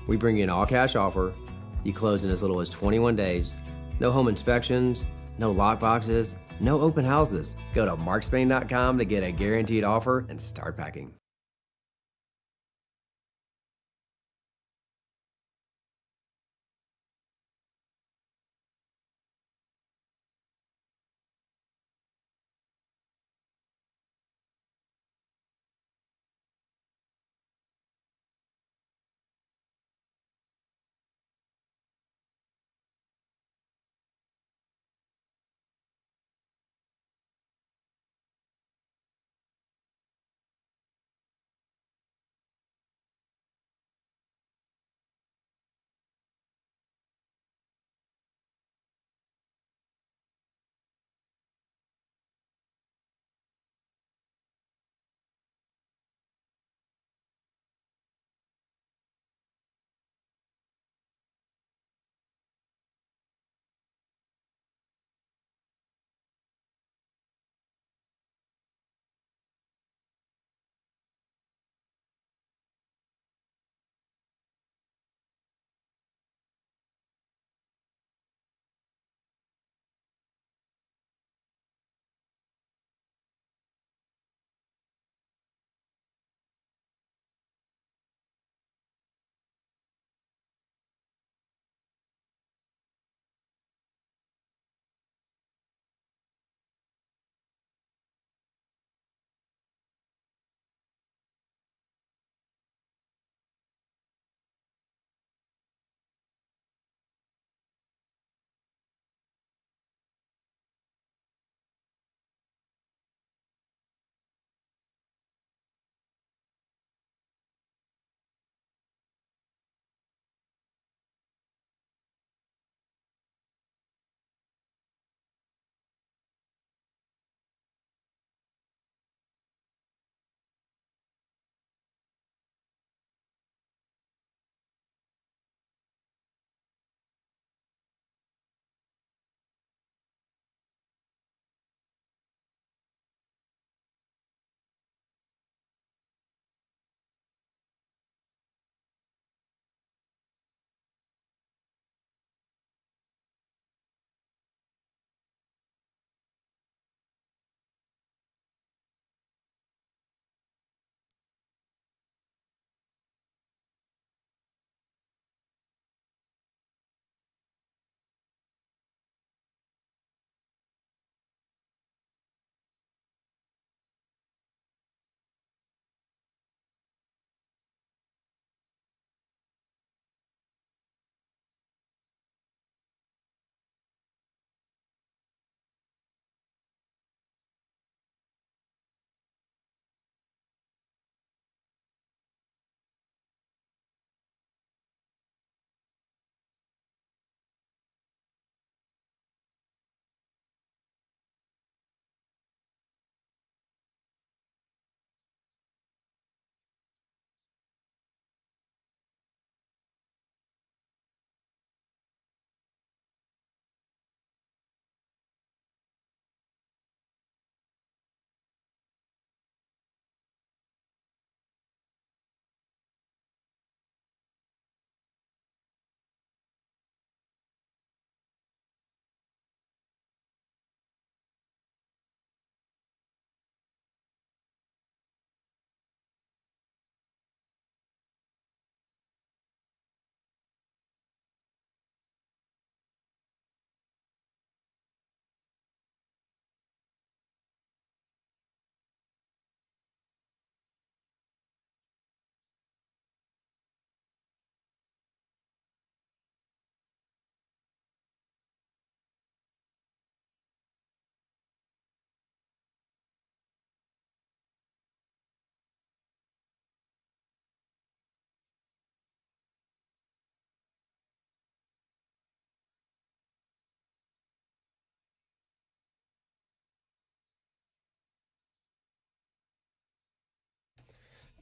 We bring you an all-cash offer. You close in as little as 21 days. No home inspections, no lockboxes, no open houses. Go to markspain.com to get a guaranteed offer and start packing.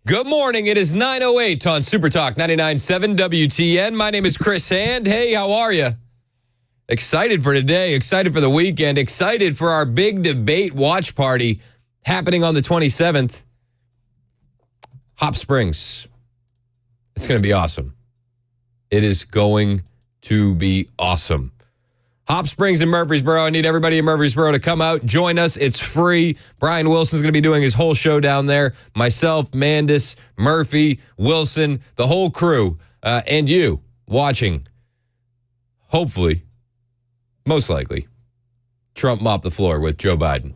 Good morning. It is 9:08 on Super Talk 99.7 WTN. My name is Chris Hand. Hey, how are you? Excited for today, excited for the weekend, excited for our big debate watch party happening on the 27th. Hop Springs. It's going to be awesome. It is going to be awesome. Hop Springs in Murfreesboro. I need everybody in Murfreesboro to come out, join us. It's free. Brian Wilson's going to be doing his whole show down there. Myself, Mandis, Murphy, Wilson, the whole crew, and you watching. Hopefully, most likely, Trump mop the floor with Joe Biden.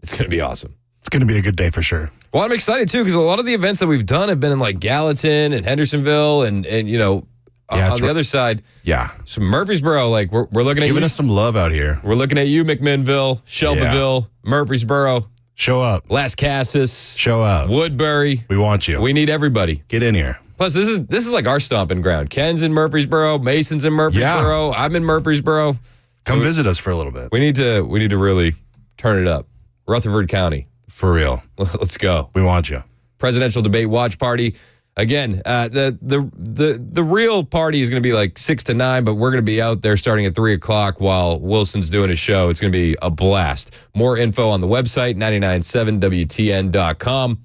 It's going to be awesome. It's going to be a good day for sure. Well, I'm excited, too, because a lot of the events that we've done have been in, like, Gallatin and Hendersonville and you know, on the other side. Yeah. So Murfreesboro, like, we're looking at Giving you. us some love out here. We're looking at you, McMinnville, Shelbyville, Murfreesboro, Show up. Las Casas, Show up. Woodbury. We want you. We need everybody. Get in here. Plus, this is like our stomping ground. Ken's in Murfreesboro, Mason's in Murfreesboro, I'm in Murfreesboro. Come visit us for a little bit. We need to really turn it up. Rutherford County. For real. Let's go. We want you. Presidential debate watch party. Again, the real party is going to be like 6 to 9, but we're going to be out there starting at 3 o'clock while Wilson's doing his show. It's going to be a blast. More info on the website, 997wtn.com.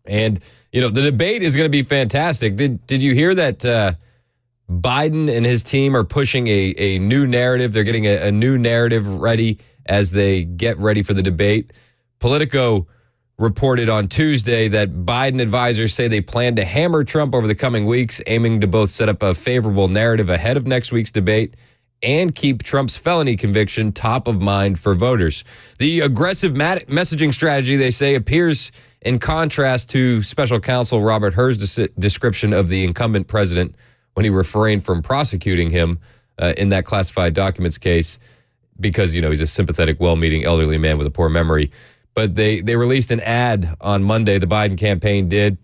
And, you know, the debate is going to be fantastic. Did you hear that Biden and his team are pushing a new narrative? They're getting a new narrative ready as they get ready for the debate. Politico reported on Tuesday that Biden advisors say they plan to hammer Trump over the coming weeks, aiming to both set up a favorable narrative ahead of next week's debate and keep Trump's felony conviction top of mind for voters. The aggressive messaging strategy, they say, appears in contrast to special counsel Robert Hur's description of the incumbent president when he refrained from prosecuting him in that classified documents case because, you know, he's a sympathetic, well-meaning elderly man with a poor memory. But they released an ad on Monday, the Biden campaign did,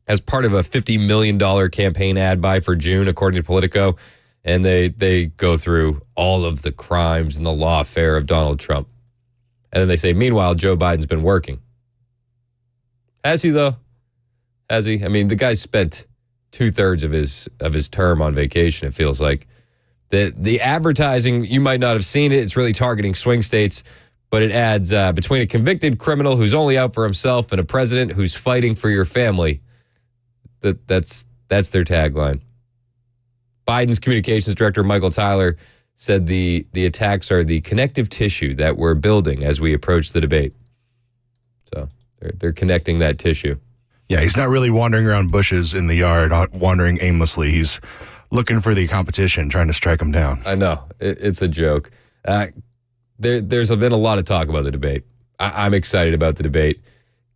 as part of a $50 million campaign ad buy for June, according to Politico. And they go through all of the crimes and the lawfare of Donald Trump. And then they say, meanwhile, Joe Biden's been working. Has he, though? Has he? I mean, the guy spent 2/3 of his term on vacation, it feels like. The advertising, you might not have seen it. It's really targeting swing states. But it adds between a convicted criminal who's only out for himself and a president who's fighting for your family. That's their tagline. Biden's communications director, Michael Tyler, said the attacks are the connective tissue that we're building as we approach the debate. So they're connecting that tissue. Yeah, he's not really wandering around bushes in the yard, not wandering aimlessly. He's looking for the competition, trying to strike him down. I know. It's a joke. There's been a lot of talk about the debate. I'm excited about the debate.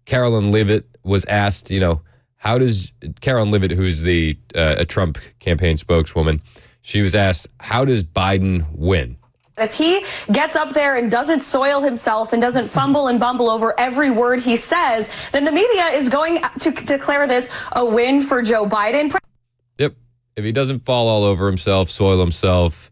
Carolyn Leavitt was asked, you know, how does Carolyn Leavitt, who's a Trump campaign spokeswoman, she was asked, how does Biden win? If he gets up there and doesn't soil himself and doesn't fumble and bumble over every word he says, then the media is going to declare this a win for Joe Biden. Yep. If he doesn't fall all over himself, soil himself,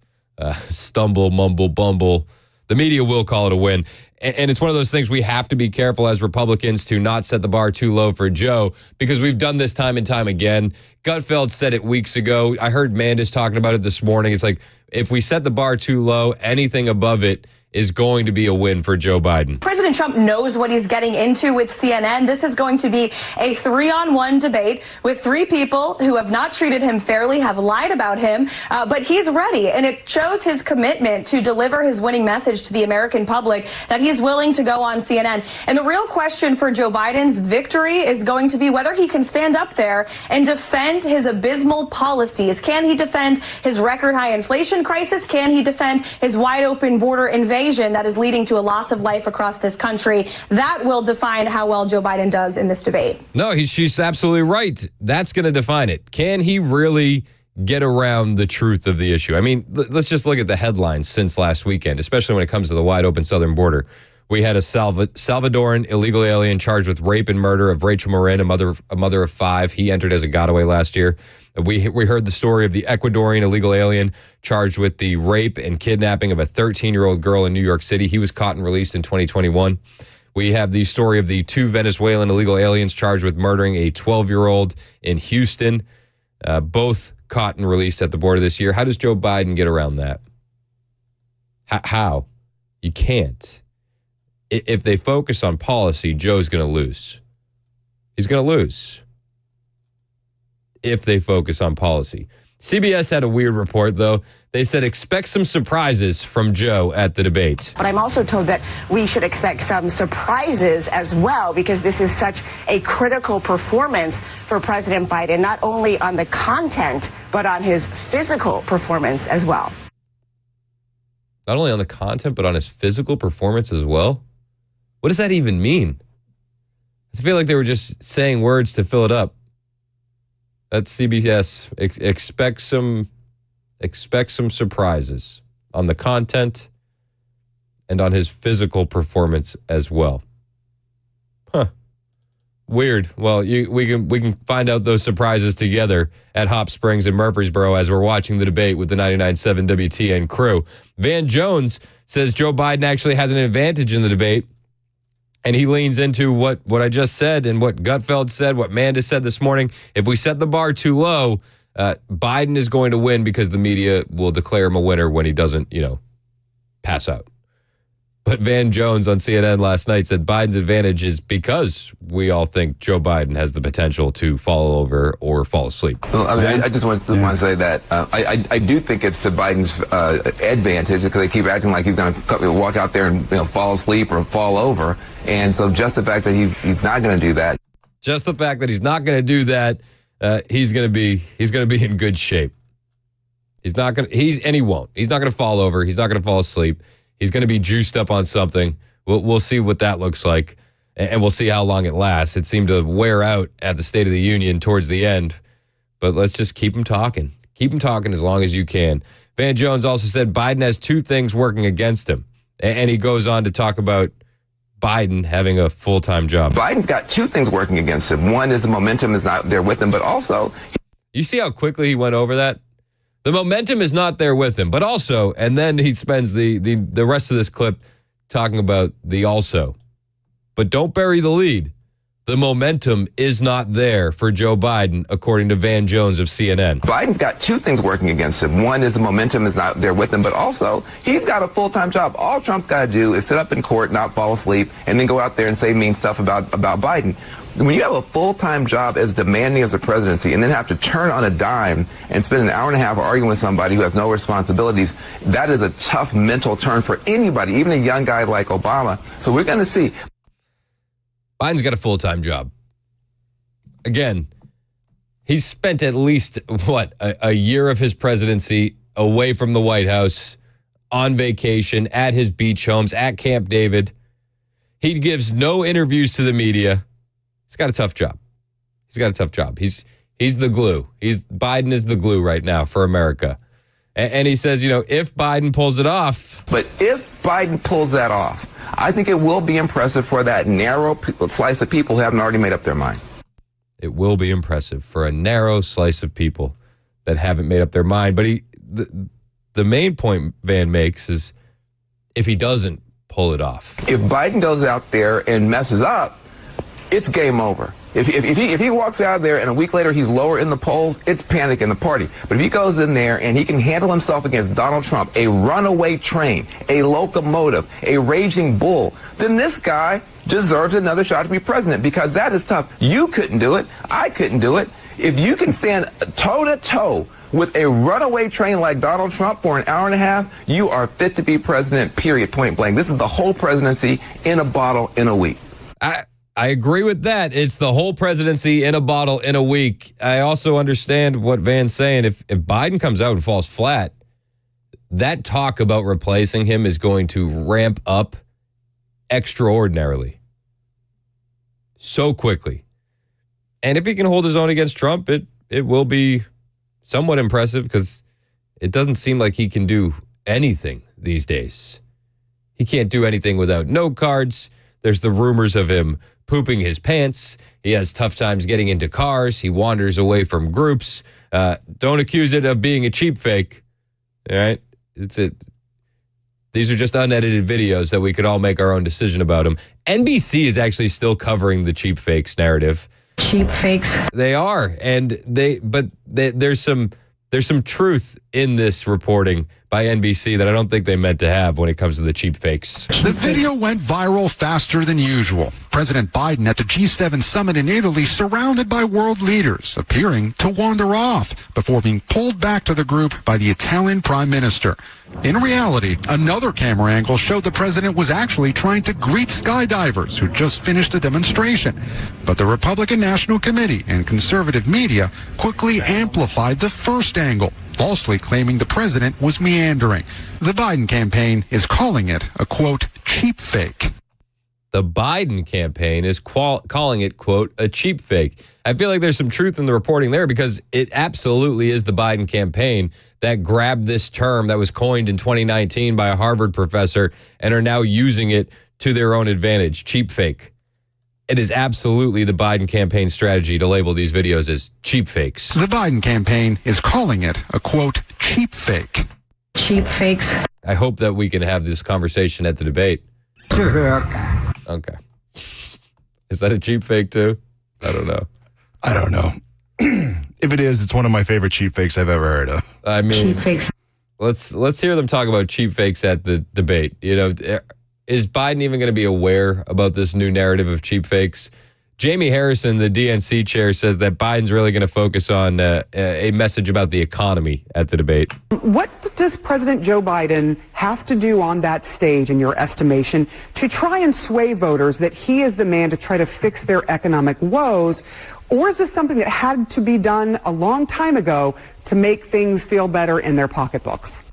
stumble, mumble, bumble, the media will call it a win. And it's one of those things we have to be careful as Republicans to not set the bar too low for Joe, because we've done this time and time again. Gutfeld said it weeks ago. I heard Mandis talking about it this morning. It's like, if we set the bar too low, anything above it is going to be a win for Joe Biden. President Trump knows what he's getting into with CNN. This is going to be a 3-on-1 debate with 3 people who have not treated him fairly, have lied about him, but he's ready. And it shows his commitment to deliver his winning message to the American public that he's willing to go on CNN. And the real question for Joe Biden's victory is going to be whether he can stand up there and defend his abysmal policies. Can he defend his record high inflation crisis? Can he defend his wide open border invasion that is leading to a loss of life across this country? That will define how well Joe Biden does in this debate. No, she's absolutely right. That's going to define it. Can he really get around the truth of the issue? I mean, let's just look at the headlines since last weekend, especially when it comes to the wide open southern border. We had a Salvadoran illegal alien charged with rape and murder of Rachel Marin, a mother of 5. He entered as a Godaway last year. We heard the story of the Ecuadorian illegal alien charged with the rape and kidnapping of a 13-year-old girl in New York City. He was caught and released in 2021. We have the story of the 2 Venezuelan illegal aliens charged with murdering a 12-year-old in Houston, both caught and released at the border this year. How does Joe Biden get around that? How? You can't. If they focus on policy, Joe's going to lose. He's going to lose. if they focus on policy. CBS had a weird report, though. They said expect some surprises from Joe at the debate. But I'm also told that we should expect some surprises as well, because this is such a critical performance for President Biden, not only on the content, but on his physical performance as well. Not only on the content, but on his physical performance as well? What does that even mean? I feel like they were just saying words to fill it up. That's CBS. Expect some surprises on the content and on his physical performance as well. Huh. Weird. Well, we can find out those surprises together at Hop Springs in Murfreesboro as we're watching the debate with the 99.7 WTN crew. Van Jones says Joe Biden actually has an advantage in the debate. And he leans into what I just said and what Gutfeld said, what Mandis said this morning. If we set the bar too low, Biden is going to win because the media will declare him a winner when he doesn't, pass out. But Van Jones on CNN last night said Biden's advantage is because we all think Joe Biden has the potential to fall over or fall asleep. Well, I just want to say that I do think it's to Biden's advantage because they keep acting like he's going to walk out there and fall asleep or fall over. And so just the fact that he's not going to do that. Just the fact that he's not going to do that, he's going to be in good shape. He won't. He's not going to fall over. He's not going to fall asleep. He's going to be juiced up on something. We'll see what that looks like, and we'll see how long it lasts. It seemed to wear out at the State of the Union towards the end, but let's just keep him talking. Keep him talking as long as you can. Van Jones also said Biden has two things working against him, and he goes on to talk about Biden having a full-time job. Biden's got two things working against him. One is the momentum is not there with him, but also... You see how quickly he went over that? The momentum is not there with him, but also, and then he spends the rest of this clip talking about the also. But don't bury the lead. The momentum is not there for Joe Biden, according to Van Jones of CNN. Biden's got two things working against him. One is the momentum is not there with him, but also he's got a full-time job. All Trump's got to do is sit up in court, not fall asleep, and then go out there and say mean stuff about Biden. When you have a full-time job as demanding as a presidency and then have to turn on a dime and spend an hour and a half arguing with somebody who has no responsibilities, that is a tough mental turn for anybody, even a young guy like Obama. So we're going to see. Biden's got a full-time job. Again, he's spent at least, a year of his presidency away from the White House, on vacation, at his beach homes, at Camp David. He gives no interviews to the media. He's got a tough job. He's the glue. Biden is the glue right now for America. And he says, if Biden pulls it off. But if Biden pulls that off, I think it will be impressive for that narrow slice of people who haven't already made up their mind. It will be impressive for a narrow slice of people that haven't made up their mind. But the main point Van makes is if he doesn't pull it off. If Biden goes out there and messes up, it's game over. If he walks out there and a week later he's lower in the polls, it's panic in the party. But if he goes in there and he can handle himself against Donald Trump, a runaway train, a locomotive, a raging bull, then this guy deserves another shot to be president because that is tough. You couldn't do it. I couldn't do it. If you can stand toe-to-toe with a runaway train like Donald Trump for an hour and a half, you are fit to be president, period, point blank. This is the whole presidency in a bottle in a week. I agree with that. It's the whole presidency in a bottle in a week. I also understand what Van's saying. If Biden comes out and falls flat, that talk about replacing him is going to ramp up extraordinarily. So quickly. And if he can hold his own against Trump, it will be somewhat impressive because it doesn't seem like he can do anything these days. He can't do anything without note cards. There's the rumors of him pooping his pants. He has tough times getting into cars. He wanders away from groups. Don't accuse it of being a cheap fake. All right? These are just unedited videos that we could all make our own decision about him. NBC is actually still covering the cheap fakes narrative. Cheap fakes. They are. And there's some truth in this reporting by NBC that I don't think they meant to have when it comes to the cheap fakes. The video went viral faster than usual. President Biden at the G7 summit in Italy, surrounded by world leaders, appearing to wander off before being pulled back to the group by the Italian prime minister. In reality, another camera angle showed the president was actually trying to greet skydivers who just finished a demonstration. But the Republican National Committee and conservative media quickly amplified the first angle, falsely claiming the president was meandering. The Biden campaign is calling it a, quote, cheap fake. The Biden campaign is calling it, quote, a cheap fake. I feel like there's some truth in the reporting there because it absolutely is the Biden campaign that grabbed this term that was coined in 2019 by a Harvard professor and are now using it to their own advantage, cheap fake. It is absolutely the Biden campaign strategy to label these videos as cheap fakes. The Biden campaign is calling it a, quote, cheap fake. Cheap fakes. I hope that we can have this conversation at the debate. Okay. Is that a cheap fake too? I don't know. I don't know. If it is, it's one of my favorite cheap fakes I've ever heard of. I mean, Cheap fakes. let's hear them talk about cheap fakes at the debate. You know, is Biden even going to be aware about this new narrative of cheap fakes? Jamie Harrison, the DNC chair, says that Biden's really going to focus on a message about the economy at the debate. What does President Joe Biden have to do on that stage, in your estimation, to try and sway voters that he is the man to try to fix their economic woes? Or is this something that had to be done a long time ago to make things feel better in their pocketbooks?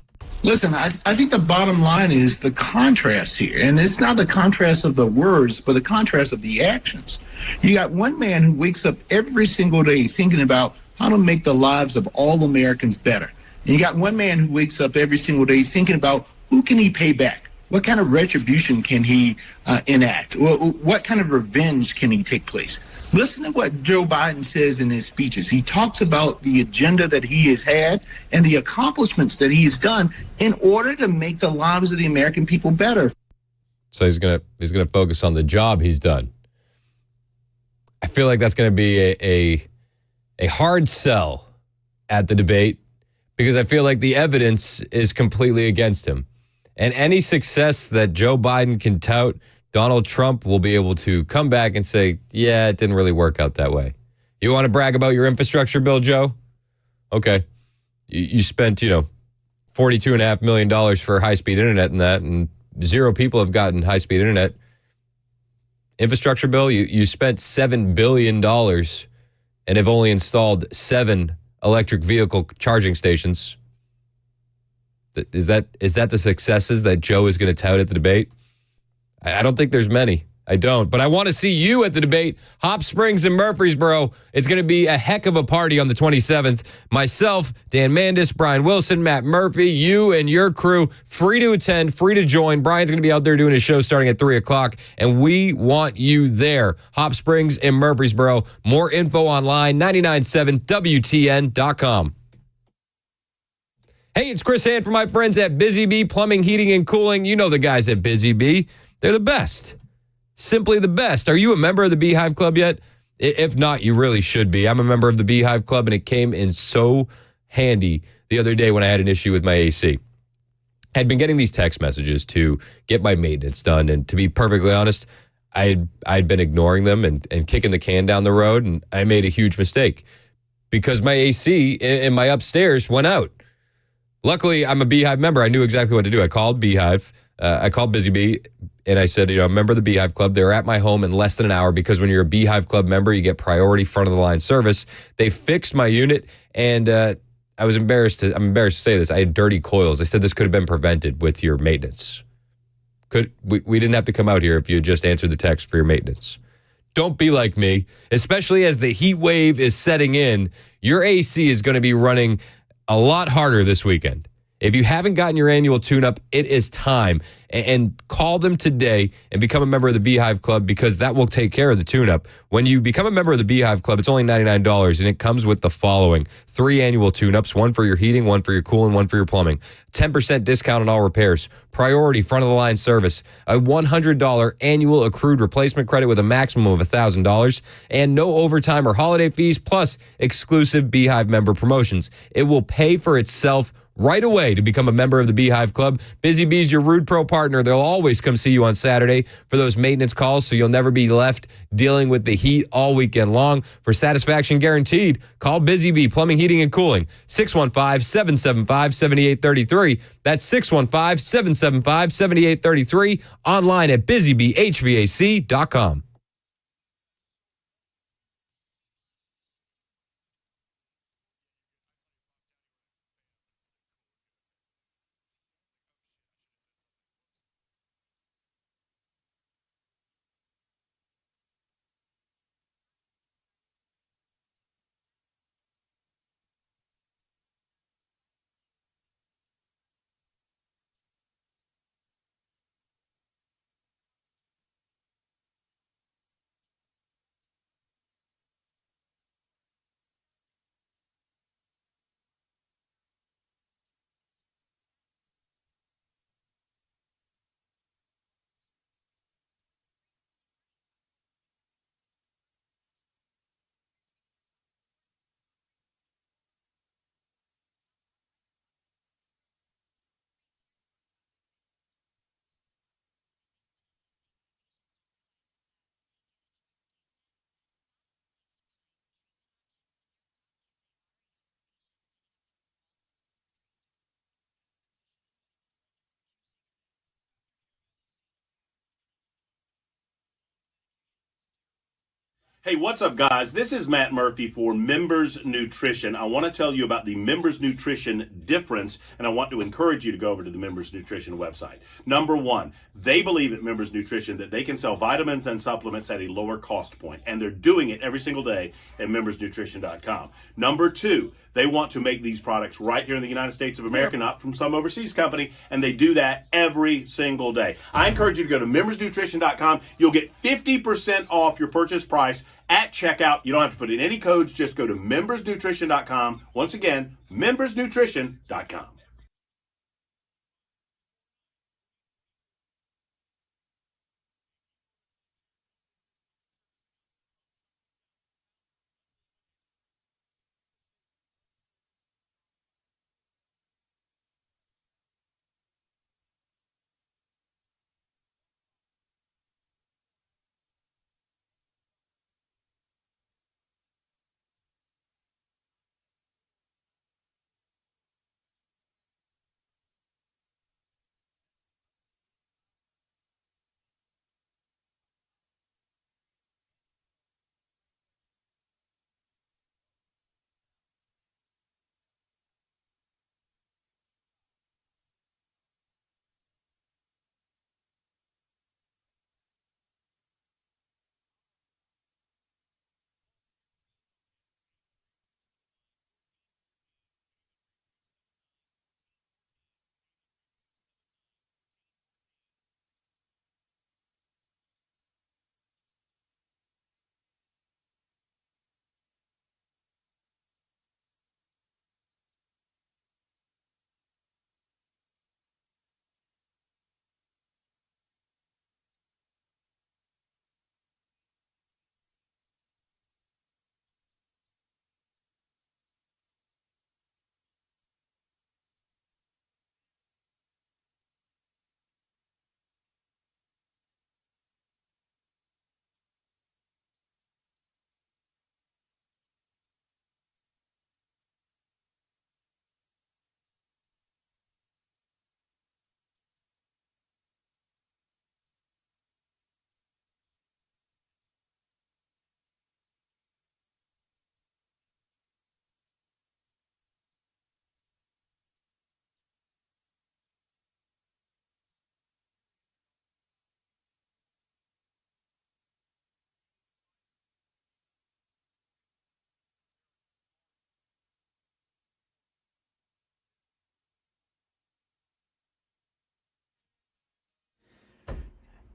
Listen, I think the bottom line is the contrast here. And it's not the contrast of the words, but the contrast of the actions. You got one man who wakes up every single day thinking about how to make the lives of all Americans better. And you got one man who wakes up every single day thinking about who can he pay back? What kind of retribution can he enact? What kind of revenge can he take place? Listen to what Joe Biden says in his speeches. He talks about the agenda that he has had and the accomplishments that he has done in order to make the lives of the American people better. So he's gonna focus on the job he's done. I feel like that's going to be a hard sell at the debate because I feel like the evidence is completely against him. And any success that Joe Biden can tout, Donald Trump will be able to come back and say, yeah, it didn't really work out that way. You want to brag about your infrastructure bill, Joe? Okay. You spent, $42.5 million for high-speed internet and that, and 0 people have gotten high-speed internet. Infrastructure bill, you spent $7 billion and have only installed 7 electric vehicle charging stations. Is that the successes that Joe is going to tout at the debate? I don't think there's many. I don't. But I want to see you at the debate. Hop Springs and Murfreesboro. It's going to be a heck of a party on the 27th. Myself, Dan Mandis, Brian Wilson, Matt Murphy, you and your crew, free to attend, free to join. Brian's going to be out there doing his show starting at 3 o'clock, and we want you there. Hop Springs and Murfreesboro. More info online, 997WTN.com. Hey, it's Chris Hand from my friends at Busy Bee Plumbing, Heating, and Cooling. You know the guys at Busy Bee. They're the best. Simply the best. Are you a member of the Beehive Club yet? If not, you really should be. I'm a member of the Beehive Club, and it came in so handy the other day when I had an issue with my AC. I'd been getting these text messages to get my maintenance done, and to be perfectly honest, I'd been ignoring them and kicking the can down the road, and I made a huge mistake because my AC in my upstairs went out. Luckily, I'm a Beehive member. I knew exactly what to do. I called Beehive. I called Busy Bee, and I said, I'm a member of the Beehive Club. They're at my home in less than an hour because when you're a Beehive Club member, you get priority front-of-the-line service. They fixed my unit, and I'm embarrassed to say this. I had dirty coils. They said this could have been prevented with your maintenance. We didn't have to come out here if you had just answered the text for your maintenance. Don't be like me, especially as the heat wave is setting in. Your AC is going to be running a lot harder this weekend. If you haven't gotten your annual tune-up, it is time. and call them today and become a member of the Beehive Club, because that will take care of the tune-up. When you become a member of the Beehive Club, it's only $99, and it comes with the following: 3 annual tune-ups, 1 for your heating, 1 for your cooling, 1 for your plumbing, 10% discount on all repairs, priority front-of-the-line service, a $100 annual accrued replacement credit with a maximum of $1,000, and no overtime or holiday fees, plus exclusive Beehive member promotions. It will pay for itself right away to become a member of the Beehive Club. Busy Bee's your Rude Pro partner. They'll always come see you on Saturday for those maintenance calls, so you'll never be left dealing with the heat all weekend long. For satisfaction guaranteed, call Busy Bee Plumbing, Heating, and Cooling, 615-775-7833. That's 615-775-7833. Online at busybeehvac.com. Hey, what's up, guys? This is Matt Murphy for Members Nutrition. I want to tell you about the Members Nutrition difference, and I want to encourage you to go over to the Members Nutrition website. Number one, they believe at Members Nutrition that they can sell vitamins and supplements at a lower cost point, and they're doing it every single day at membersnutrition.com. Number two, they want to make these products right here in the United States of America, not from some overseas company, and they do that every single day. I encourage you to go to membersnutrition.com. You'll get 50% off your purchase price at checkout. You don't have to put in any codes. Just go to membersnutrition.com. Once again, membersnutrition.com.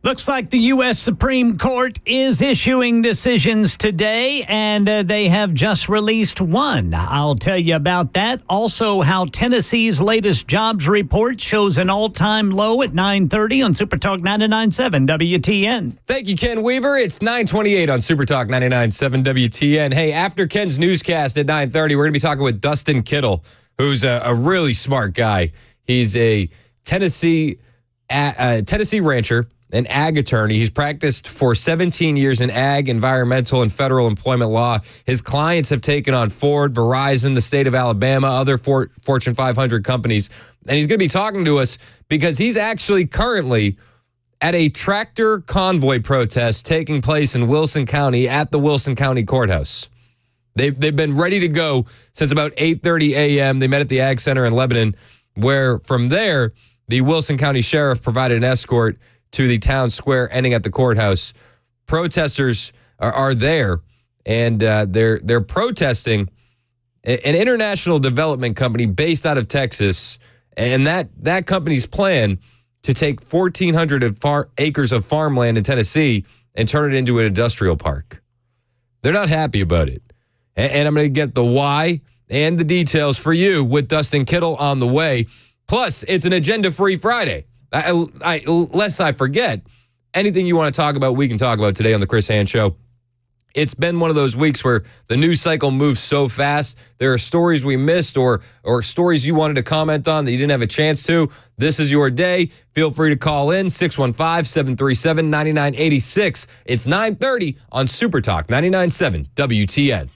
Looks like the U.S. Supreme Court is issuing decisions today, and they have just released one. I'll tell you about that. Also, how Tennessee's latest jobs report shows an all-time low at 9:30 on Super Talk 99.7 WTN. Thank you, Ken Weaver. It's 9:28 on Super Talk 99.7 WTN. Hey, after Ken's newscast at 9:30, we're going to be talking with Dustin Kittle, who's a really smart guy. He's a Tennessee rancher, an ag attorney. He's practiced for 17 years in ag, environmental, and federal employment law. His clients have taken on Ford, Verizon, the state of Alabama, other Fortune 500 companies. And he's going to be talking to us because he's actually currently at a tractor convoy protest taking place in Wilson County at the Wilson County Courthouse. They've been ready to go since about 8:30 a.m. They met at the Ag Center in Lebanon, where from there, the Wilson County Sheriff provided an escort to the town square ending at the courthouse. Protesters are there, and they're protesting an international development company based out of Texas, and that company's plan to take 1,400 acres of farmland in Tennessee and turn it into an industrial park. They're not happy about it. And I'm going to get the why and the details for you with Dustin Kittle on the way. Plus, it's an agenda-free Friday. Lest I forget, anything you want to talk about, we can talk about today on the Chris Hand Show. It's been one of those weeks where the news cycle moves so fast. There are stories we missed or stories you wanted to comment on that you didn't have a chance to. This is your day. Feel free to call in 615-737-9986. It's 9:30 on Super Talk 99.7 WTN.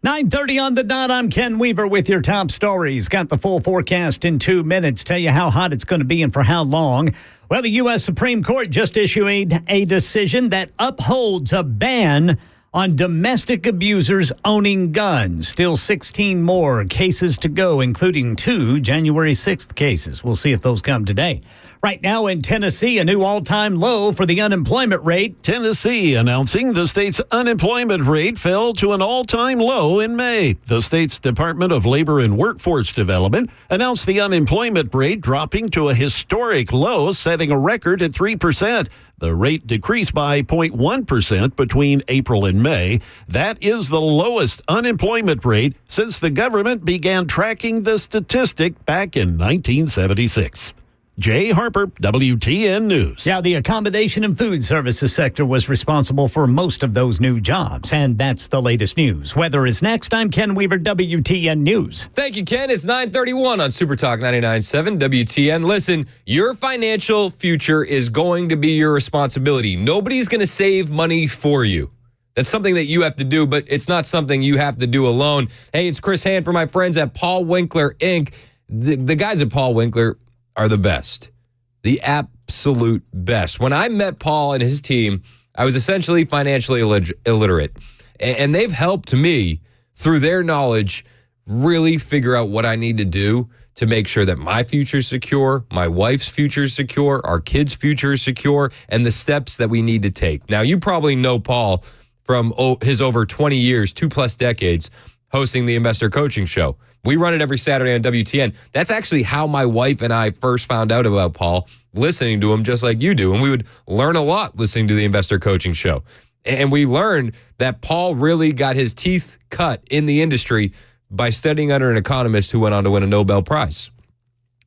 9:30 on the dot. I'm Ken Weaver with your top stories. Got the full forecast in 2 minutes. Tell you how hot it's going to be and for how long. Well, the U.S. Supreme Court just issued a decision that upholds a ban on domestic abusers owning guns. Still 16 more cases to go, including 2 January 6th cases. We'll see if those come today. Right now in Tennessee, a new all-time low for the unemployment rate. Tennessee announcing the state's unemployment rate fell to an all-time low in May. The state's Department of Labor and Workforce Development announced the unemployment rate dropping to a historic low, setting a record at 3%. The rate decreased by 0.1% between April and May. That is the lowest unemployment rate since the government began tracking the statistic back in 1976. Jay Harper, WTN News. Yeah, the accommodation and food services sector was responsible for most of those new jobs, and that's the latest news. Weather is next. I'm Ken Weaver, WTN News. Thank you, Ken. It's 9:31 on Super Talk 99.7 WTN. Listen, your financial future is going to be your responsibility. Nobody's going to save money for you. That's something that you have to do, but it's not something you have to do alone. Hey, it's Chris Hand for my friends at Paul Winkler, Inc. The guys at Paul Winkler are the best, the absolute best. When I met Paul and his team, I was essentially financially illiterate, and they've helped me through their knowledge really figure out what I need to do to make sure that my future is secure, my wife's future is secure, our kids' future is secure, and the steps that we need to take. Now, you probably know Paul from his over 20 years, 2+ decades, hosting the Investor Coaching Show. We run it every Saturday on WTN. That's actually how my wife and I first found out about Paul, listening to him just like you do. And we would learn a lot listening to the Investor Coaching Show. And we learned that Paul really got his teeth cut in the industry by studying under an economist who went on to win a Nobel Prize.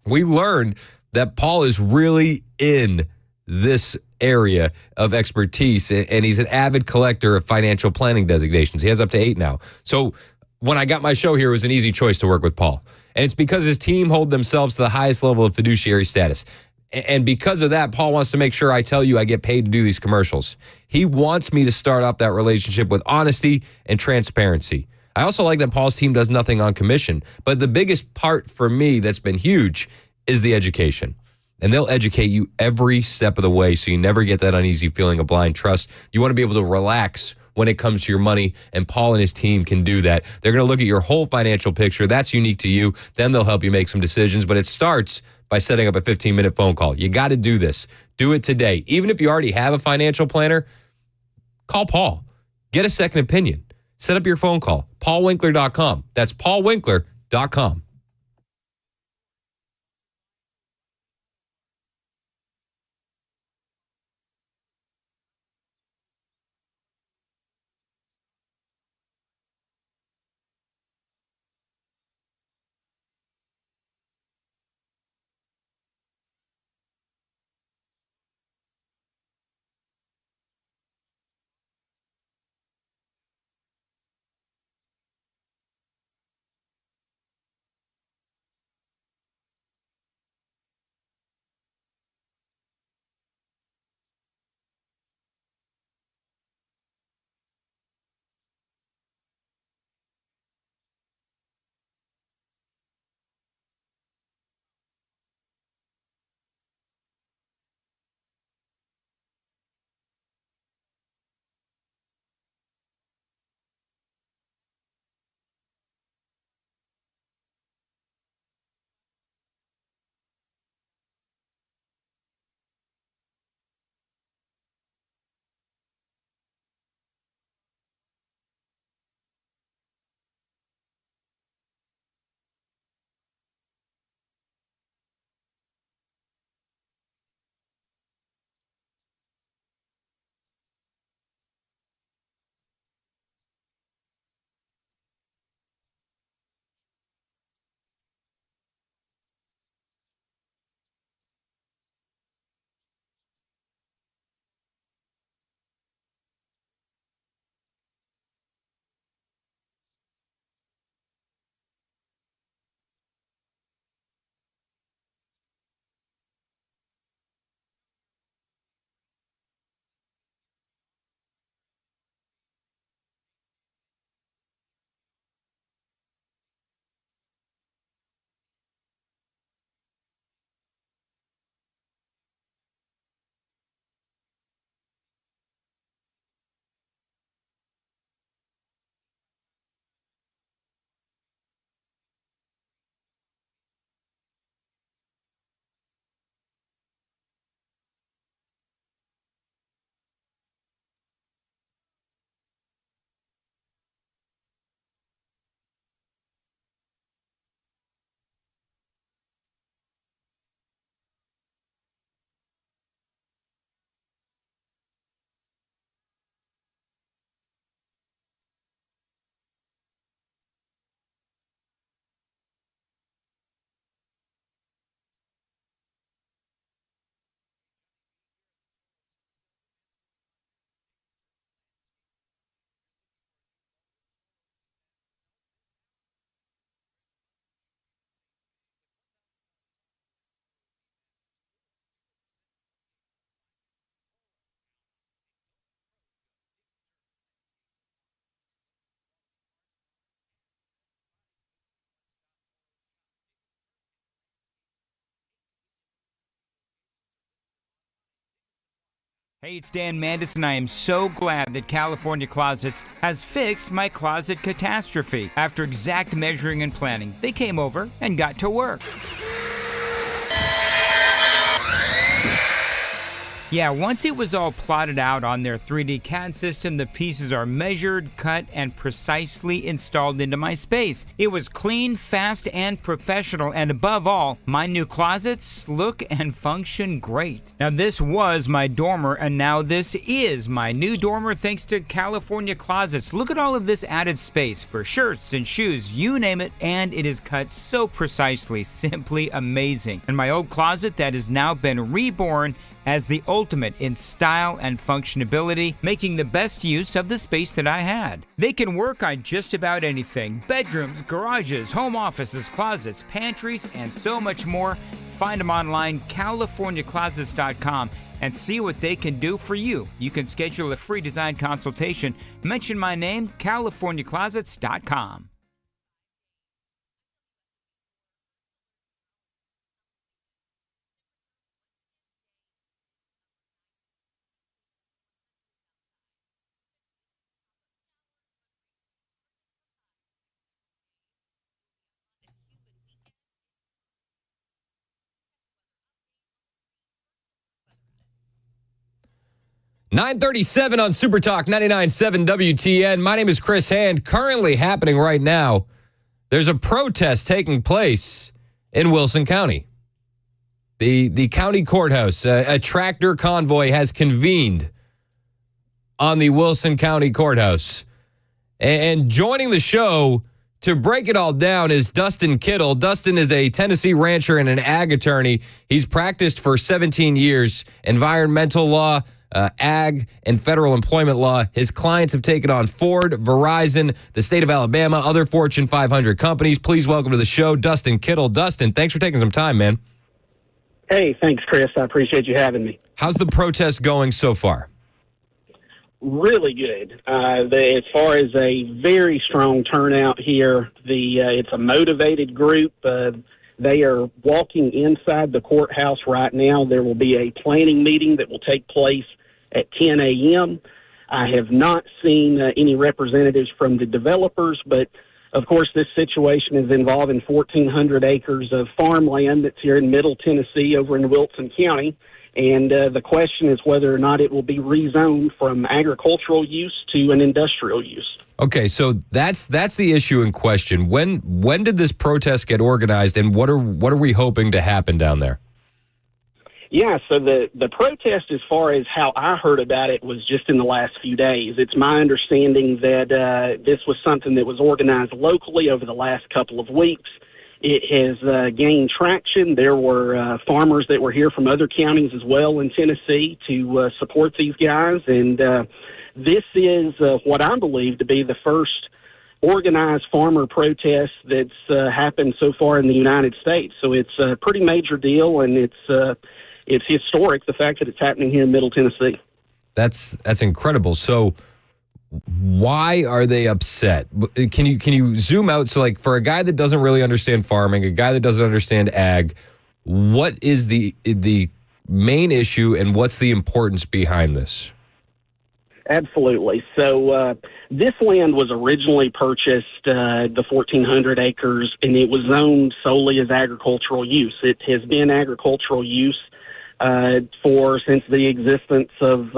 We learned that Paul is really in this area of expertise, and he's an avid collector of financial planning designations. He has up to 8 now. So when I got my show here, it was an easy choice to work with Paul. And it's because his team hold themselves to the highest level of fiduciary status. And because of that, Paul wants to make sure I tell you I get paid to do these commercials. He wants me to start off that relationship with honesty and transparency. I also like that Paul's team does nothing on commission. But the biggest part for me that's been huge is the education. And they'll educate you every step of the way so you never get that uneasy feeling of blind trust. You want to be able to relax when it comes to your money, and Paul and his team can do that. They're going to look at your whole financial picture. That's unique to you. Then they'll help you make some decisions, but it starts by setting up a 15-minute phone call. You got to do this. Do it today. Even if you already have a financial planner, call Paul. Get a second opinion. Set up your phone call. PaulWinkler.com. That's PaulWinkler.com. Hey, it's Dan Mandis, and I am so glad that California Closets has fixed my closet catastrophe. After exact measuring and planning, they came over and got to work. Yeah, once it was all plotted out on their 3D CAD system, the pieces are measured, cut, and precisely installed into my space. It was clean, fast, and professional, and above all, my new closets look and function great. Now, this was my dormer, and now this is my new dormer thanks to California Closets. Look at all of this added space for shirts and shoes, you name it, and it is cut so precisely, simply amazing. And my old closet that has now been reborn as the ultimate in style and functionability, making the best use of the space that I had. They can work on just about anything: bedrooms, garages, home offices, closets, pantries, and so much more. Find them online, CaliforniaClosets.com, and see what they can do for you. You can schedule a free design consultation. Mention my name, CaliforniaClosets.com. .937 on Super Talk 99.7 WTN. My name is Chris Hand. Currently happening right now, there's a protest taking place in Wilson County. The county courthouse, a tractor convoy has convened on the Wilson County Courthouse. And joining the show to break it all down is Dustin Kittle. Dustin is a Tennessee rancher and an ag attorney. He's practiced for 17 years, environmental law, ag, and federal employment law. His clients have taken on Ford, Verizon, the state of Alabama, other Fortune 500 companies. Please welcome to the show, Dustin Kittle. Dustin, thanks for taking some time, man. Hey, thanks, Chris. I appreciate you having me. How's the protest going so far? Really good. As far as a very strong turnout here, it's a motivated group. They are walking inside the courthouse right now. There will be a planning meeting that will take place at 10 a.m. I have not seen any representatives from the developers, but of course this situation is involving 1,400 acres of farmland that's here in Middle Tennessee over in Wilson County. And the question is whether or not it will be rezoned from agricultural use to an industrial use. Okay, so that's the issue in question. When did this protest get organized, and what are we hoping to happen down there? Yeah, so the protest, as far as how I heard about it, was just in the last few days. It's my understanding that this was something that was organized locally over the last couple of weeks. It has gained traction. There were farmers that were here from other counties as well in Tennessee to support these guys. And this is what I believe to be the first organized farmer protest that's happened so far in the United States. So it's a pretty major deal, and it's historic, the fact that it's happening here in Middle Tennessee. That's incredible. So why are they upset? Can you zoom out? So, like, for a guy that doesn't really understand farming, a guy that doesn't understand ag, what is the main issue, and what's the importance behind this? Absolutely. So this land was originally purchased, the 1,400 acres, and it was zoned solely as agricultural use. It has been agricultural use since the existence of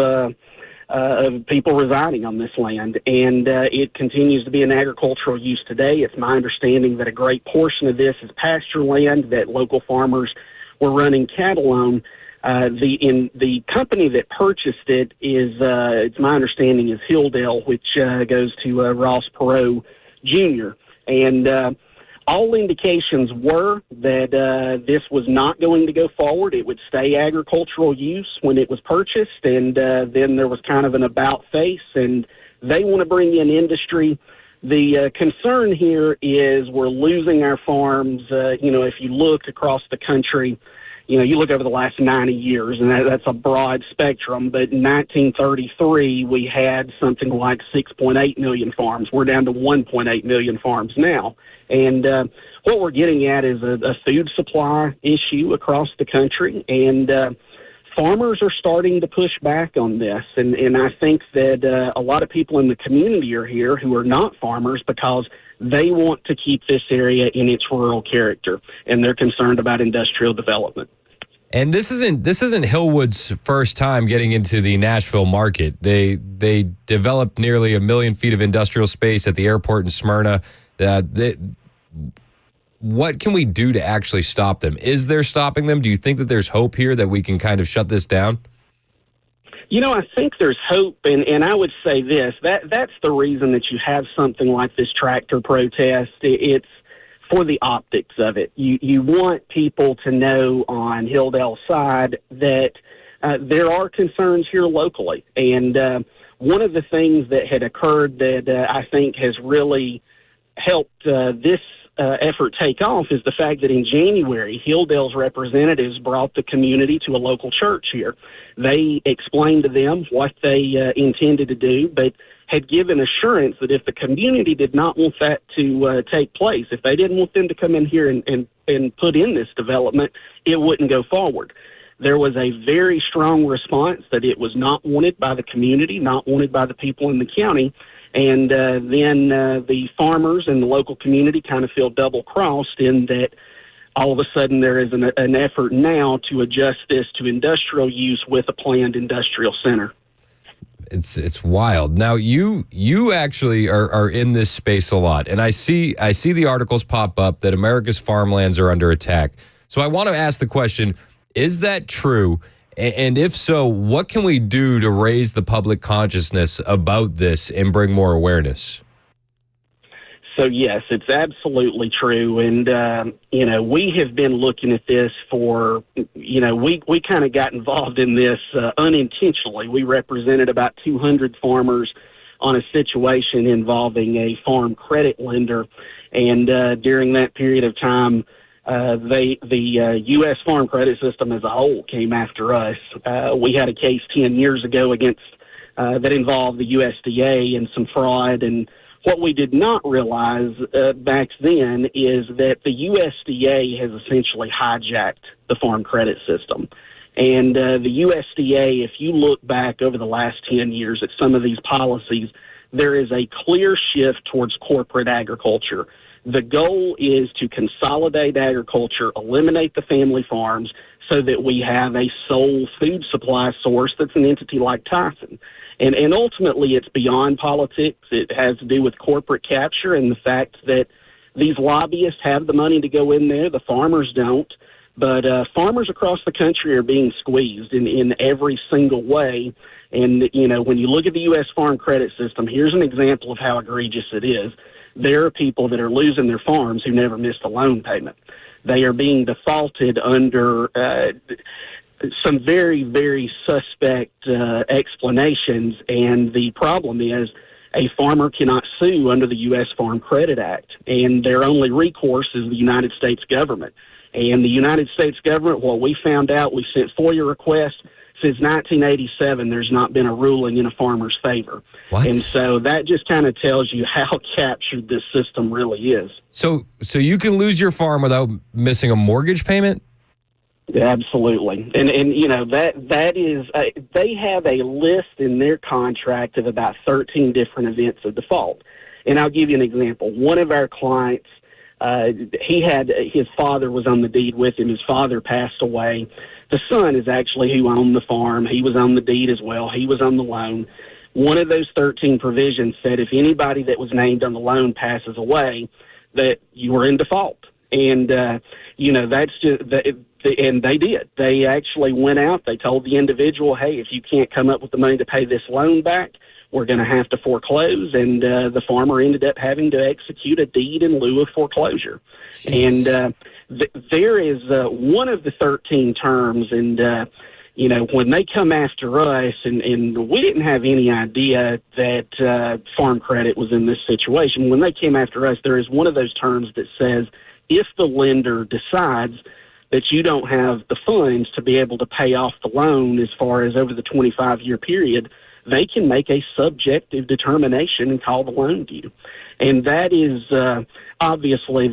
people residing on this land, and it continues to be an agricultural use today. It's my understanding that a great portion of this is pasture land that local farmers were running cattle on. The company that purchased it is, it's my understanding, is Hilldale, which goes to Ross Perot Jr. And all indications were that this was not going to go forward. It would stay agricultural use when it was purchased, and then there was kind of an about face, and they want to bring in industry. The concern here is we're losing our farms. If you look across the country, you look over the last 90 years, and that's a broad spectrum, but in 1933, we had something like 6.8 million farms. We're down to 1.8 million farms now. And what we're getting at is a food supply issue across the country. And farmers are starting to push back on this, and I think that a lot of people in the community are here who are not farmers because they want to keep this area in its rural character, and they're concerned about industrial development. And this isn't Hillwood's first time getting into the Nashville market. They developed nearly 1 million feet of industrial space at the airport in Smyrna. What can we do to actually stop them? Is there stopping them? Do you think that there's hope here that we can kind of shut this down? You know, I think there's hope, and I would say this, that's the reason that you have something like this tractor protest. It's for the optics of it. You want people to know on Hilldale's side that there are concerns here locally. And one of the things that had occurred that I think has really helped this effort take off is the fact that in January, Hilldale's representatives brought the community to a local church here. They explained to them what they intended to do, but had given assurance that if the community did not want that to take place, if they didn't want them to come in here and put in this development, it wouldn't go forward. There was a very strong response that it was not wanted by the community, not wanted by the people in the county, and then the farmers and the local community kind of feel double-crossed in that all of a sudden there is an effort now to adjust this to industrial use with a planned industrial center. It's wild. Now you actually are in this space a lot, and I see the articles pop up that America's farmlands are under attack. So I want to ask the question: is that true? And if so, what can we do to raise the public consciousness about this and bring more awareness? So, yes, it's absolutely true. And, we have been looking at this for, we kind of got involved in this unintentionally. We represented about 200 farmers on a situation involving a farm credit lender. And during that period of time, the U.S. farm credit system as a whole came after us. We had a case 10 years ago against that involved the USDA and some fraud. And what we did not realize back then is that the USDA has essentially hijacked the farm credit system. And the USDA, if you look back over the last 10 years at some of these policies, there is a clear shift towards corporate agriculture. The goal is to consolidate agriculture, eliminate the family farms, so that we have a sole food supply source that's an entity like Tyson. And ultimately, it's beyond politics. It has to do with corporate capture and the fact that these lobbyists have the money to go in there. The farmers don't. But farmers across the country are being squeezed in every single way. And, when you look at the U.S. farm credit system, here's an example of how egregious it is. There are people that are losing their farms who never missed a loan payment. They are being defaulted under some very, very suspect explanations, and the problem is a farmer cannot sue under the U.S. Farm Credit Act, and their only recourse is the United States government. And the United States government, what we found out, we sent FOIA requests. Since 1987, there's not been a ruling in a farmer's favor. What? And so that just kind of tells you how captured this system really is. So you can lose your farm without missing a mortgage payment? Absolutely. And that is, they have a list in their contract of about 13 different events of default. And I'll give you an example. One of our clients, his father was on the deed with him. His father passed away. The son is actually who owned the farm. He was on the deed as well. He was on the loan. One of those 13 provisions said if anybody that was named on the loan passes away, that you were in default. And, that's just, and they did. They actually went out. They told the individual, hey, if you can't come up with the money to pay this loan back, we're going to have to foreclose. And the farmer ended up having to execute a deed in lieu of foreclosure. Jeez. And there is one of the 13 terms, and, when they come after us, and we didn't have any idea that farm credit was in this situation. When they came after us, there is one of those terms that says if the lender decides that you don't have the funds to be able to pay off the loan as far as over the 25-year period, they can make a subjective determination and call the loan due. And that is, obviously,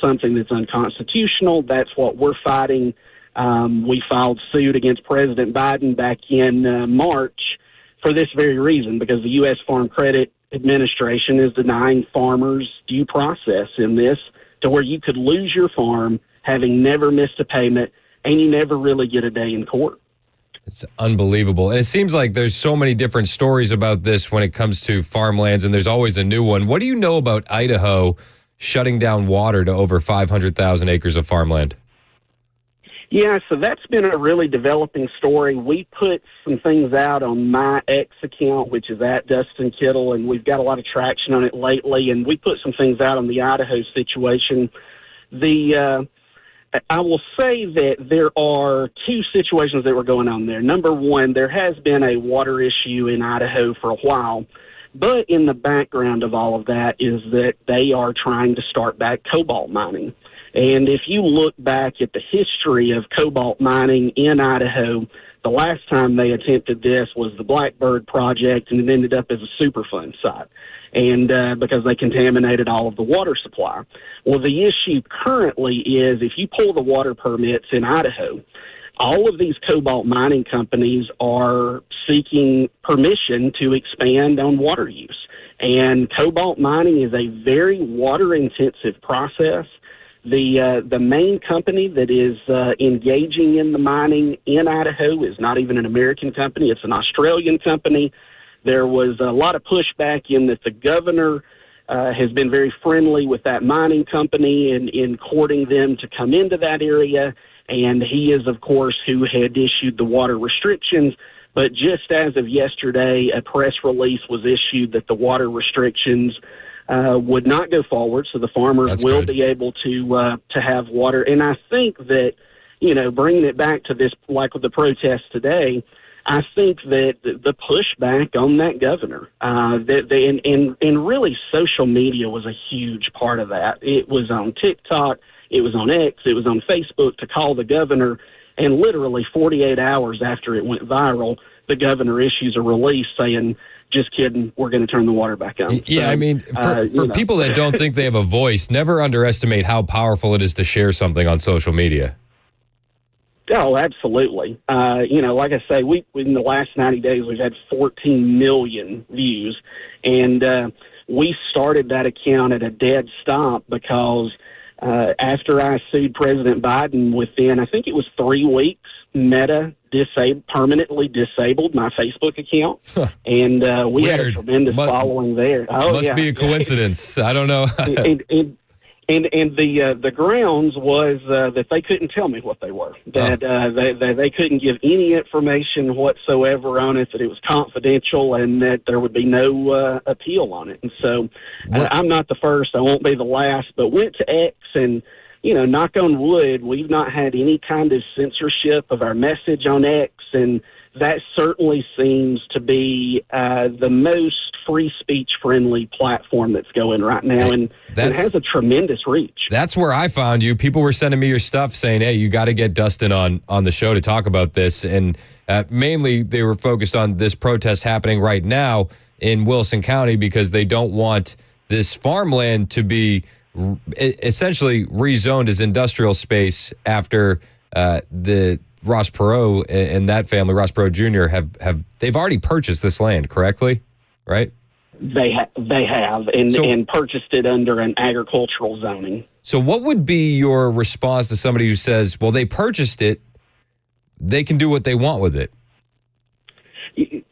something that's unconstitutional. That's what we're fighting We filed suit against President Biden back in March for this very reason, because the U.S. Farm Credit Administration is denying farmers due process in this, to where you could lose your farm having never missed a payment, and you never really get a day in court. It's unbelievable. And it seems like there's so many different stories about this when it comes to farmlands, and there's always a new one. What do you know about Idaho shutting down water to over 500,000 acres of farmland? Yeah, so that's been a really developing story. We put some things out on my X account, which is at Dustin Kittle, and we've got a lot of traction on it lately, and we put some things out on the Idaho situation. I will say that there are two situations that were going on there. Number one, there has been a water issue in Idaho for a while, but in the background of all of that is that they are trying to start back cobalt mining. And if you look back at the history of cobalt mining in Idaho, the last time they attempted this was the Blackbird project, and it ended up as a Superfund site, and because they contaminated all of the water supply. Well, the issue currently is if you pull the water permits in Idaho, all of these cobalt mining companies are seeking permission to expand on water use. And cobalt mining is a very water-intensive process. The main company that is engaging in the mining in Idaho is not even an American company. It's an Australian company. There was a lot of pushback in that the governor has been very friendly with that mining company in courting them to come into that area. And he is, of course, who had issued the water restrictions. But just as of yesterday, a press release was issued that the water restrictions would not go forward, so the farmers will be able to have water. And I think that, you know, bringing it back to this, like with the protests today, I think that the pushback on that governor, and really social media was a huge part of that. It was on TikTok, it was on X, it was on Facebook to call the governor, and literally 48 hours after it went viral, the governor issues a release saying, just kidding, we're going to turn the water back on. Yeah, so, I mean, for people that don't think they have a voice, never underestimate how powerful it is to share something on social media. Oh, absolutely. You know, like I say, in the last 90 days, we've had 14 million views. And we started that account at a dead stop because after I sued President Biden, within, I think it was 3 weeks, Meta permanently disabled my Facebook account. And we had a tremendous following there. Must be a coincidence. I don't know. And the grounds was that they couldn't tell me what they were, that they couldn't give any information whatsoever on it, that it was confidential, and that there would be no appeal on it. And so I'm not the first, I won't be the last, but went to X, and, you know, knock on wood, we've not had any kind of censorship of our message on X, and that certainly seems to be the most free speech friendly platform that's going right now, and it has a tremendous reach. That's where I found you. People were sending me your stuff saying, hey, you got to get Dustin on the show to talk about this. And mainly they were focused on this protest happening right now in Wilson County because they don't want this farmland to be essentially rezoned as industrial space after the Ross Perot and that family, Ross Perot Jr., they've already purchased this land, correctly? Right? They have, and purchased it under an agricultural zoning. So what would be your response to somebody who says, well, they purchased it, they can do what they want with it?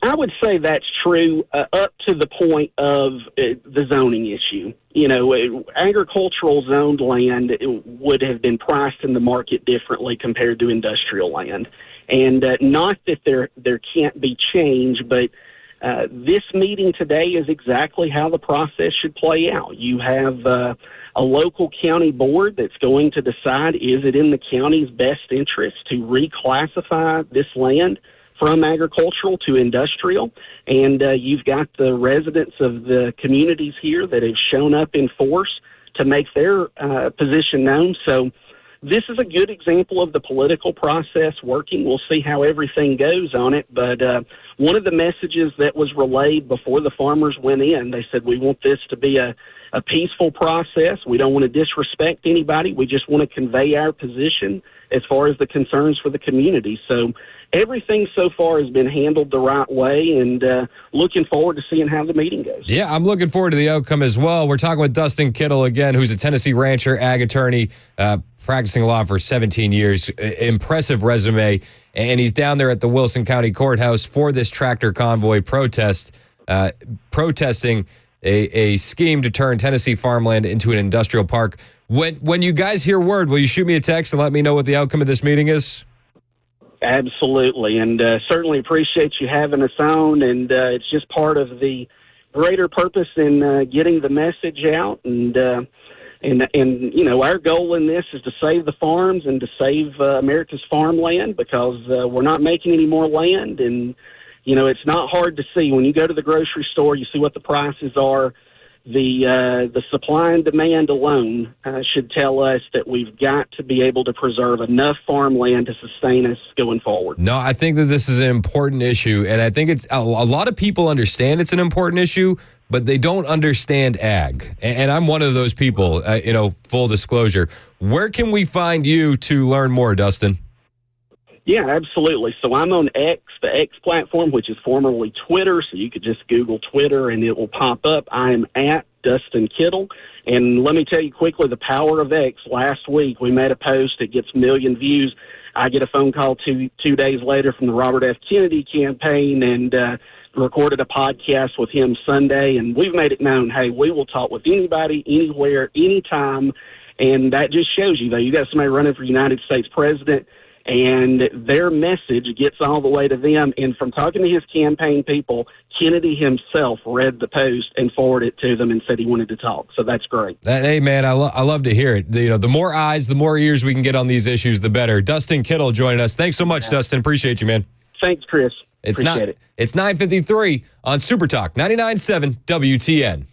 I would say that's true up to the point of the zoning issue. You know, agricultural zoned land would have been priced in the market differently compared to industrial land. And not that there can't be change, but this meeting today is exactly how the process should play out. You have a local county board that's going to decide, is it in the county's best interest to reclassify this land from agricultural to industrial? And you've got the residents of the communities here that have shown up in force to make their position known. So this is a good example of the political process working. We'll see how everything goes on it. But one of the messages that was relayed before the farmers went in, they said, we want this to be a peaceful process. We don't want to disrespect anybody. We just want to convey our position as far as the concerns for the community. So everything so far has been handled the right way, and looking forward to seeing how the meeting goes. Yeah, I'm looking forward to the outcome as well. We're talking with Dustin Kittle again, who's a Tennessee rancher, ag attorney, practicing law for 17 years. Impressive resume. And he's down there at the Wilson County Courthouse for this tractor convoy protest, protesting a scheme to turn Tennessee farmland into an industrial park. When you guys hear word, will you shoot me a text and let me know what the outcome of this meeting is? Absolutely, and certainly appreciate you having us on, and it's just part of the greater purpose in getting the message out, and you know, our goal in this is to save the farms and to save America's farmland, because we're not making any more land, and you know, it's not hard to see when you go to the grocery store. You see what the prices are. The supply and demand alone should tell us that we've got to be able to preserve enough farmland to sustain us going forward. No, I think that this is an important issue, and I think it's a lot of people understand it's an important issue, but they don't understand ag. And I'm one of those people, you know, full disclosure. Where can we find you to learn more, Dustin? Yeah, absolutely. So I'm on X, the X platform, which is formerly Twitter. So you could just Google Twitter and it will pop up. I am at Dustin Kittle. And let me tell you quickly the power of X. Last week we made a post. It gets 1 million views. I get a phone call two days later from the Robert F. Kennedy campaign, and recorded a podcast with him Sunday. And we've made it known, hey, we will talk with anybody, anywhere, anytime. And that just shows you, though, you got somebody running for United States president, and their message gets all the way to them. And from talking to his campaign people, Kennedy himself read the post and forwarded it to them and said he wanted to talk. So that's great. Hey, man, I love to hear it. You know, the more eyes, the more ears we can get on these issues, the better. Dustin Kittle joining us. Thanks so much, Dustin. Appreciate you, man. Thanks, Chris. It's Appreciate it. It's 9:53 on Super Talk 99.7 WTN.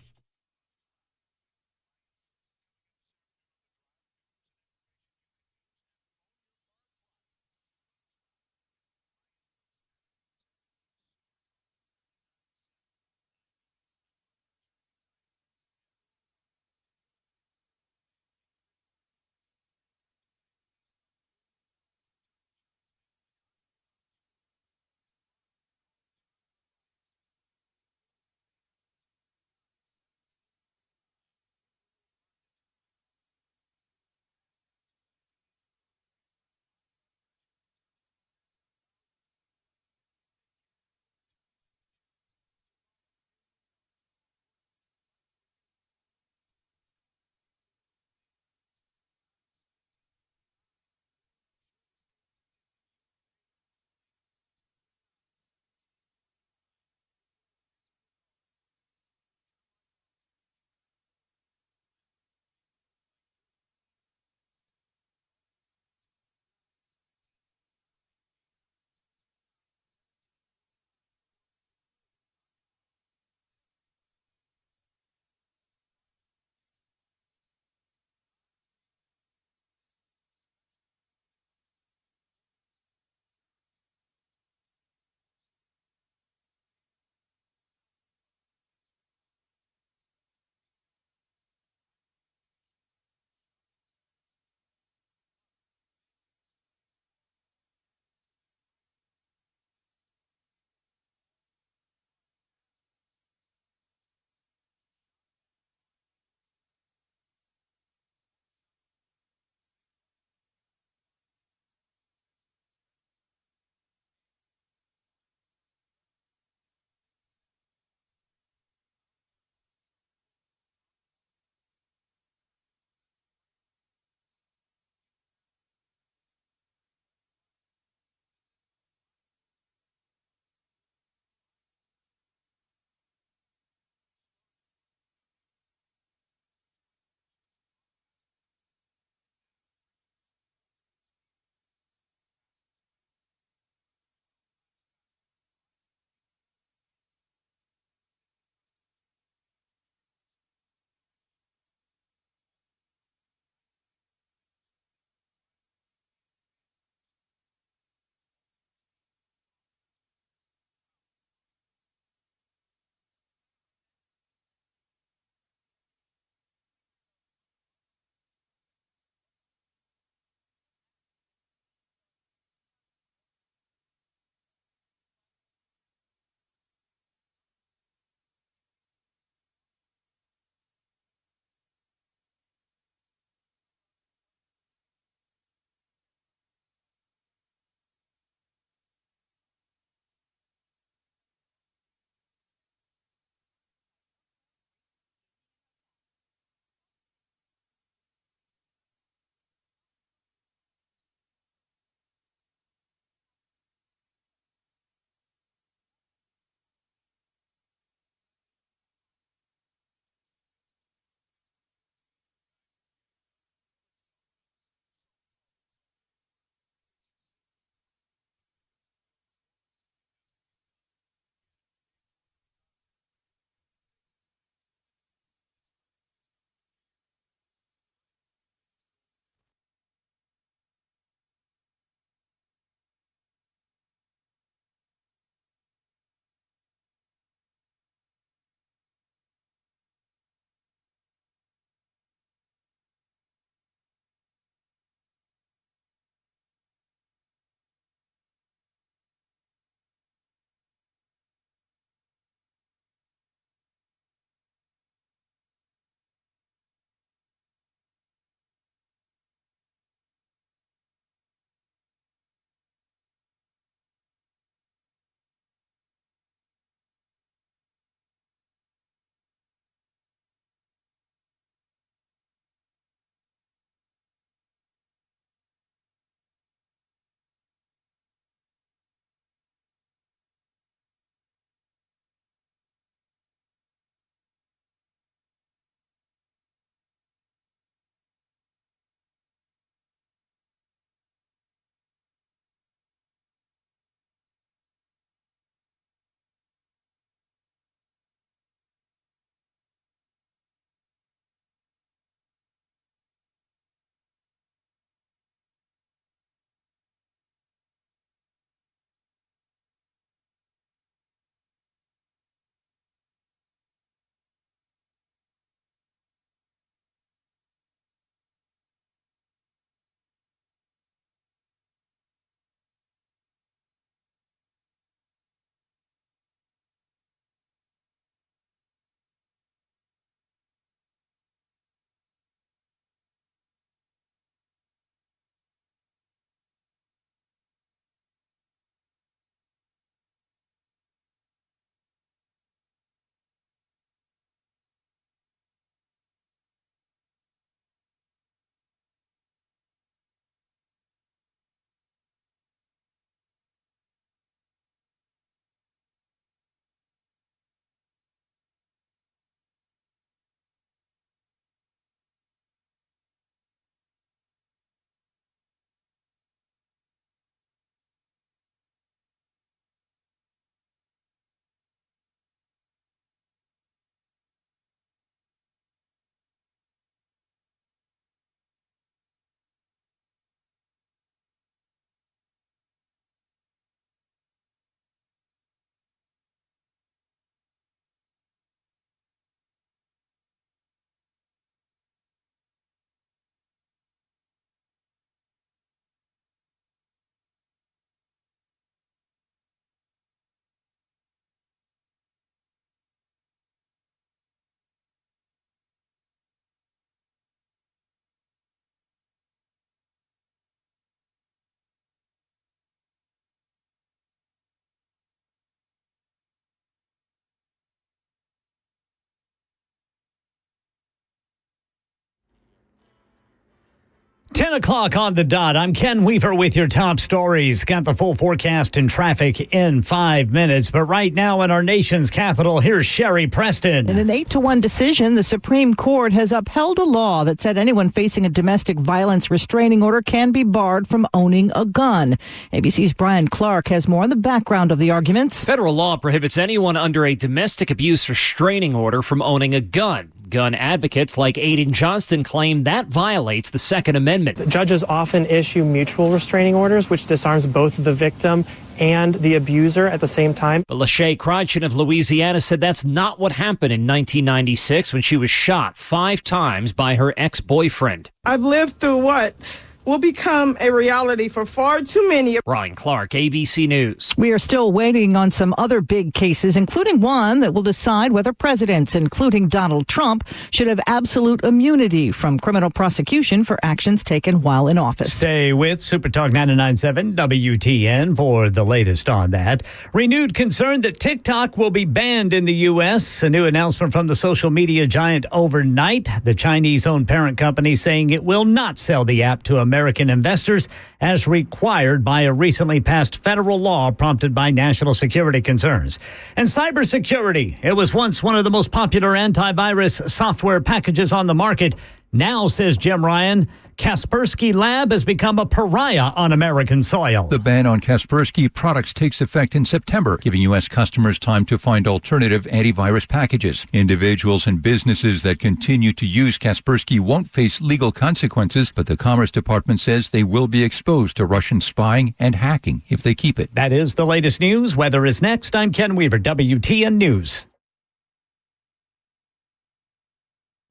10 o'clock on the dot. I'm Ken Weaver with your top stories. Got the full forecast and traffic in 5 minutes. But right now in our nation's capital, here's Sherry Preston. In an 8-1 decision, the Supreme Court has upheld a law that said anyone facing a domestic violence restraining order can be barred from owning a gun. ABC's Brian Clark has more on the background of the arguments. Federal law prohibits anyone under a domestic abuse restraining order from owning a gun. Gun advocates like Aiden Johnston claim that violates the Second Amendment. Judges often issue mutual restraining orders, which disarms both the victim and the abuser at the same time. But Lachey Critchin of Louisiana said that's not what happened in 1996 when she was shot 5 times by her ex-boyfriend. I've lived through what will become a reality for far too many. Brian Clark, ABC News. We are still waiting on some other big cases, including one that will decide whether presidents, including Donald Trump, should have absolute immunity from criminal prosecution for actions taken while in office. Stay with Super Talk 99.7 WTN for the latest on that. Renewed concern that TikTok will be banned in the U.S. A new announcement from the social media giant overnight. The Chinese-owned parent company saying it will not sell the app to American investors as required by a recently passed federal law prompted by national security concerns. And cybersecurity, it was once one of the most popular antivirus software packages on the market. Now, says Jim Ryan, Kaspersky Lab has become a pariah on American soil. The ban on Kaspersky products takes effect in September, giving U.S. customers time to find alternative antivirus packages. Individuals and businesses that continue to use Kaspersky won't face legal consequences, but the Commerce Department says they will be exposed to Russian spying and hacking if they keep it. That is the latest news. Weather is next. I'm Ken Weaver, WTN News.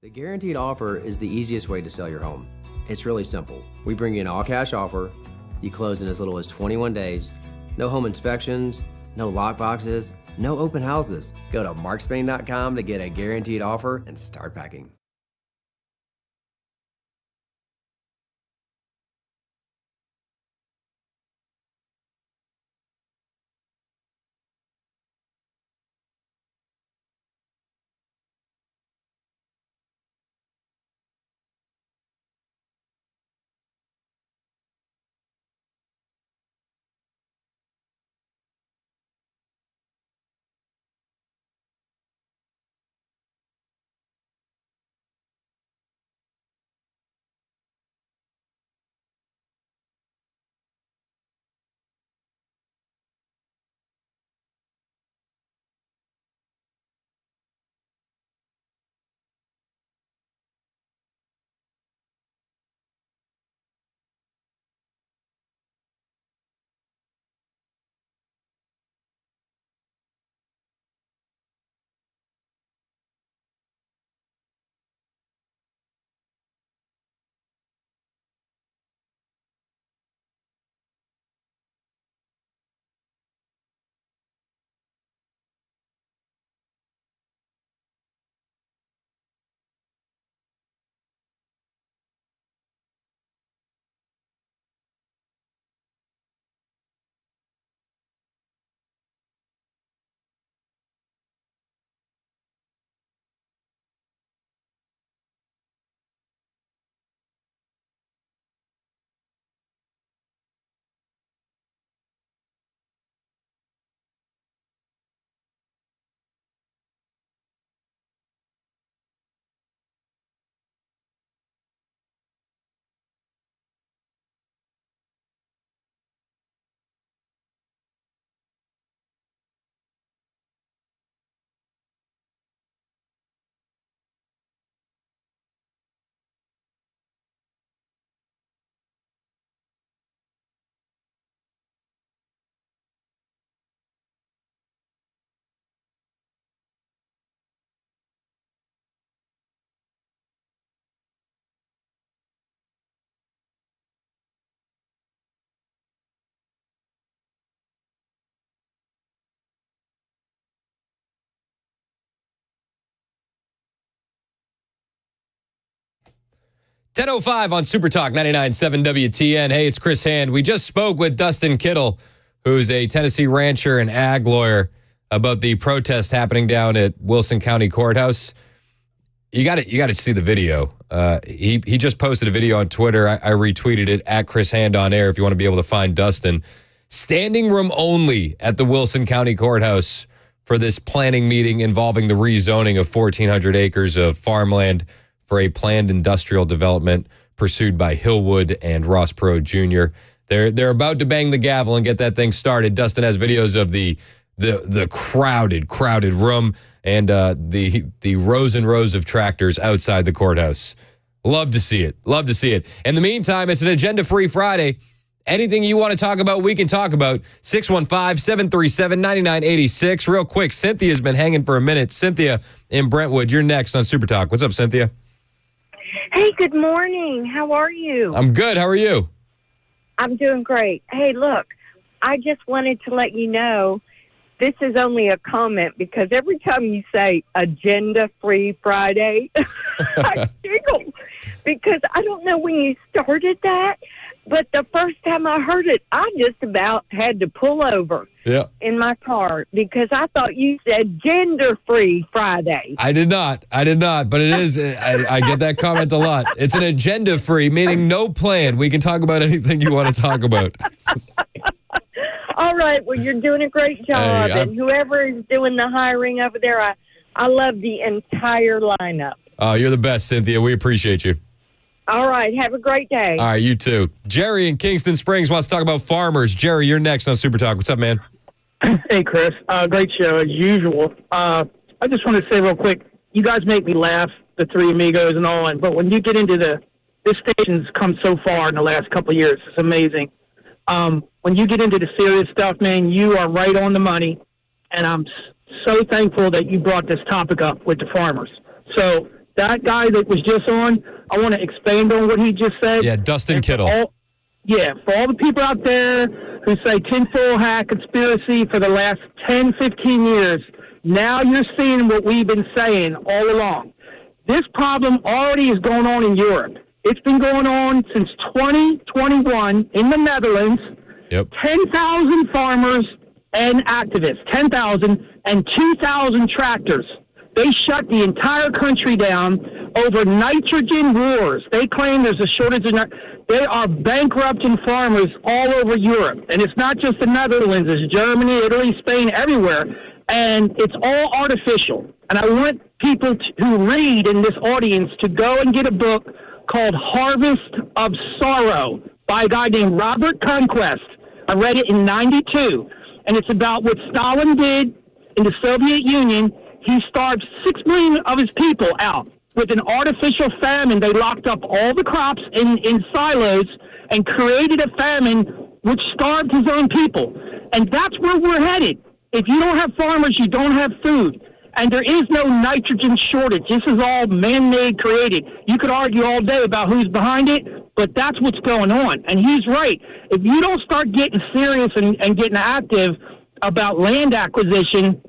The Guaranteed Offer is the easiest way to sell your home. It's really simple. We bring you an all-cash offer. You close in as little as 21 days. No home inspections, no lock boxes, no open houses. Go to markspain.com to get a guaranteed offer and start packing. .05 on Super Talk 99.7 WTN. Hey, it's Chris Hand. We just spoke with Dustin Kittle, who's a Tennessee rancher and ag lawyer, about the protest happening down at Wilson County Courthouse. You got to see the video. He just posted a video on Twitter. I retweeted it at Chris Hand on Air if you want to be able to find Dustin. Standing room only at the Wilson County Courthouse for this planning meeting involving the rezoning of 1,400 acres of farmland for a planned industrial development pursued by Hillwood and Ross Perot Jr. They're about to bang the gavel and get that thing started. Dustin has videos of the crowded room and the rows and rows of tractors outside the courthouse. Love to see it. Love to see it. In the meantime, it's an agenda-free Friday. Anything you want to talk about, we can talk about. 615-737-9986. Real quick, Cynthia's been hanging for a minute. Cynthia in Brentwood, you're next on Super Talk. What's up, Cynthia? Hey, good morning. How are you? I'm good. How are you? I'm doing great. Hey, look, I just wanted to let you know this is only a comment because every time you say agenda-free Friday, I giggle because I don't know when you started that, but the first time I heard it, I just about had to pull over in my car because I thought you said gender-free Friday. I did not, but it is. I get that comment a lot. It's an agenda-free, meaning no plan. We can talk about anything you want to talk about. All right. Well, you're doing a great job. Hey, and whoever is doing the hiring over there, I love the entire lineup. Oh, you're the best, Cynthia. We appreciate you. All right. Have a great day. All right. You too. Jerry in Kingston Springs wants to talk about farmers. Jerry, you're next on Super Talk. What's up, man? Hey, Chris. Great show as usual. I just want to say real quick, you guys make me laugh, the three amigos and all, but when you get into this station's come so far in the last couple of years. It's amazing. When you get into the serious stuff, man, you are right on the money, and I'm so thankful that you brought this topic up with the farmers. So that guy that was just on, I want to expand on what he just said. Yeah, Dustin Kittle. For all the people out there who say tinfoil hat conspiracy for the last 10, 15 years, now you're seeing what we've been saying all along. This problem already is going on in Europe. It's been going on since 2021 in the Netherlands. 10,000 farmers and activists, 10,000 and 2,000 tractors. They shut the entire country down over nitrogen wars. They claim there's a shortage of They are bankrupting farmers all over Europe. And it's not just the Netherlands. It's Germany, Italy, Spain, everywhere. And it's all artificial. And I want people who read in this audience to go and get a book called Harvest of Sorrow by a guy named Robert Conquest. I read it in 92. And it's about what Stalin did in the Soviet Union. He starved 6 million of his people out with an artificial famine. They locked up all the crops in silos and created a famine which starved his own people. And that's where we're headed. If you don't have farmers, you don't have food. And there is no nitrogen shortage. This is all man-made, created. You could argue all day about who's behind it, but that's what's going on. And he's right. If you don't start getting serious and getting active about land acquisition,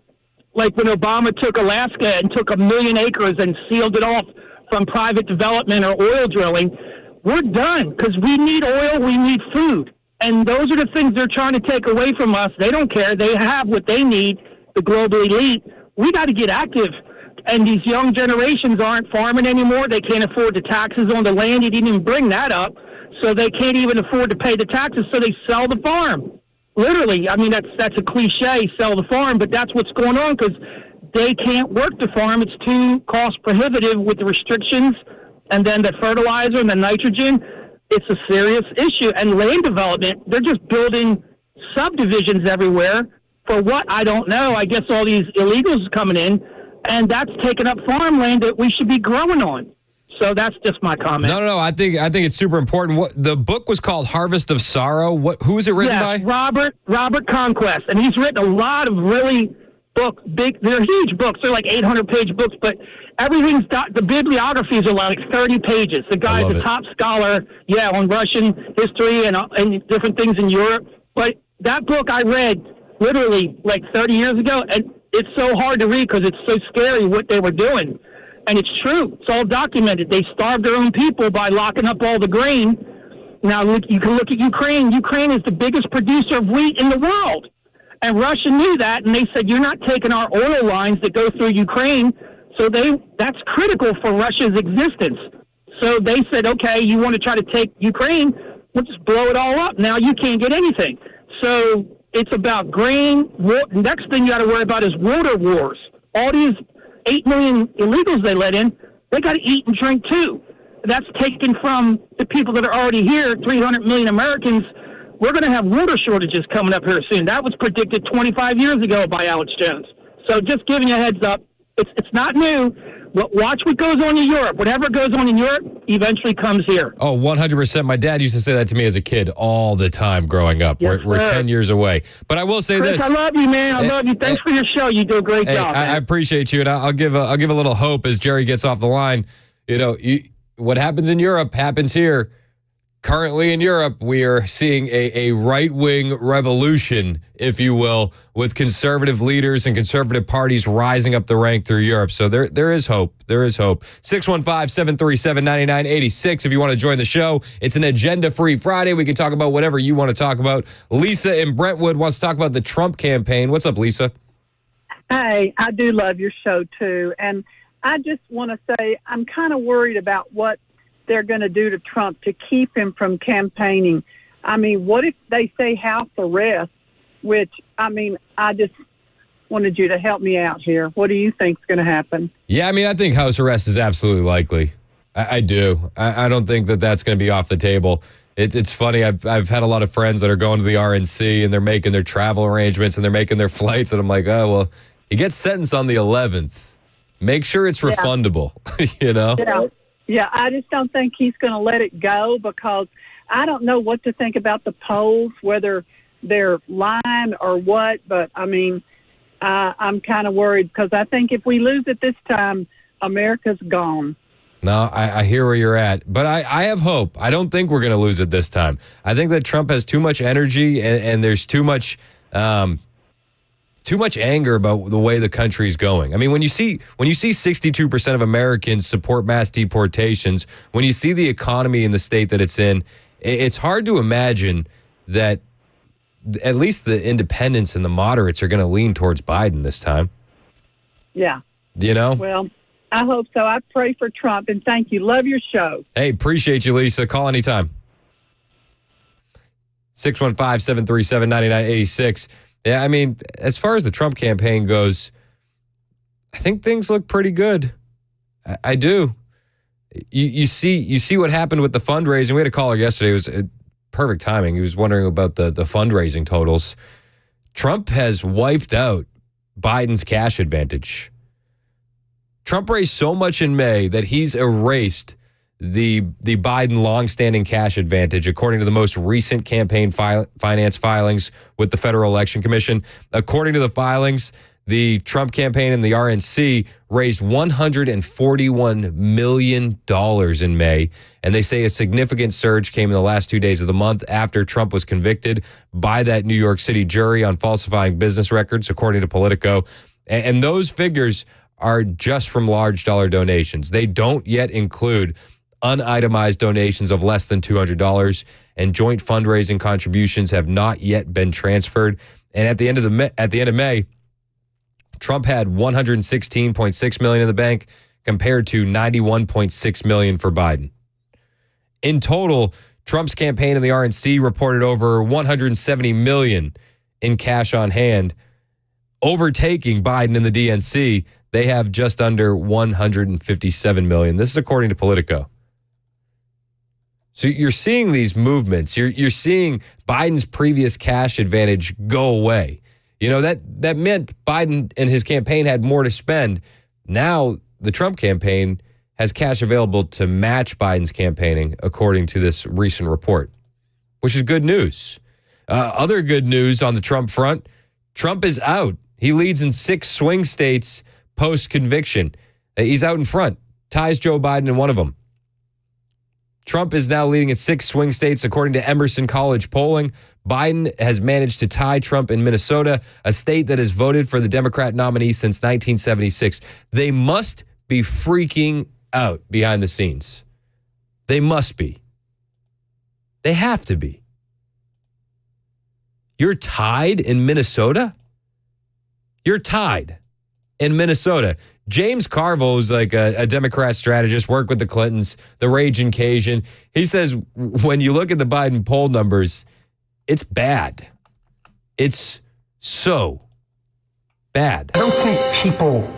like when Obama took Alaska and took 1 million acres and sealed it off from private development or oil drilling, we're done because we need oil, we need food. And those are the things they're trying to take away from us. They don't care. They have what they need, the global elite. We got to get active. And these young generations aren't farming anymore. They can't afford the taxes on the land. He didn't even bring that up. So they can't even afford to pay the taxes, so they sell the farm. Literally, I mean, that's a cliche, sell the farm, but that's what's going on because they can't work the farm. It's too cost prohibitive with the restrictions and then the fertilizer and the nitrogen. It's a serious issue. And land development, they're just building subdivisions everywhere. For what? I don't know. I guess all these illegals coming in, and that's taking up farmland that we should be growing on. So that's just my comment. No. I think it's super important. What the book was called, Harvest of Sorrow. Who is it written by? Robert Conquest, and he's written a lot of really they're huge books. They're like 800-page books, but everything's the bibliographies are like 30 pages. The guy's a top scholar, on Russian history and different things in Europe. But that book I read literally like 30 years ago, and it's so hard to read because it's so scary what they were doing. And it's true. It's all documented. They starved their own people by locking up all the grain. Now, you can look at Ukraine. Ukraine is the biggest producer of wheat in the world. And Russia knew that, and they said, you're not taking our oil lines that go through Ukraine, So that's critical for Russia's existence. So they said, okay, you want to try to take Ukraine, we'll just blow it all up. Now you can't get anything. So it's about grain. Next thing you got to worry about is water wars. All these 8 million illegals they let in, they got to eat and drink too. That's taken from the people that are already here, 300 million Americans. We're going to have water shortages coming up here soon. That was predicted 25 years ago by Alex Jones. So just giving you a heads up, it's not new. Watch what goes on in Europe. Whatever goes on in Europe eventually comes here. Oh, 100%. My dad used to say that to me as a kid all the time growing up. Yes, we're 10 years away. But I will say Chris, this. I love you, man. I love you. Thanks for your show. You do a great job, man. I appreciate you, and I'll give a little hope as Jerry gets off the line. What happens in Europe happens here. Currently in Europe, we are seeing a right-wing revolution, if you will, with conservative leaders and conservative parties rising up the rank through Europe. So there is hope. There is hope. 615-737-9986 if you want to join the show. It's an agenda-free Friday. We can talk about whatever you want to talk about. Lisa in Brentwood wants to talk about the Trump campaign. What's up, Lisa? Hey, I do love your show, too. And I just want to say I'm kind of worried about what they're going to do to Trump to keep him from campaigning. I mean, what if they say house arrest, which, I mean, I just wanted you to help me out here. What do you think is going to happen? Yeah, I mean, I think house arrest is absolutely likely. I do. I don't think that that's going to be off the table. It's funny. I've had a lot of friends that are going to the RNC and they're making their travel arrangements and they're making their flights. And I'm like, oh, well, he gets sentenced on the 11th. Make sure it's refundable, you know? Yeah, I just don't think he's going to let it go because I don't know what to think about the polls, whether they're lying or what. But, I mean, I'm kind of worried because I think if we lose it this time, America's gone. No, I hear where you're at, but I have hope. I don't think we're going to lose it this time. I think that Trump has too much energy and there's too much anger about the way the country's going. I mean, when you see 62% of Americans support mass deportations, when you see the economy in the state that it's in, it's hard to imagine that at least the independents and the moderates are going to lean towards Biden this time. Yeah. You know? Well, I hope so. I pray for Trump, and thank you. Love your show. Hey, appreciate you, Lisa. Call anytime. 615-737-9986. Yeah, I mean, as far as the Trump campaign goes, I think things look pretty good. I do. You see what happened with the fundraising. We had a caller yesterday. It was perfect timing. He was wondering about the fundraising totals. Trump has wiped out Biden's cash advantage. Trump raised so much in May that he's erased the Biden longstanding cash advantage, according to the most recent campaign finance filings with the Federal Election Commission. According to the filings, the Trump campaign and the RNC raised $141 million in May, and they say a significant surge came in the last 2 days of the month after Trump was convicted by that New York City jury on falsifying business records, according to Politico. And those figures are just from large dollar donations. They don't yet include unitemized donations of less than $200, and joint fundraising contributions have not yet been transferred. And at the end of May, Trump had $116.6 million in the bank compared to $91.6 million for Biden. In total, Trump's campaign and the RNC reported over $170 million in cash on hand, overtaking Biden and the DNC. They have just under $157 million. This is according to Politico. So you're seeing these movements. You're seeing Biden's previous cash advantage go away. You know, that meant Biden and his campaign had more to spend. Now the Trump campaign has cash available to match Biden's campaigning, according to this recent report, which is good news. Other good news on the Trump front, Trump is out. He leads in 6 swing states post-conviction. He's out in front, ties Joe Biden in one of them. Trump is now leading in 6 swing states, according to Emerson College polling. Biden has managed to tie Trump in Minnesota, a state that has voted for the Democrat nominee since 1976. They must be freaking out behind the scenes. They must be. They have to be. You're tied in Minnesota? You're tied. in Minnesota. James Carville is like a Democrat strategist, worked with the Clintons, the Raging Cajun. He says when you look at the Biden poll numbers, it's bad. It's so bad. I don't think people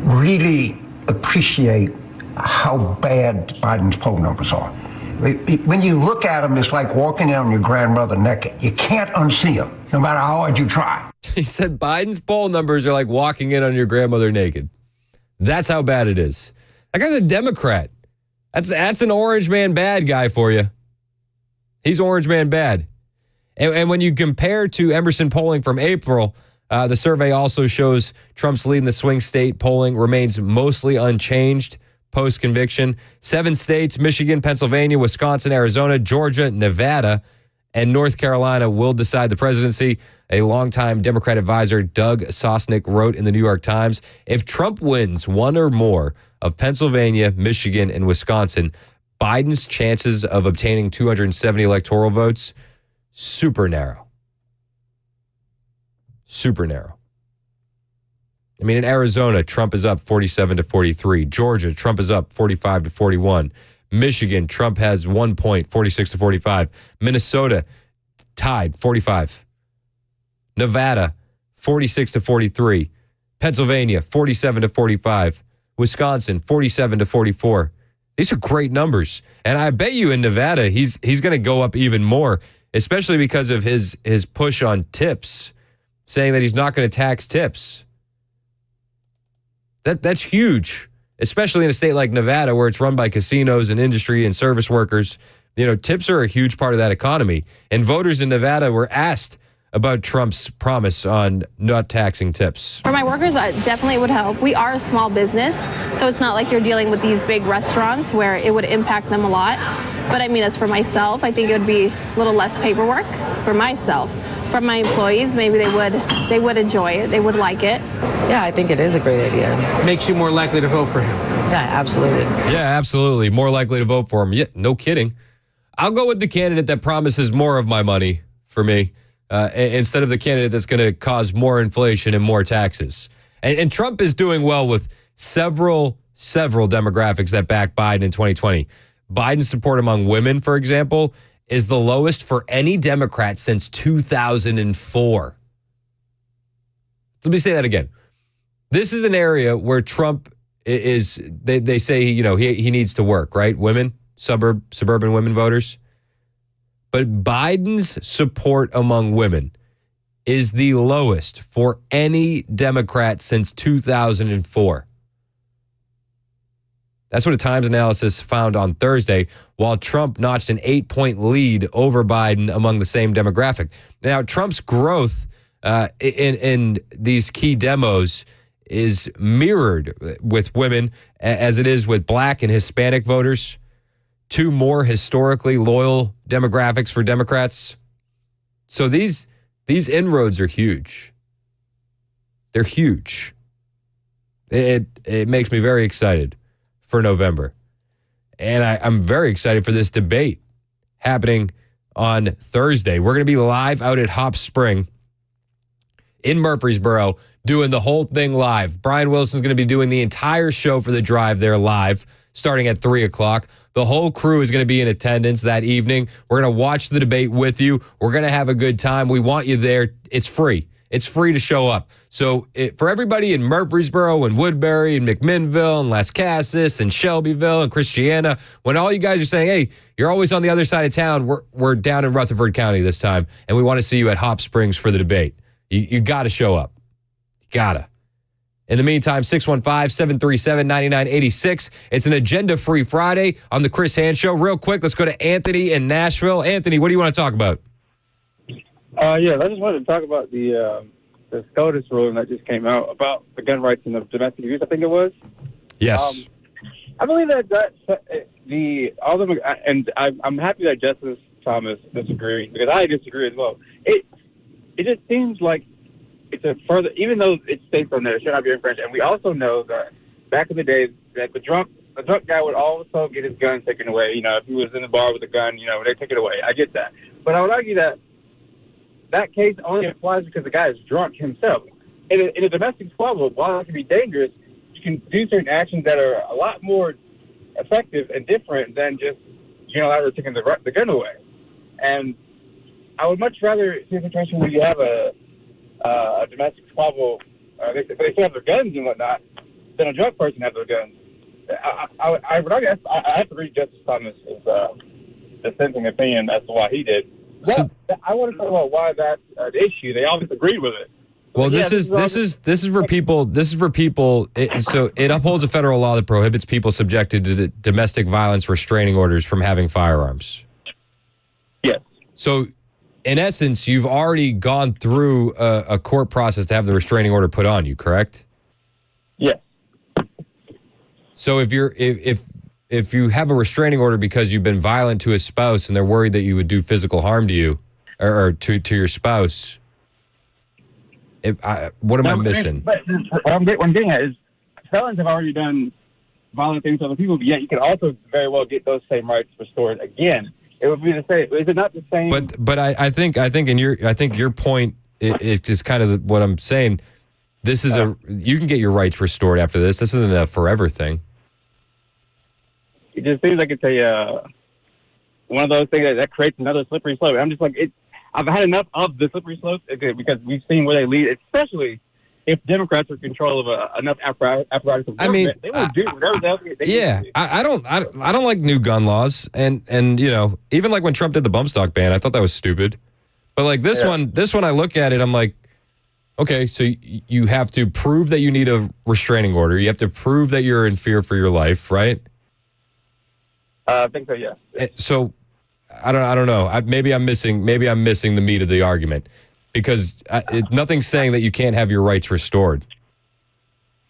really appreciate how bad Biden's poll numbers are. When you look at them, it's like walking in on your grandmother naked. You can't unsee them, no matter how hard you try. He said Biden's poll numbers are like walking in on your grandmother naked. That's how bad it is. That guy's a Democrat. That's an orange man bad guy for you. He's orange man bad. And when you compare to Emerson polling from April, the survey also shows Trump's lead in the swing state polling remains mostly unchanged post-conviction. 7 states, Michigan, Pennsylvania, Wisconsin, Arizona, Georgia, Nevada, and North Carolina will decide the presidency. A longtime Democrat advisor, Doug Sosnick, wrote in the New York Times, if Trump wins one or more of Pennsylvania, Michigan, and Wisconsin, Biden's chances of obtaining 270 electoral votes, super narrow. Super narrow. I mean, in Arizona, Trump is up 47-43. Georgia, Trump is up 45-41. Michigan, Trump has 1 point, 46-45. Minnesota, tied, 45. Nevada, 46-43. Pennsylvania, 47-45. Wisconsin, 47-44. These are great numbers. And I bet you in Nevada, he's going to go up even more, especially because of his push on tips, saying that he's not going to tax tips. That's huge, especially in a state like Nevada where it's run by casinos and industry and service workers. You know, tips are a huge part of that economy. And voters in Nevada were asked about Trump's promise on not taxing tips. For my workers, it definitely would help. We are a small business, so it's not like you're dealing with these big restaurants where it would impact them a lot. But I mean, as for myself, I think it would be a little less paperwork for myself. For my employees, maybe they would enjoy it. They would like it. Yeah, I think it is a great idea. Makes you more likely to vote for him. Yeah, absolutely. Yeah, absolutely. More likely to vote for him. Yeah, no kidding. I'll go with the candidate that promises more of my money for me instead of the candidate that's going to cause more inflation and more taxes. And Trump is doing well with several demographics that back Biden in 2020. Biden's support among women, for example, is the lowest for any Democrat since 2004. Let me say that again. This is an area where Trump is, they say, you know, he needs to work, right? Women, suburban women voters. But Biden's support among women is the lowest for any Democrat since 2004. That's what a Times analysis found on Thursday, while Trump notched an 8-point lead over Biden among the same demographic. Now, Trump's growth in these key demos is mirrored with women as it is with Black and Hispanic voters, two more historically loyal demographics for Democrats. So these inroads are huge. They're huge. It makes me very excited for November. And I'm very excited for this debate happening on Thursday. We're going to be live out at Hop Spring in Murfreesboro doing the whole thing live. Brian Wilson's going to be doing the entire show for the drive there live starting at 3 o'clock. The whole crew is going to be in attendance that evening. We're going to watch the debate with you. We're going to have a good time. We want you there. It's free. It's free to show up. So for everybody in Murfreesboro and Woodbury and McMinnville and Las Casas and Shelbyville and Christiana, when all you guys are saying, hey, you're always on the other side of town, we're down in Rutherford County this time, and we want to see you at Hop Springs for the debate. You got to show up. You got to. In the meantime, 615-737-9986. It's an agenda-free Friday on the Chris Hand Show. Real quick, let's go to Anthony in Nashville. Anthony, what do you want to talk about? Yeah, I just wanted to talk about the SCOTUS ruling that just came out about the gun rights and the domestic abuse, I think it was. Yes. I believe I'm happy that Justice Thomas disagreed, because I disagree as well. It just seems like it's a further, even though it states on there, it should not be infringed. And we also know that back in the day that the drunk guy would also get his gun taken away. You know, if he was in the bar with a gun, you know, they take it away. I get that. But I would argue that case only applies because the guy is drunk himself. in a domestic squabble, while it can be dangerous, you can do certain actions that are a lot more effective and different than just unilaterally taking the gun away. And I would much rather see a situation where you have a domestic squabble, they still have their guns and whatnot, than a drunk person have their guns. I have to read Justice Thomas' dissenting opinion as to why he did. I want to talk about why that's an issue. They always agreed with it. Well, this is for people. This is for people. So it upholds a federal law that prohibits people subjected to domestic violence restraining orders from having firearms. Yes. So, in essence, you've already gone through a court process to have the restraining order put on you, correct? Yes. So if you have a restraining order because you've been violent to a spouse and they're worried that you would do physical harm to you or to your spouse, what am I missing? But what I'm getting at is felons have already done violent things to other people, but yet you can also very well get those same rights restored again. It would be the same. Is it not the same? But I think your point is kind of what I'm saying. This is you can get your rights restored after this. This isn't a forever thing. It just seems like it's one of those things that creates another slippery slope. I'm just like, I've had enough of the slippery slopes because we've seen where they lead, especially if Democrats are in control of enough apparatus of government. I mean, they will do whatever I don't like new gun laws, and even like when Trump did the bump stock ban, I thought that was stupid. But like this one, I look at it, I'm like, okay, so you have to prove that you need a restraining order. You have to prove that you're in fear for your life, right? I think so. Yes. So I don't know. Maybe I'm missing the meat of the argument because nothing's saying that you can't have your rights restored.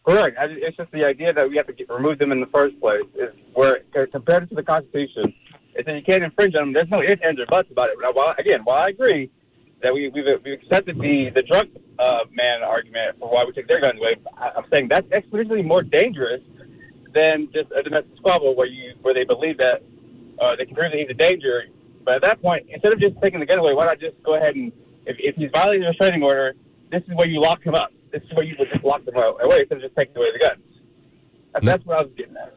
Correct. It's just the idea that we have to remove them in the first place. Is where compared to the Constitution, it's that you can't infringe on them. There's no ifs, ands, or buts about it. But while I agree that we've accepted the drunk man argument for why we take their guns away, I'm saying that's exponentially more dangerous than just a domestic squabble where they believe that they can prove that he's a danger. But at that point, instead of just taking the gun away, why not just go ahead and, if he's violating the restraining order, this is where you lock him up. This is where you would just lock them away instead of just taking away the guns. That's what I was getting at.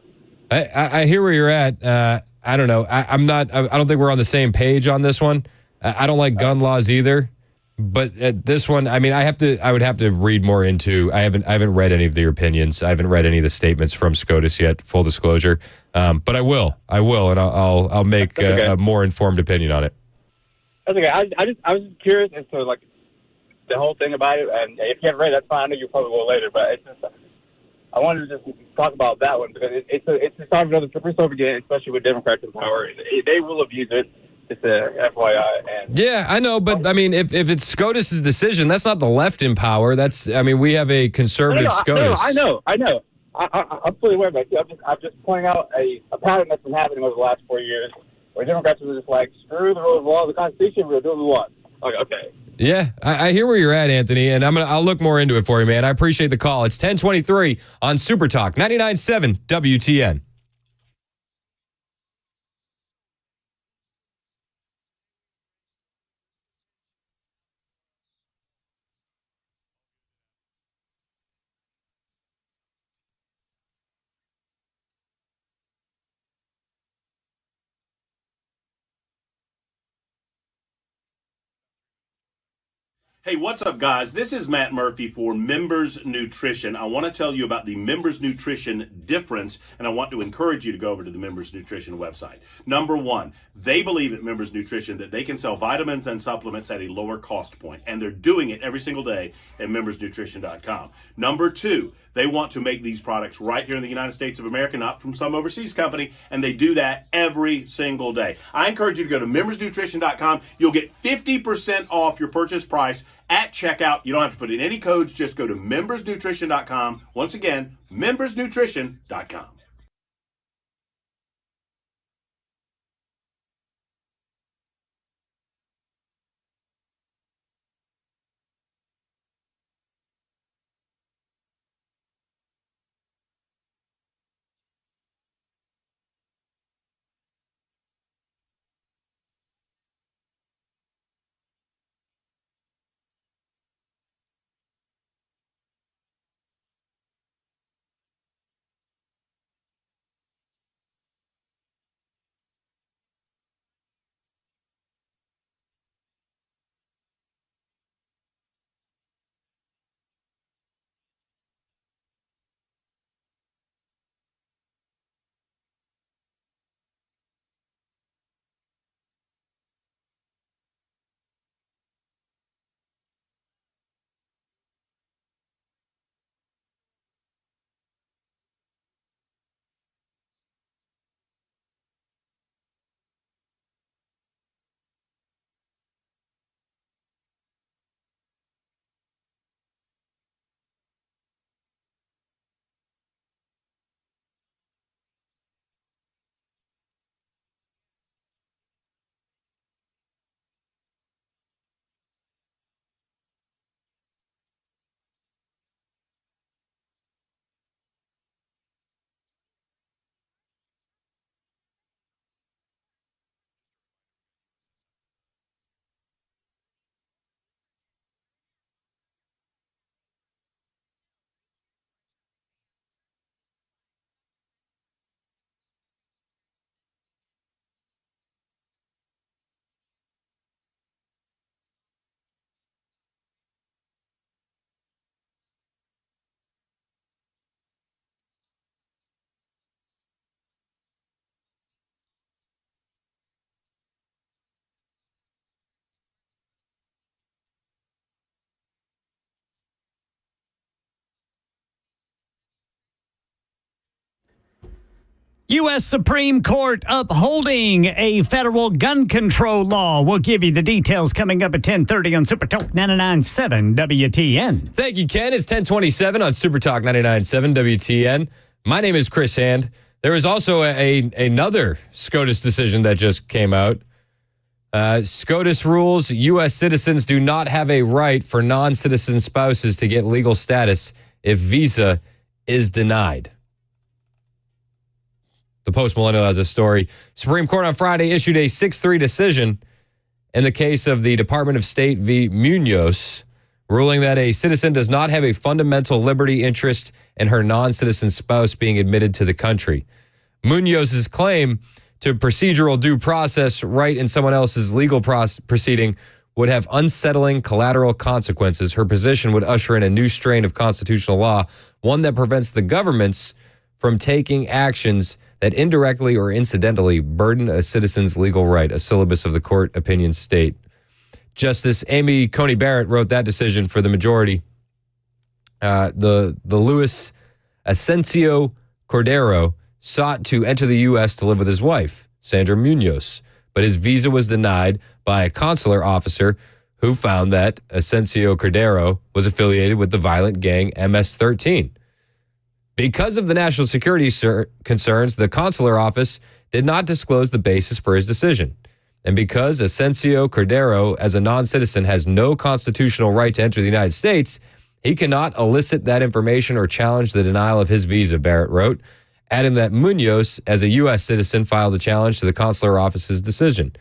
I hear where you're at. I don't know. I don't think we're on the same page on this one. I don't like gun laws either. But at this one, I mean, I would have to read more into. I haven't read any of their opinions. I haven't read any of the statements from SCOTUS yet. Full disclosure, but I will, and I'll make a more informed opinion on it. That's okay. I was just curious as to like the whole thing about it, and if you haven't read it, that's fine. I know you probably will later, but it's just I wanted to just talk about that one because it's the start of another slippery slope again, especially with Democrats in power. They will abuse it. Just a FYI. Yeah, I know, but I mean, if it's SCOTUS's decision, that's not the left in power. We have a conservative SCOTUS. I know. I'm fully aware of that. I'm just pointing out a pattern that's been happening over the last 4 years, where Democrats are just like, screw the rule of law, the Constitution, we'll do what we want. Okay. Yeah, I hear where you're at, Anthony, and I'll look more into it for you, man. I appreciate the call. It's 10:23 on Super Talk 99.7 WTN. Hey, what's up, guys? This is Matt Murphy for Members Nutrition. I want to tell you about the Members Nutrition difference, and I want to encourage you to go over to the Members Nutrition website. Number one, they believe at Members Nutrition that they can sell vitamins and supplements at a lower cost point, and they're doing it every single day at membersnutrition.com. Number two, they want to make these products right here in the United States of America, not from some overseas company, and they do that every single day. I encourage you to go to membersnutrition.com. You'll get 50% off your purchase price at checkout. You don't have to put in any codes. Just go to membersnutrition.com. Once again, membersnutrition.com. U.S. Supreme Court upholding a federal gun control law. We'll give you the details coming up at 10:30 on Super Talk 99.7 WTN. Thank you, Ken. It's 10:27 on Super Talk 99.7 WTN. My name is Chris Hand. There was also another SCOTUS decision that just came out. SCOTUS rules U.S. citizens do not have a right for non-citizen spouses to get legal status if visa is denied. The Post-Millennial has a story. Supreme Court on Friday issued a 6-3 decision in the case of the Department of State v. Munoz, ruling that a citizen does not have a fundamental liberty interest in her non-citizen spouse being admitted to the country. Munoz's claim to procedural due process right in someone else's legal proceeding would have unsettling collateral consequences. Her position would usher in a new strain of constitutional law, one that prevents the governments from taking actions that indirectly or incidentally burden a citizen's legal right, a syllabus of the court opinion state. Justice Amy Coney Barrett wrote that decision for the majority. The Luis Asensio Cordero sought to enter the U.S. to live with his wife, Sandra Munoz, but his visa was denied by a consular officer who found that Asensio Cordero was affiliated with the violent gang MS-13. Because of the national security concerns, the consular office did not disclose the basis for his decision. And because Asensio Cordero, as a non-citizen, has no constitutional right to enter the United States, he cannot elicit that information or challenge the denial of his visa, Barrett wrote, adding that Munoz, as a U.S. citizen, filed a challenge to the consular office's decision.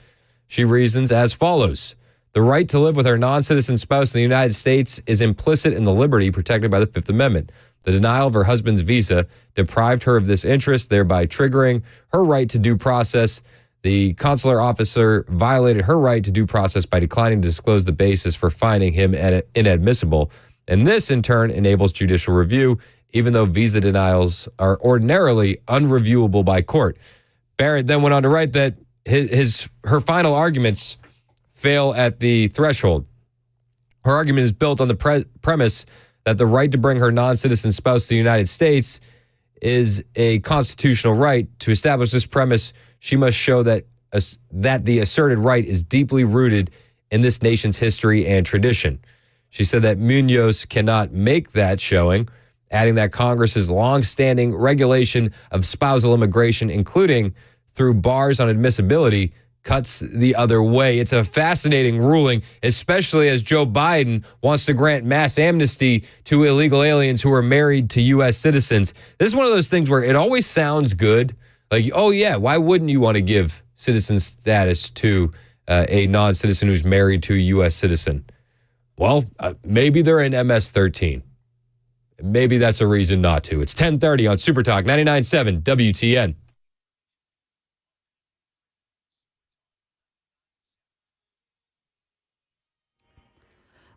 She reasons as follows. The right to live with her non-citizen spouse in the United States is implicit in the liberty protected by the Fifth Amendment. The denial of her husband's visa deprived her of this interest, thereby triggering her right to due process. The consular officer violated her right to due process by declining to disclose the basis for finding him inadmissible. And this, in turn, enables judicial review, even though visa denials are ordinarily unreviewable by court. Barrett then went on to write that her final arguments fail at the threshold. Her argument is built on the premise that the right to bring her non-citizen spouse to the United States is a constitutional right. To establish this premise, she must show that the asserted right is deeply rooted in this nation's history and tradition. She said that Munoz cannot make that showing, adding that Congress's longstanding regulation of spousal immigration, including through bars on admissibility, cuts the other way. It's a fascinating ruling, especially as Joe Biden wants to grant mass amnesty to illegal aliens who are married to U.S. citizens. This is one of those things where it always sounds good. Like, oh, yeah, why wouldn't you want to give citizen status to a non-citizen who's married to a U.S. citizen? Well, maybe they're in MS-13. Maybe that's a reason not to. It's 10:30 on Super Talk 99.7 WTN.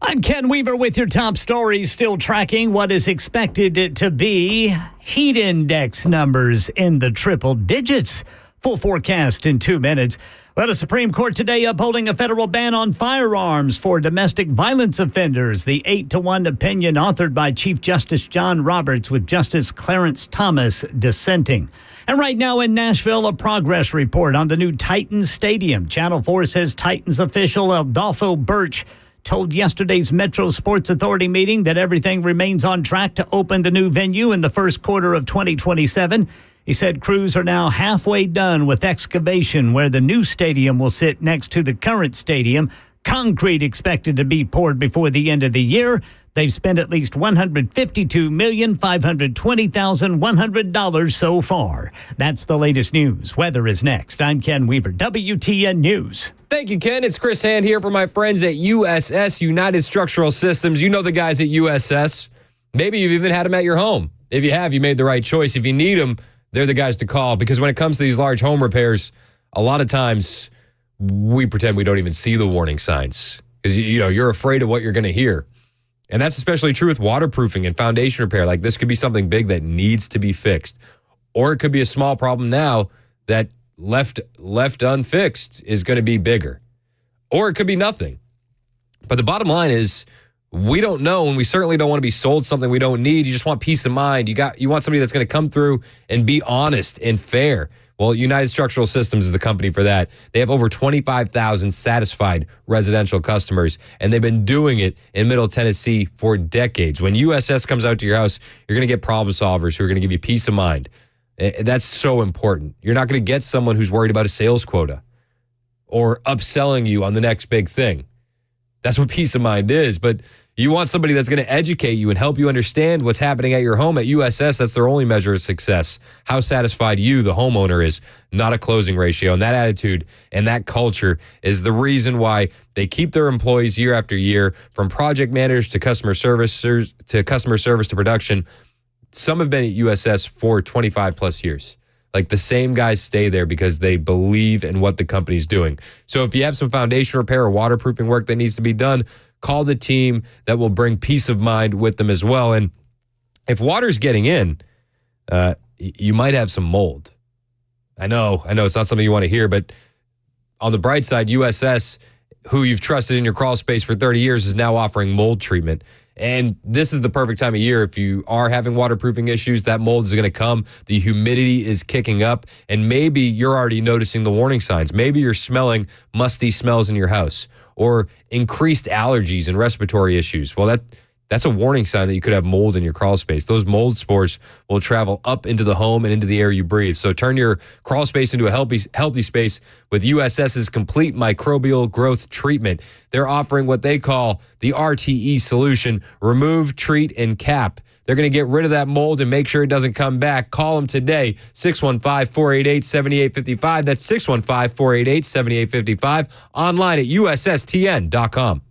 I'm Ken Weaver with your top stories, still tracking what is expected to be heat index numbers in the triple digits. Full forecast in 2 minutes. Well, the Supreme Court today upholding a federal ban on firearms for domestic violence offenders. The 8-1 opinion authored by Chief Justice John Roberts with Justice Clarence Thomas dissenting. And right now in Nashville, a progress report on the new Titans Stadium. Channel 4 says Titans official Adolfo Birch told yesterday's Metro Sports Authority meeting that everything remains on track to open the new venue in the first quarter of 2027. He said crews are now halfway done with excavation where the new stadium will sit next to the current stadium. Concrete expected to be poured before the end of the year. They've spent at least $152,520,100 so far. That's the latest news. Weather is next. I'm Ken Weaver, WTN News. Thank you, Ken. It's Chris Hand here for my friends at USS, United Structural Systems. You know the guys at USS. Maybe you've even had them at your home. If you have, you made the right choice. If you need them, they're the guys to call, because when it comes to these large home repairs, a lot of times we pretend we don't even see the warning signs because you're afraid of what you're going to hear. And that's especially true with waterproofing and foundation repair. Like, this could be something big that needs to be fixed, or it could be a small problem now that left unfixed is going to be bigger, or it could be nothing. But the bottom line is We don't know, and we certainly don't want to be sold something we don't need. You just want peace of mind. You want somebody that's going to come through and be honest and fair. Well, United Structural Systems is the company for that. They have over 25,000 satisfied residential customers, and they've been doing it in Middle Tennessee for decades. When USS comes out to your house, you're going to get problem solvers who are going to give you peace of mind. That's so important. You're not going to get someone who's worried about a sales quota or upselling you on the next big thing. That's what peace of mind is. But you want somebody that's going to educate you and help you understand what's happening at your home. At USS, that's their only measure of success. How satisfied you, the homeowner, is, not a closing ratio. And that attitude and that culture is the reason why they keep their employees year after year, from project managers to customer service to production. Some have been at USS for 25 plus years. Like, the same guys stay there because they believe in what the company's doing. So if you have some foundation repair or waterproofing work that needs to be done, call the team that will bring peace of mind with them as well. And if water's getting in, you might have some mold. I know it's not something you want to hear, but on the bright side, USS, who you've trusted in your crawl space for 30 years, is now offering mold treatment. And this is the perfect time of year. If you are having waterproofing issues, that mold is going to come. The humidity is kicking up, and maybe you're already noticing the warning signs. Maybe you're smelling musty smells in your house or increased allergies and respiratory issues. Well, that's a warning sign that you could have mold in your crawl space. Those mold spores will travel up into the home and into the air you breathe. So turn your crawl space into a healthy space with USS's complete microbial growth treatment. They're offering what they call the RTE solution: remove, treat, and cap. They're going to get rid of that mold and make sure it doesn't come back. Call them today, 615-488-7855. That's 615-488-7855. Online at USSTN.com.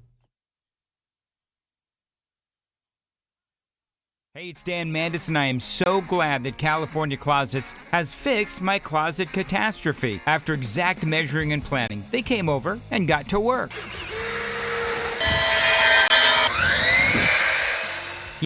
Hey, it's Dan Mandis, and I am so glad that California Closets has fixed my closet catastrophe. After exact measuring and planning, they came over and got to work.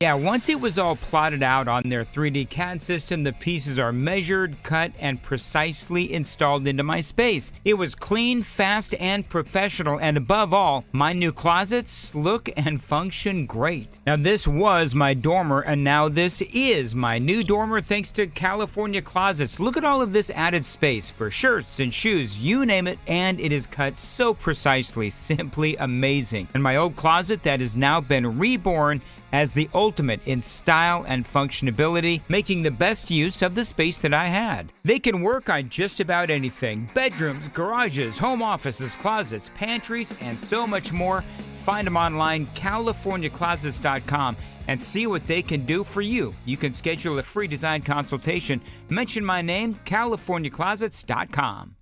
Yeah, once it was all plotted out on their 3D CAD system, the pieces are measured, cut, and precisely installed into my space. It was clean, fast, and professional, and above all, my new closets look and function great. Now, this was my dormer, and now this is my new dormer thanks to California Closets. Look at all of this added space for shirts and shoes, you name it, and it is cut so precisely, simply amazing. And my old closet that has now been reborn as the ultimate in style and functionality, making the best use of the space that I had. They can work on just about anything: bedrooms, garages, home offices, closets, pantries, and so much more. Find them online, CaliforniaClosets.com, and see what they can do for you. You can schedule a free design consultation. Mention my name, CaliforniaClosets.com.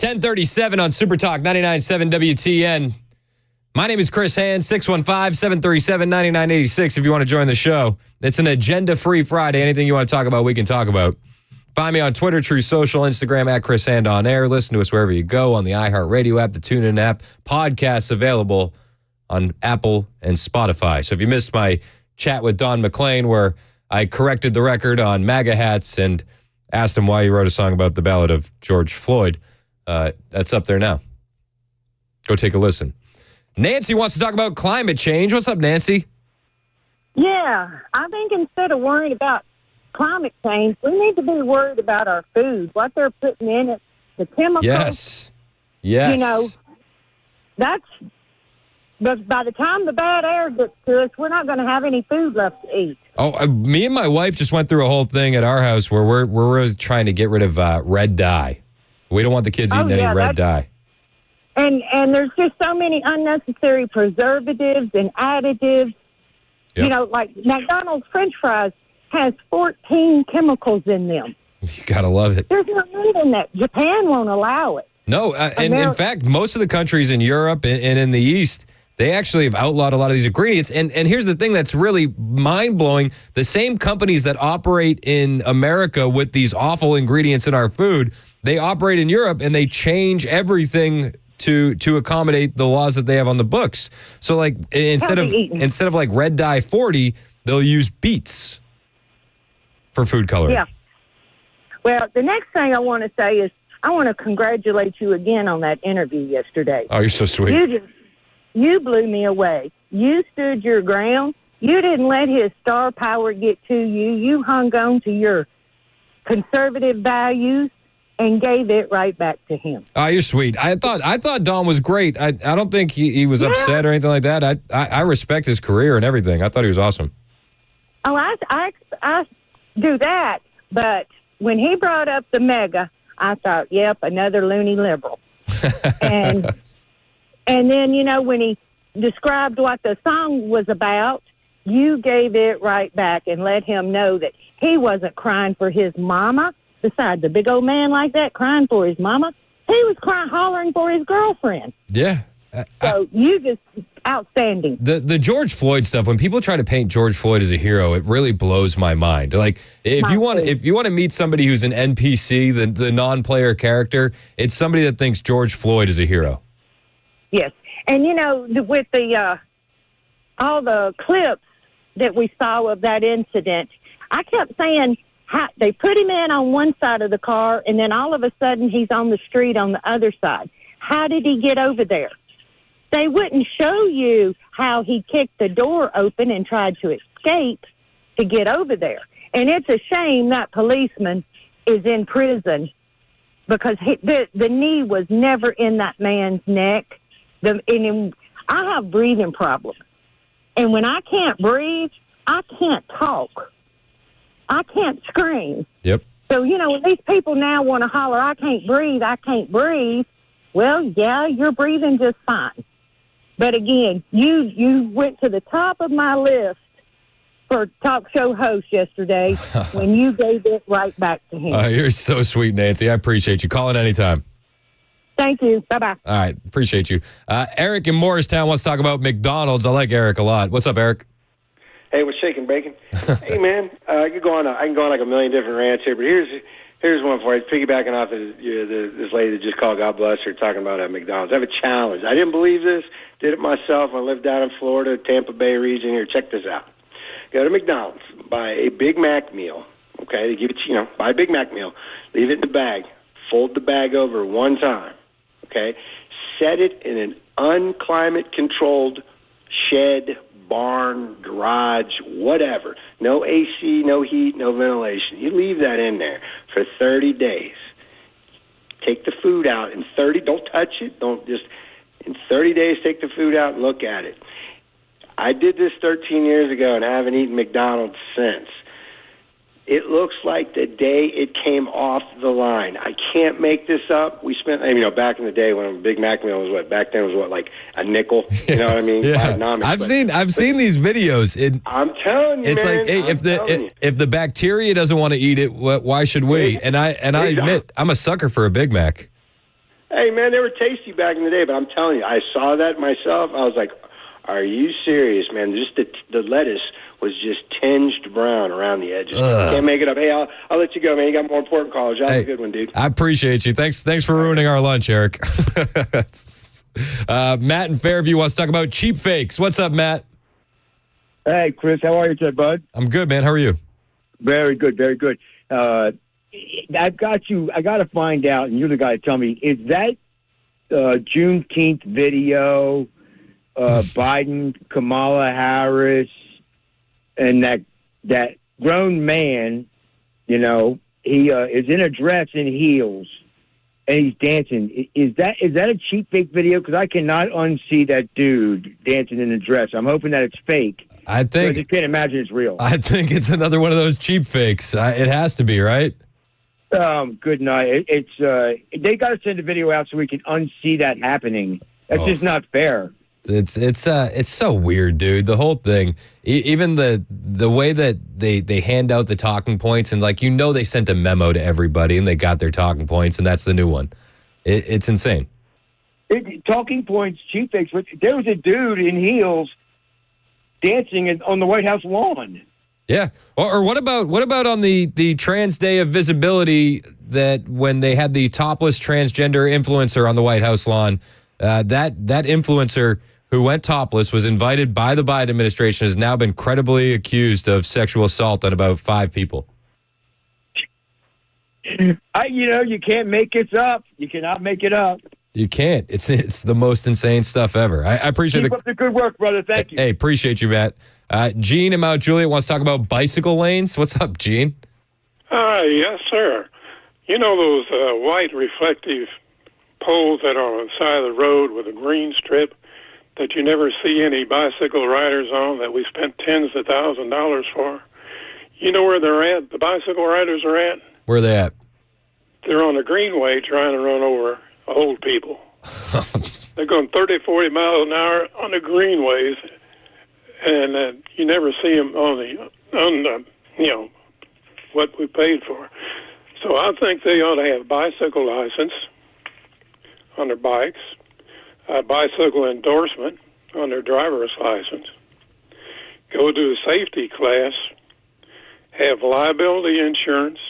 1037 on Super Talk 99.7 WTN. My name is Chris Hand, 615-737-9986 if you want to join the show. It's an agenda-free Friday. Anything you want to talk about, we can talk about. Find me on Twitter, True Social, Instagram, at Chris Hand on Air. Listen to us wherever you go on the iHeartRadio app, the TuneIn app. Podcasts available on Apple and Spotify. So if you missed my chat with Don McLean where I corrected the record on MAGA hats and asked him why he wrote a song about the ballad of George Floyd, that's up there now. Go take a listen. Nancy wants to talk about climate change. What's up, Nancy? Yeah, I think instead of worrying about climate change, we need to be worried about our food, what they're putting in it, the chemicals. Yes. You know, but by the time the bad air gets to us, we're not going to have any food left to eat. Oh, me and my wife just went through a whole thing at our house where we're really trying to get rid of red dye. We don't want the kids eating any red dye. And there's just so many unnecessary preservatives and additives. Yep. You know, like McDonald's French fries has 14 chemicals in them. You got to love it. There's no need in that. Japan won't allow it. No, and in fact, most of the countries in Europe and in the East, they actually have outlawed a lot of these ingredients. And here's the thing that's really mind-blowing. The same companies that operate in America with these awful ingredients in our food, they operate in Europe and they change everything to accommodate the laws that they have on the books. So like instead of like red dye 40, they'll use beets for food coloring. Yeah. Well, the next thing I want to say is I want to congratulate you again on that interview yesterday. Oh, you're so sweet. You blew me away. You stood your ground. You didn't let his star power get to you. You hung on to your conservative values and gave it right back to him. Oh, you're sweet. I thought Don was great. I don't think he was upset or anything like that. I respect his career and everything. I thought he was awesome. Oh, I do that, but when he brought up the mega, I thought, yep, another loony liberal. And then, you know, when he described what the song was about, you gave it right back and let him know that he wasn't crying for his mama. Besides, a big old man like that crying for his mama, he was hollering for his girlfriend. Yeah. So you just outstanding. The George Floyd stuff, when people try to paint George Floyd as a hero, it really blows my mind. Like if you want to meet somebody who's an NPC, the non-player character, it's somebody that thinks George Floyd is a hero. Yes. And you know, with the all the clips that we saw of that incident, I kept saying they put him in on one side of the car, and then all of a sudden he's on the street on the other side. How did he get over there? They wouldn't show you how he kicked the door open and tried to escape to get over there. And it's a shame that policeman is in prison because the knee was never in that man's neck. I have breathing problems. And when I can't breathe, I can't talk. I can't scream. Yep. So, you know, when these people now want to holler, I can't breathe, well, yeah, you're breathing just fine. But again, you went to the top of my list for talk show host yesterday when you gave it right back to him. You're so sweet, Nancy. I appreciate you. Call in anytime. Thank you. Bye-bye. All right. Appreciate you. Eric in Morristown wants to talk about McDonald's. I like Eric a lot. What's up, Eric? Hey, what's shaking, Bacon? Hey, man, I can go on like a million different rants here, but here's one for you. Piggybacking off this lady that just called, God bless her, talking about McDonald's. I have a challenge. I didn't believe this. Did it myself. I lived down in Florida, Tampa Bay region here. Check this out. Go to McDonald's, buy a Big Mac meal. Okay, they give it, buy a Big Mac meal. Leave it in the bag. Fold the bag over one time. Okay, set it in an unclimate-controlled shed, barn, garage, whatever. No AC, no heat, no ventilation. You leave that in there for 30 days. Take the food out in 30, don't touch it. In 30 days, take the food out and look at it. I did this 13 years ago and haven't eaten McDonald's since. It looks like the day it came off the line. I can't make this up. We spent, back in the day when a Big Mac meal was like a nickel. You know what I mean? Yeah. I've seen these videos. I'm telling you, it's man. Like, hey, if the bacteria doesn't want to eat it, why should we? And I admit, I'm a sucker for a Big Mac. Hey, man, they were tasty back in the day, but I'm telling you, I saw that myself. I was like, are you serious, man? Just the lettuce was just tinged brown around the edges. Can't make it up. Hey, I'll let you go, man. You got more important calls. Y'all have a good one, dude. I appreciate you. Thanks for ruining our lunch, Eric. Matt in Fairview wants to talk about cheap fakes. What's up, Matt? Hey, Chris. How are you today, bud? I'm good, man. How are you? Very good, very good. I've got you. I got to find out, and you're the guy to tell me, is that Juneteenth video, Biden, Kamala Harris, and that grown man, you know, he is in a dress and heels, and he's dancing. Is that a cheap fake video? Because I cannot unsee that dude dancing in a dress. I'm hoping that it's fake. I just can't imagine it's real. I think it's another one of those cheap fakes. It has to be, right? Good night. They got to send a video out so we can unsee that happening. That's just not fair. It's so weird, dude. The whole thing, even the way that they hand out the talking points, and like, you know, they sent a memo to everybody and they got their talking points, and that's the new one. It's insane. Talking points, cheap fakes. There was a dude in heels dancing on the White House lawn. Yeah. Or what about on the Trans Day of Visibility, that when they had the topless transgender influencer on the White House lawn, that influencer who went topless was invited by the Biden administration, has now been credibly accused of sexual assault on about 5 people. You can't make it up. You cannot make it up. You can't. It's the most insane stuff ever. I appreciate Keep up the good work, brother. Thank you. Hey, appreciate you, Matt. Gene in Mount Juliet wants to talk about bicycle lanes. What's up, Gene? Yes, sir. You know those white reflective poles that are on the side of the road with a green strip that you never see any bicycle riders on, that we spent tens of thousands of dollars for? You know where they're at? The bicycle riders are at? Where are they at? They're on a greenway trying to run over old people. They're going 30, 40 miles an hour on the greenways, and you never see them on the what we paid for. So I think they ought to have a bicycle license on their bikes, a bicycle endorsement on their driver's license, go to a safety class, have liability insurance,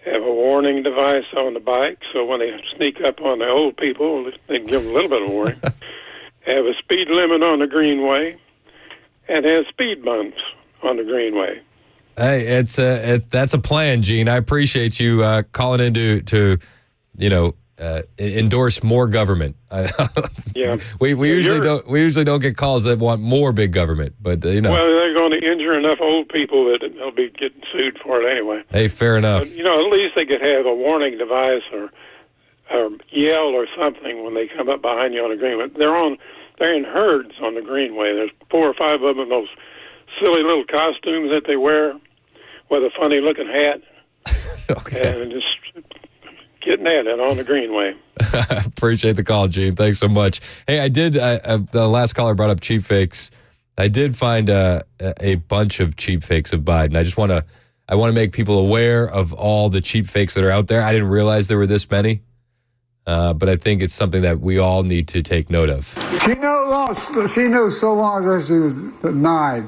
have a warning device on the bike, so when they sneak up on the old people, they can give them a little bit of warning. Have a speed limit on the greenway, and have speed bumps on the greenway. Hey, that's a plan, Gene. I appreciate you calling in to endorse more government. Yeah, we usually don't get calls that want more big government, but Well, they're going to injure enough old people that they'll be getting sued for it anyway. Hey, fair enough. But, at least they could have a warning device or yell or something when they come up behind you on a greenway. They're in herds on the greenway. There's 4 or 5 of them in those silly little costumes that they wear with a funny looking hat. Okay. And just getting at it on the greenway. Appreciate the call, Gene. Thanks so much. Hey, I did. The last caller brought up cheap fakes. I did find a bunch of cheap fakes of Biden. I want to make people aware of all the cheap fakes that are out there. I didn't realize there were this many, but I think it's something that we all need to take note of. She knows so long as she was denied,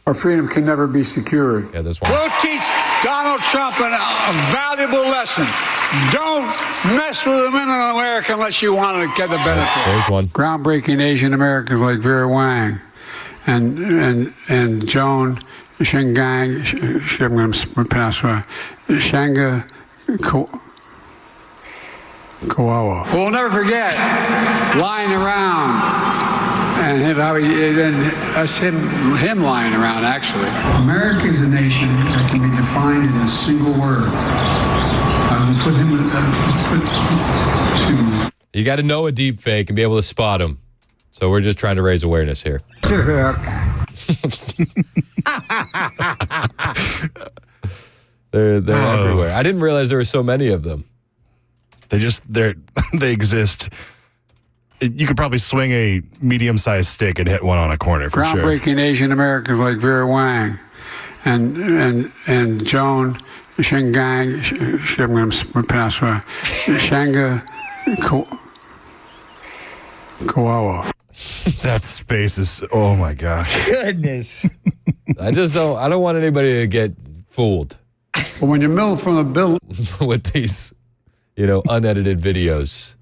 our freedom can never be secured. Yeah, this one. We'll teach Donald Trump a valuable lesson. Don't mess with the women in America unless you want to get the benefit. There's one. Groundbreaking Asian Americans like Vera Wang and Joan Shengang, I'm going to pronounce her, Shanga Kawawa. We'll never forget lying around and him lying around, actually. America is a nation that can be defined in a single word. You got to know a deep fake and be able to spot them. So we're just trying to raise awareness here. They're everywhere. I didn't realize there were so many of them. They exist. You could probably swing a medium-sized stick and hit one on a corner for sure. Groundbreaking Asian Americans like Vera Wang and Joan Shengang, I'm going to pronounce her, Shanga Koala. That space is, oh my gosh. Goodness. I don't want anybody to get fooled. But when you mill from the bill with these, unedited videos.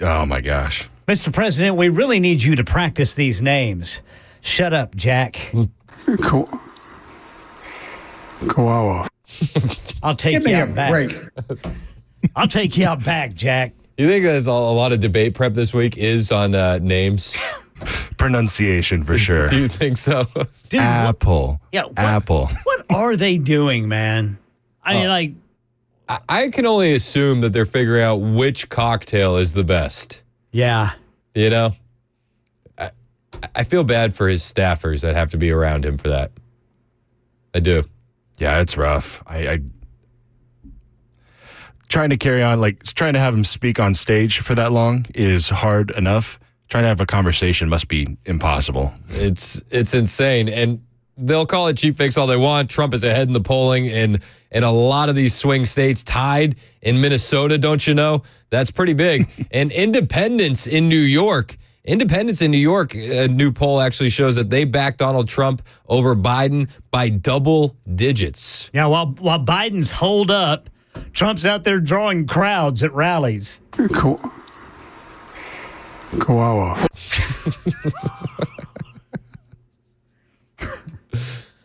Oh my gosh. Mr. President, we really need you to practice these names. Shut up, Jack. Koala. I'll take you out back. I'll take you out back, Jack. You think that's a lot of debate prep this week is on names? Pronunciation for sure. Do you think so? Dude, Apple. Apple. What are they doing, man? I mean, I can only assume that they're figuring out which cocktail is the best. Yeah. I feel bad for his staffers that have to be around him for that. I do. Yeah, it's rough. I trying to carry on, trying to have him speak on stage for that long is hard enough. Trying to have a conversation must be impossible. It's insane. And they'll call it cheap fix all they want. Trump is ahead in the polling in a lot of these swing states, tied in Minnesota, don't you know? That's pretty big. And Independents in New York, a new poll actually shows that they backed Donald Trump over Biden by double digits. Yeah, while Biden's holed up, Trump's out there drawing crowds at rallies. Koala.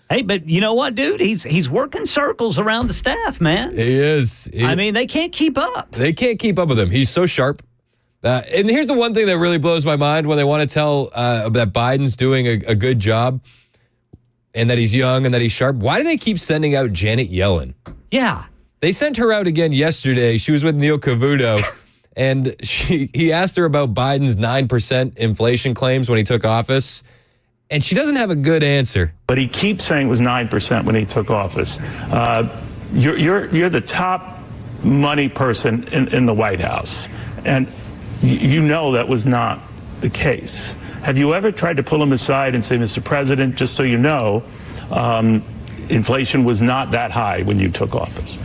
Hey, but you know what, dude? He's working circles around the staff, man. He is. I mean, they can't keep up. They can't keep up with him. He's so sharp. And here's the one thing that really blows my mind when they want to tell that Biden's doing a good job and that he's young and that he's sharp. Why do they keep sending out Janet Yellen? Yeah. They sent her out again yesterday. She was with Neil Cavuto, and he asked her about Biden's 9% inflation claims when he took office, and she doesn't have a good answer. But he keeps saying it was 9% when he took office. You're the top money person in the White House, and you know that was not the case. Have you ever tried to pull him aside and say, Mr. President, just so you know, inflation was not that high when you took office?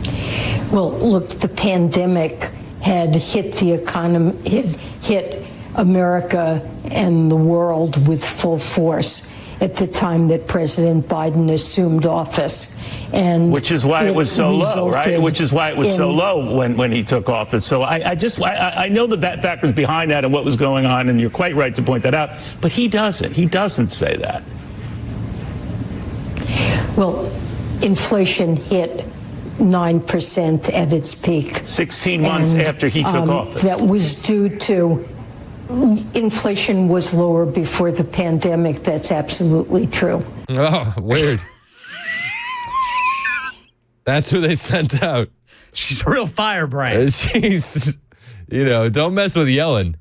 Well, look, the pandemic had hit the economy, hit America and the world with full force at the time that President Biden assumed office. And which is why it was so low, right? Which is why it was so low when he took office. So I know that fact was behind that and what was going on, and you're quite right to point that out. But he doesn't. He doesn't say that. Well, inflation hit 9% at its peak. 16 months after he took office. That was due to inflation was lower before the pandemic. That's absolutely true. Oh, weird. That's who they sent out. She's a real firebrand. She's, don't mess with Yellen.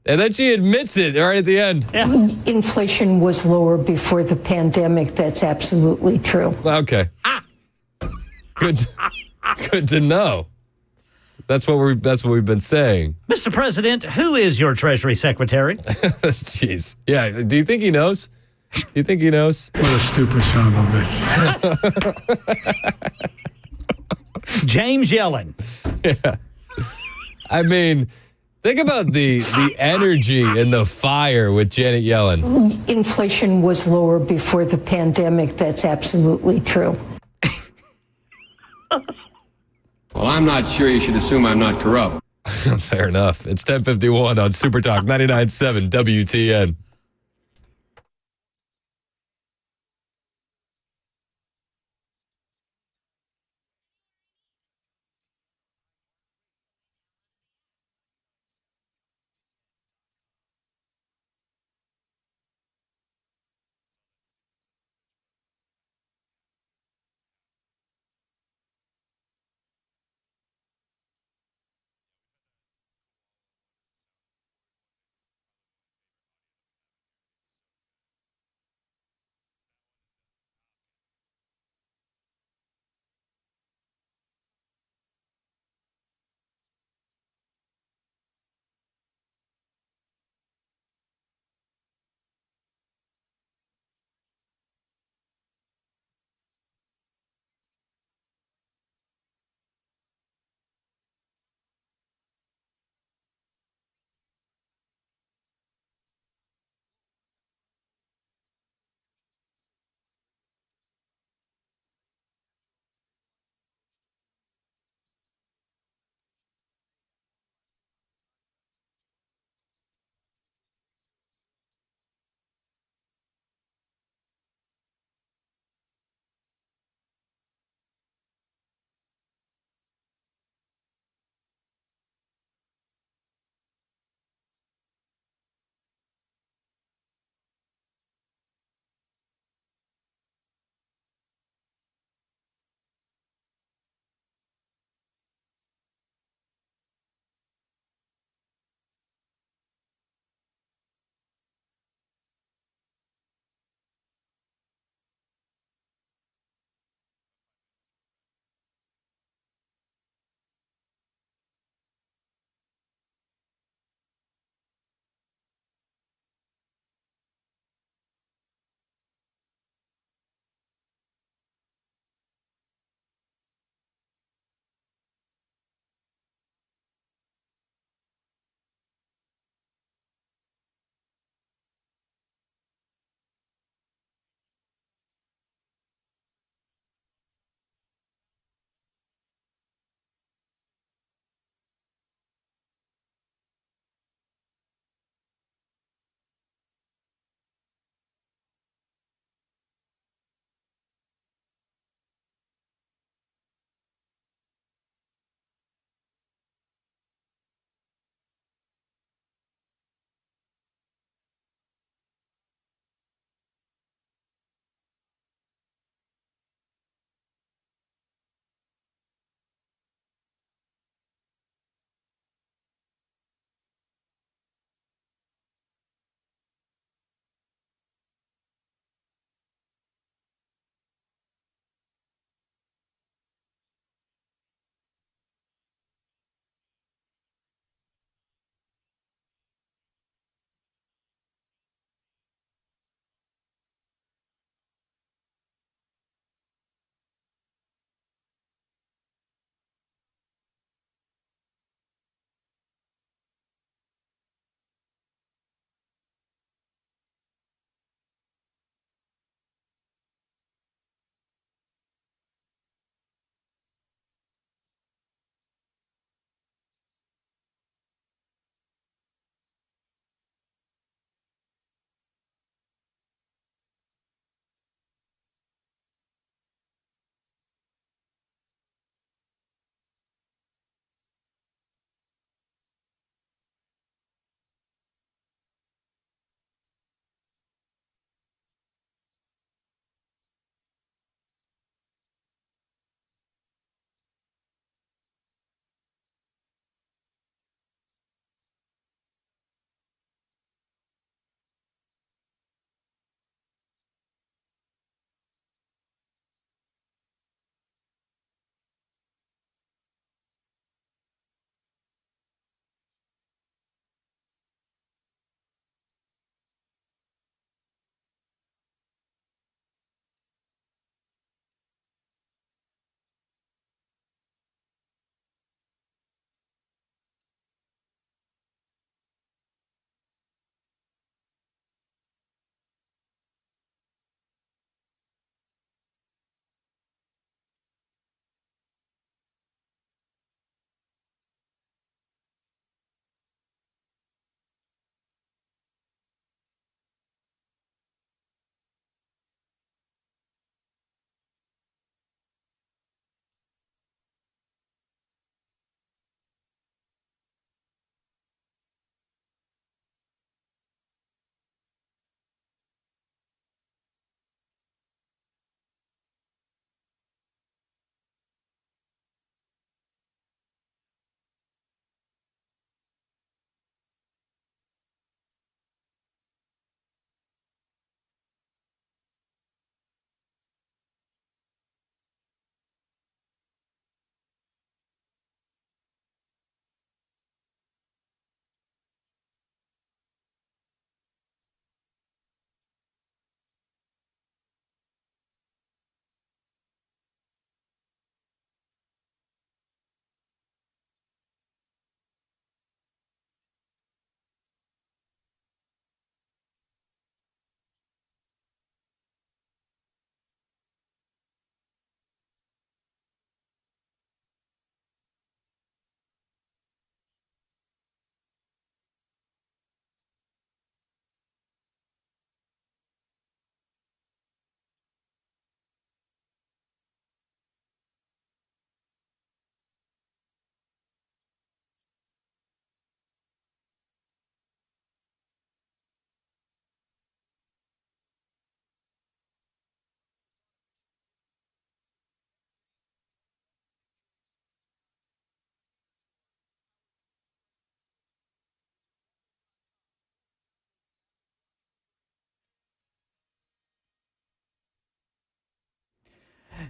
And then she admits it right at the end. Yeah. Inflation was lower before the pandemic. That's absolutely true. Okay. Good to know. That's what we've been saying. Mr. President, who is your Treasury Secretary? Jeez. Yeah. Do you think he knows? Do you think he knows? What a stupid son of a bitch. James Yellen. Yeah. I mean, think about the energy and the fire with Janet Yellen. Inflation was lower before the pandemic. That's absolutely true. Well, I'm not sure you should assume I'm not corrupt. Fair enough. It's 10:51 on Super Talk 99.7 WTN.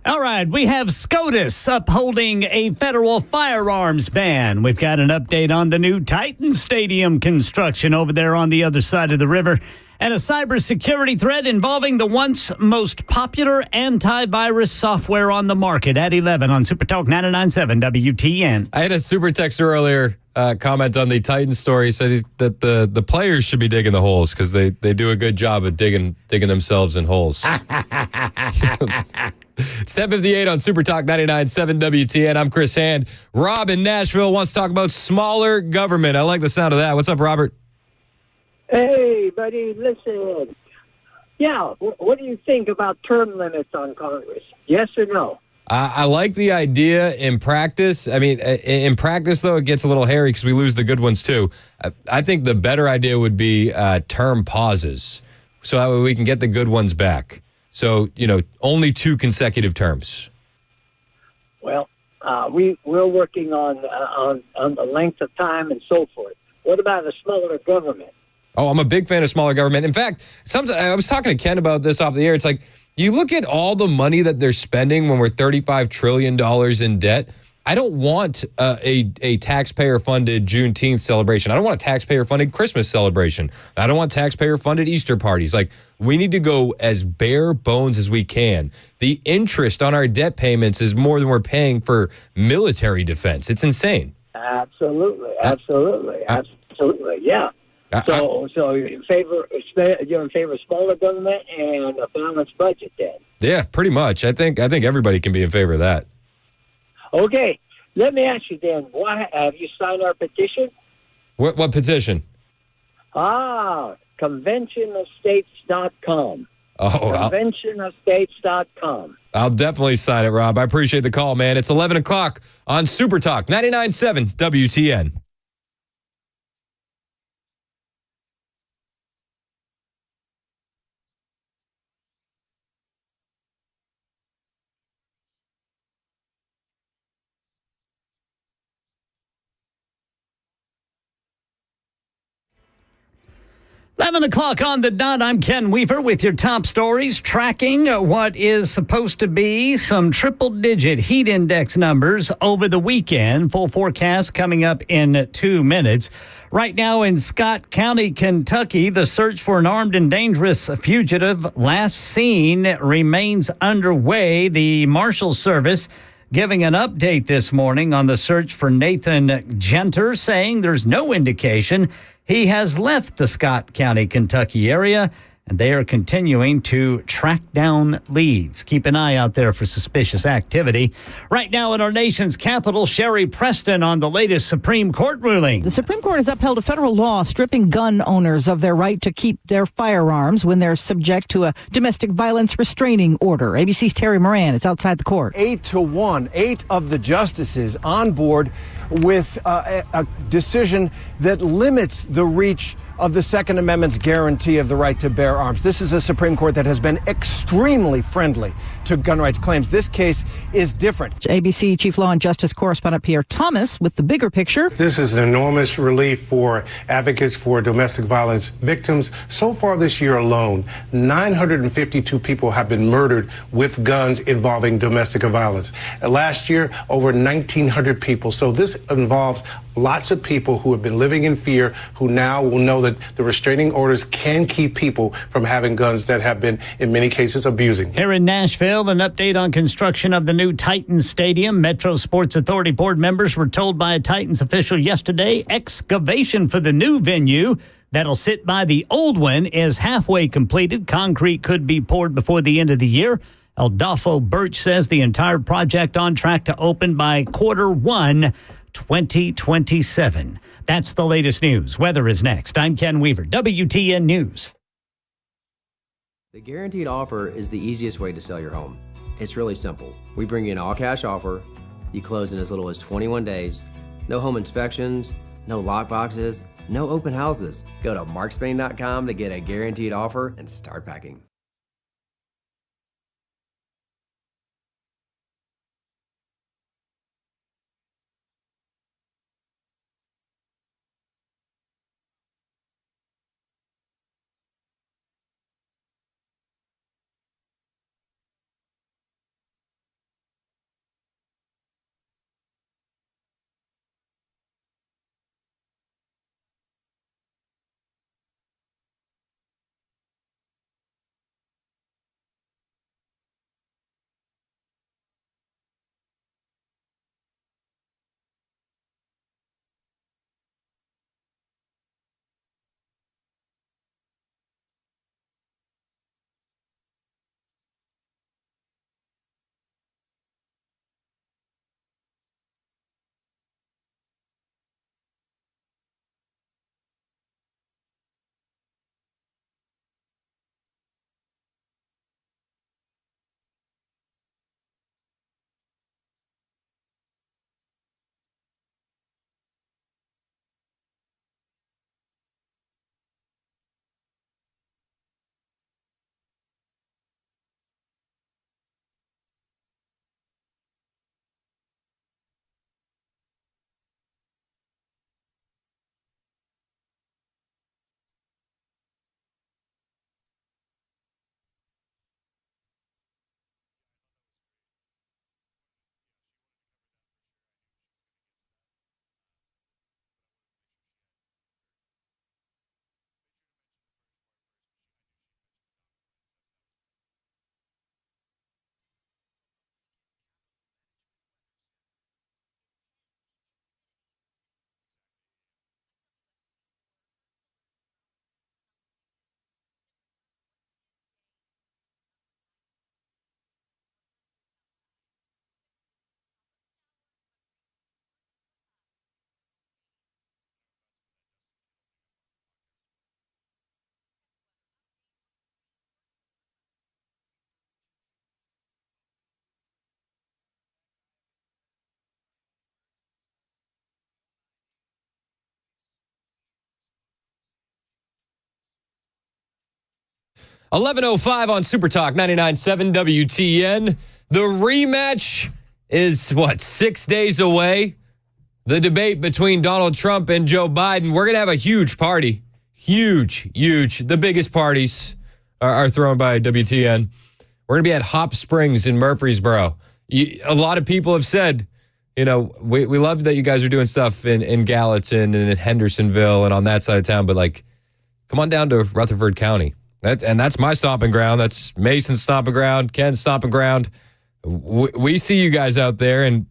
All right, we have SCOTUS upholding a federal firearms ban. We've got an update on the new Titan Stadium construction over there on the other side of the river, and a cybersecurity threat involving the once most popular antivirus software on the market at 11 on Super Talk 99.7 WTN. I had a super texter earlier comment on the Titans story. He said that the players should be digging the holes because they do a good job of digging themselves in holes. It's 10:58 on Super Talk 99.7 WTN. I'm Chris Hand. Rob in Nashville wants to talk about smaller government. I like the sound of that. What's up, Robert? Hey, buddy, listen. Yeah, what do you think about term limits on Congress? Yes or no? I like the idea in practice. I mean, in practice, though, it gets a little hairy because we lose the good ones, too. I think the better idea would be term pauses so that way we can get the good ones back. So, only 2 consecutive terms. Well, we're working on the length of time and so forth. What about a smaller government? Oh, I'm a big fan of smaller government. In fact, I was talking to Ken about this off the air. It's like, you look at all the money that they're spending when we're $35 trillion in debt. I don't want a taxpayer-funded Juneteenth celebration. I don't want a taxpayer-funded Christmas celebration. I don't want taxpayer-funded Easter parties. Like, we need to go as bare bones as we can. The interest on our debt payments is more than we're paying for military defense. It's insane. Absolutely, yeah. So you're in favor of smaller government and a balanced budget, then? Yeah, pretty much. I think everybody can be in favor of that. Okay, let me ask you then. Why have you signed our petition? What petition? Conventionofstates.com. Conventionofstates.com. I'll definitely sign it, Rob. I appreciate the call, man. It's 11 o'clock on Super Talk 99.7 WTN. Eleven o'clock on the dot. I'm Ken Weaver with your top stories, tracking what is supposed to be some triple-digit heat index numbers over the weekend. Full forecast coming up in 2 minutes. Right now in Scott County, Kentucky, the search for an armed and dangerous fugitive last seen remains underway. The Marshal Service giving an update this morning on the search for Nathan Genter, saying there's no indication he has left the Scott County, Kentucky area, and they are continuing to track down leads. Keep an eye out there for suspicious activity. Right now in our nation's capital, Sherry Preston on the latest Supreme Court ruling. The Supreme Court has upheld a federal law stripping gun owners of their right to keep their firearms when they're subject to a domestic violence restraining order. ABC's Terry Moran is outside the court. 8-1, 8 of the justices on board with a decision that limits the reach of the Second Amendment's guarantee of the right to bear arms. This is a Supreme Court that has been extremely friendly to gun rights claims. This case is different. ABC Chief Law and Justice correspondent Pierre Thomas with the bigger picture. This is an enormous relief for advocates for domestic violence victims. So far this year alone, 952 people have been murdered with guns involving domestic violence. Last year, over 1,900 people. So this involves lots of people who have been living in fear, who now will know that the restraining orders can keep people from having guns that have been, in many cases, abusing. Here in Nashville, an update on construction of the new Titans Stadium. Metro Sports Authority board members were told by a Titans official yesterday excavation for the new venue that'll sit by the old one is halfway completed. Concrete could be poured before the end of the year. Adolfo Birch says the entire project on track to open by Q1 2027. That's the latest news. Weather is next. I'm Ken Weaver, WTN News. The Guaranteed Offer is the easiest way to sell your home. It's really simple. We bring you an all-cash offer. You close in as little as 21 days. No home inspections, no lock boxes, no open houses. Go to markspain.com to get a Guaranteed Offer and start packing. 11:05 on Super Talk 99.7 WTN. The rematch is, 6 days away? The debate between Donald Trump and Joe Biden. We're going to have a huge party. Huge. The biggest parties are thrown by WTN. We're going to be at Hop Springs in Murfreesboro. A lot of people have said, we love that you guys are doing stuff in Gallatin and in Hendersonville and on that side of town, but come on down to Rutherford County. That's my stomping ground. That's Mason's stomping ground, Ken's stomping ground. We see you guys out there, and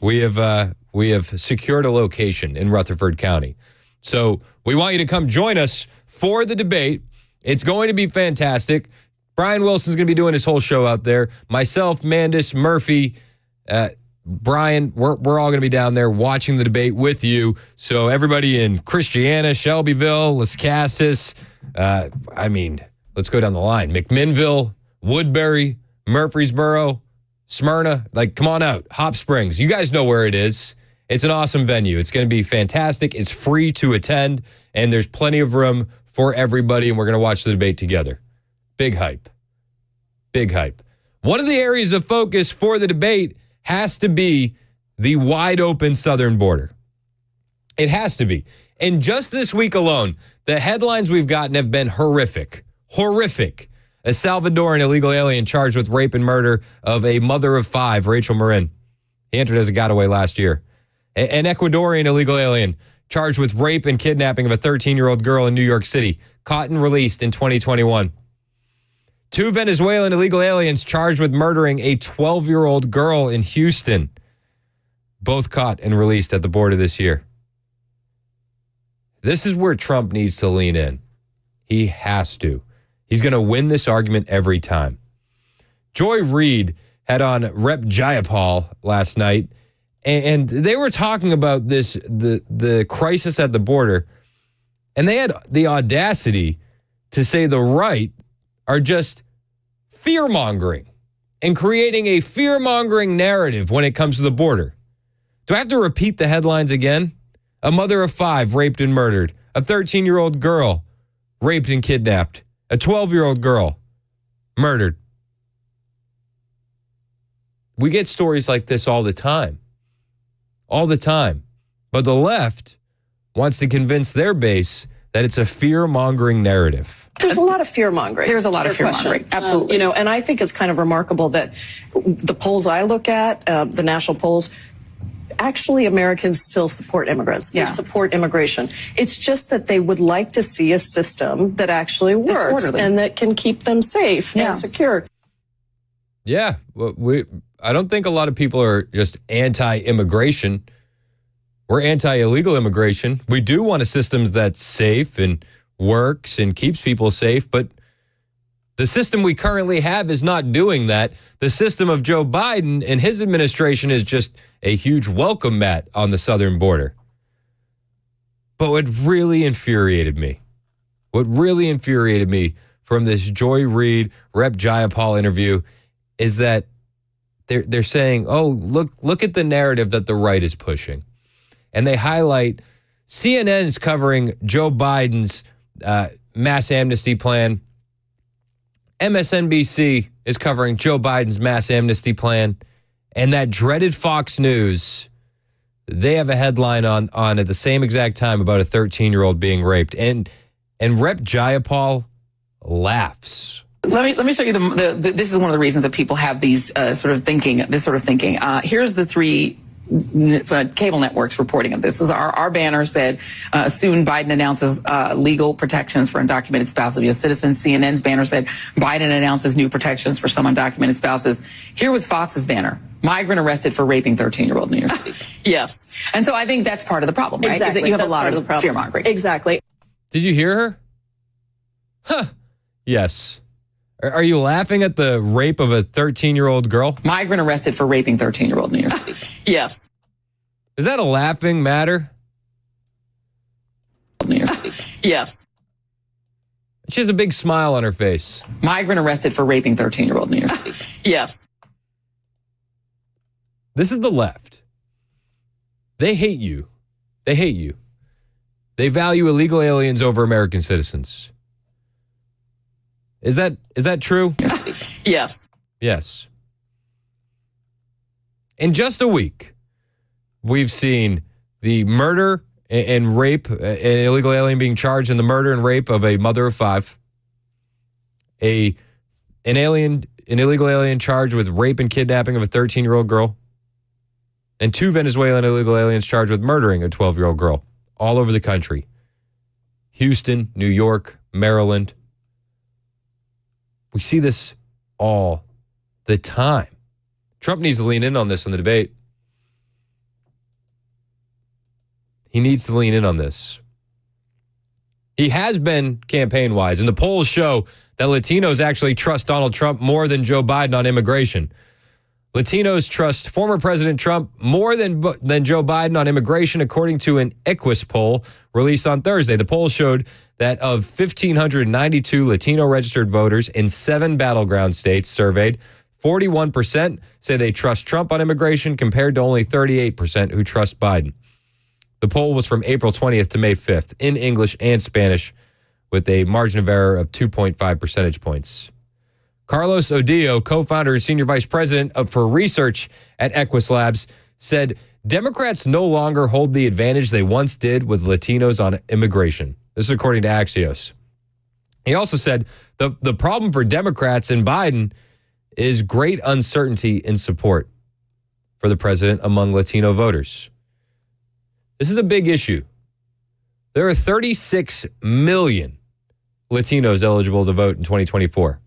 we have secured a location in Rutherford County. So we want you to come join us for the debate. It's going to be fantastic. Brian Wilson's going to be doing his whole show out there. Myself, Mandis, Murphy, Brian, we're all going to be down there watching the debate with you. So everybody in Christiana, Shelbyville, Las Casas, let's go down the line. McMinnville, Woodbury, Murfreesboro, Smyrna. Come on out. Hop Springs. You guys know where it is. It's an awesome venue. It's going to be fantastic. It's free to attend, and there's plenty of room for everybody, and we're going to watch the debate together. Big hype. One of the areas of focus for the debate has to be the wide open southern border. It has to be. And just this week alone, the headlines we've gotten have been horrific. A Salvadoran illegal alien charged with rape and murder of a mother of 5, Rachel Marin. He entered as a getaway last year. An Ecuadorian illegal alien charged with rape and kidnapping of a 13-year-old girl in New York City, caught and released in 2021. 2 Venezuelan illegal aliens charged with murdering a 12-year-old girl in Houston, both caught and released at the border this year. This is where Trump needs to lean in. He has to. He's going to win this argument every time. Joy Reid had on Rep. Jayapal last night, and they were talking about the crisis at the border, and they had the audacity to say the right are just fear-mongering and creating a fear-mongering narrative when it comes to the border. Do I have to repeat the headlines again? A mother of 5 raped and murdered. A 13-year-old girl raped and kidnapped. A 12-year-old girl murdered. We get stories like this all the time. But the left wants to convince their base that it's a fear-mongering narrative. There's a lot of fear-mongering. There's a lot of fear-mongering, absolutely. And I think it's kind of remarkable that the polls I look at, the national polls, actually Americans still support immigrants. They support immigration. It's just that they would like to see a system that actually works and that can keep them safe and secure. Yeah, I don't think a lot of people are just anti-immigration. We're anti-illegal immigration. We do want a system that's safe and works and keeps people safe, but the system we currently have is not doing that. The system of Joe Biden and his administration is just a huge welcome mat on the southern border. But what really infuriated me from this Joy Reid, Rep. Jayapal interview is that they're saying, look at the narrative that the right is pushing. And they highlight CNN is covering Joe Biden's mass amnesty plan. MSNBC is covering Joe Biden's mass amnesty plan. And that dreaded Fox News, they have a headline on at the same exact time about a 13-year-old being raped. And Rep. Jayapal laughs. Let me show you this is one of the reasons that people have these sort of thinking. Here's the 3 cable networks reporting of this. Was our banner said, soon Biden announces legal protections for undocumented spouses of U.S. citizens. CNN's banner said, Biden announces new protections for some undocumented spouses. Here was Fox's banner, migrant arrested for raping 13-year-old in New York City. Yes. And so I think that's part of the problem, right? Exactly. Is that you have That's a lot part of the fear-mongering. Exactly. Did you hear her? Huh. Yes. Are you laughing at the rape of a 13-year-old girl? Migrant arrested for raping 13-year-old in New York City. Yes. Is that a laughing matter? New York City. Yes. She has a big smile on her face. Migrant arrested for raping 13-year-old in New York City. Yes. This is the left. They hate you. They hate you. They value illegal aliens over American citizens. Is that true? Yes. Yes. In just a week, we've seen the murder and rape, an illegal alien being charged in the murder and rape of a mother of 5, an illegal alien charged with rape and kidnapping of a 13-year-old girl, and 2 Venezuelan illegal aliens charged with murdering a 12-year-old girl all over the country. Houston, New York, Maryland. We see this all the time. Trump needs to lean in on this in the debate. He needs to lean in on this. He has been campaign-wise, and the polls show that Latinos actually trust Donald Trump more than Joe Biden on immigration. Latinos trust former President Trump more than Joe Biden on immigration, according to an Equus poll released on Thursday. The poll showed that of 1,592 Latino registered voters in 7 battleground states surveyed, 41% say they trust Trump on immigration compared to only 38% who trust Biden. The poll was from April 20th to May 5th in English and Spanish with a margin of error of 2.5 percentage points. Carlos Odillo, co-founder and senior vice president for research at Equus Labs, said Democrats no longer hold the advantage they once did with Latinos on immigration. This is according to Axios. He also said the problem for Democrats and Biden is great uncertainty in support for the president among Latino voters. This is a big issue. There are 36 million Latinos eligible to vote in 2024.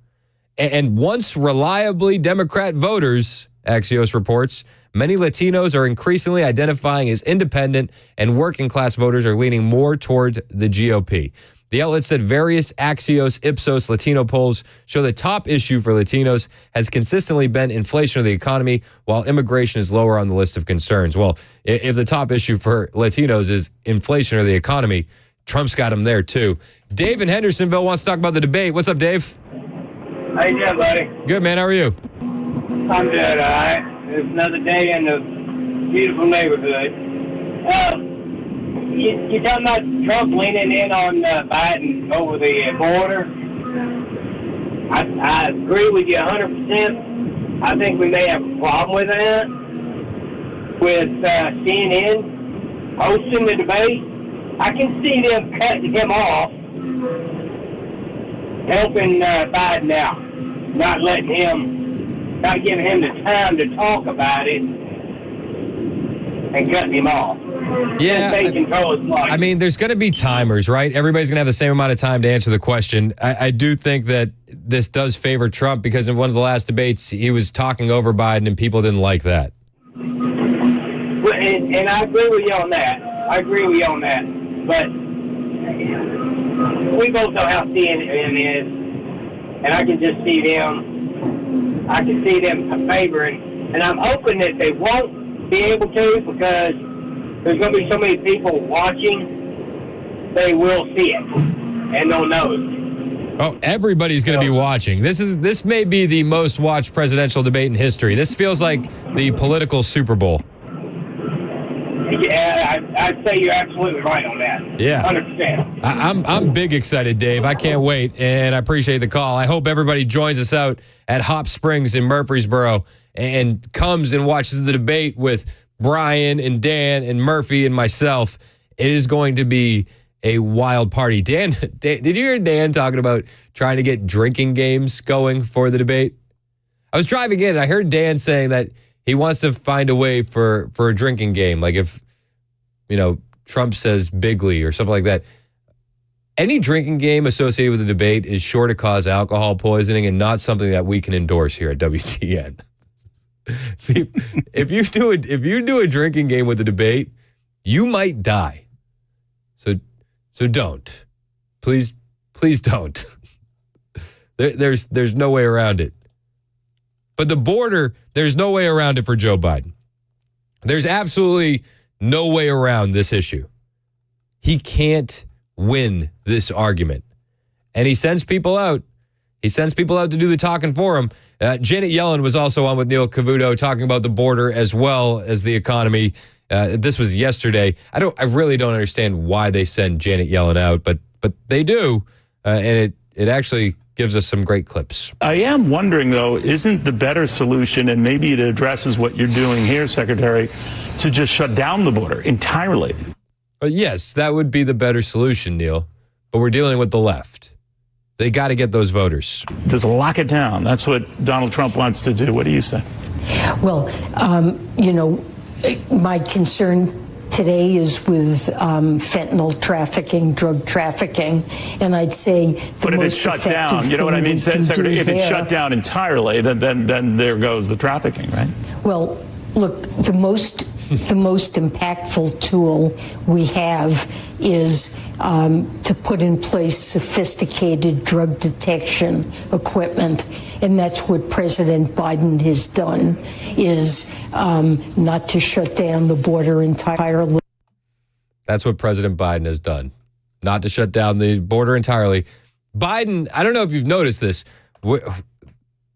And once reliably Democrat voters, Axios reports, many Latinos are increasingly identifying as independent and working class voters are leaning more toward the GOP. The outlet said various Axios Ipsos Latino polls show the top issue for Latinos has consistently been inflation of the economy, while immigration is lower on the list of concerns. Well, if the top issue for Latinos is inflation or the economy, Trump's got them there too. Dave in Hendersonville wants to talk about the debate. What's up, Dave? How you doing, buddy? Good, man. How are you? I'm good, all right. It's another day in the beautiful neighborhood. You're talking about Trump leaning in on Biden over the border. I agree with you 100%. I think we may have a problem with that. With CNN hosting the debate, I can see them cutting him off, helping Biden out, not giving him the time to talk about it and cutting him off. Yeah, I mean, there's going to be timers, right? Everybody's going to have the same amount of time to answer the question. I do think that this does favor Trump because in one of the last debates, he was talking over Biden and people didn't like that. And I agree with you on that. But we both know how CNN is, and I can just see them favoring. And I'm hoping that they won't be able to because there's going to be so many people watching, they will see it, and they'll know it. Oh, everybody's going to be watching. This may be the most watched presidential debate in history. This feels like the political Super Bowl. Yeah, I'd say you're absolutely right on that. Yeah. 100%. I'm big excited, Dave. I can't wait, and I appreciate the call. I hope everybody joins us out at Hop Springs in Murfreesboro and comes and watches the debate with Brian and Dan and Murphy and myself. It is going to be a wild party. Dan, did you hear Dan talking about trying to get drinking games going for the debate? I was driving in and I heard Dan saying that he wants to find a way for a drinking game. Like if, Trump says bigly or something like that. Any drinking game associated with the debate is sure to cause alcohol poisoning and not something that we can endorse here at WTN. If you do a drinking game with a debate, you might die. So don't. Please don't. There's no way around it. But the border, there's no way around it for Joe Biden. There's absolutely no way around this issue. He can't win this argument. And he sends people out. He sends people out to do the talking for him. Janet Yellen was also on with Neil Cavuto talking about the border as well as the economy. This was yesterday. I really don't understand why they send Janet Yellen out, but they do. And it actually gives us some great clips. I am wondering, though, isn't the better solution, and maybe it addresses what you're doing here, Secretary, to just shut down the border entirely? Yes, that would be the better solution, Neil. But we're dealing with the left. They got to get those voters. Just lock it down. That's what Donald Trump wants to do. What do you say? Well, my concern today is with fentanyl trafficking, drug trafficking, and I'd say but if it's shut down, you know what I mean, Secretary? If it's shut down entirely, then there goes the trafficking, right? Well, look, the most impactful tool we have is to put in place sophisticated drug detection equipment, and that's what President Biden has done, is not to shut down the border entirely. That's what President Biden has done, not to shut down the border entirely. Biden, I don't know if you've noticed this,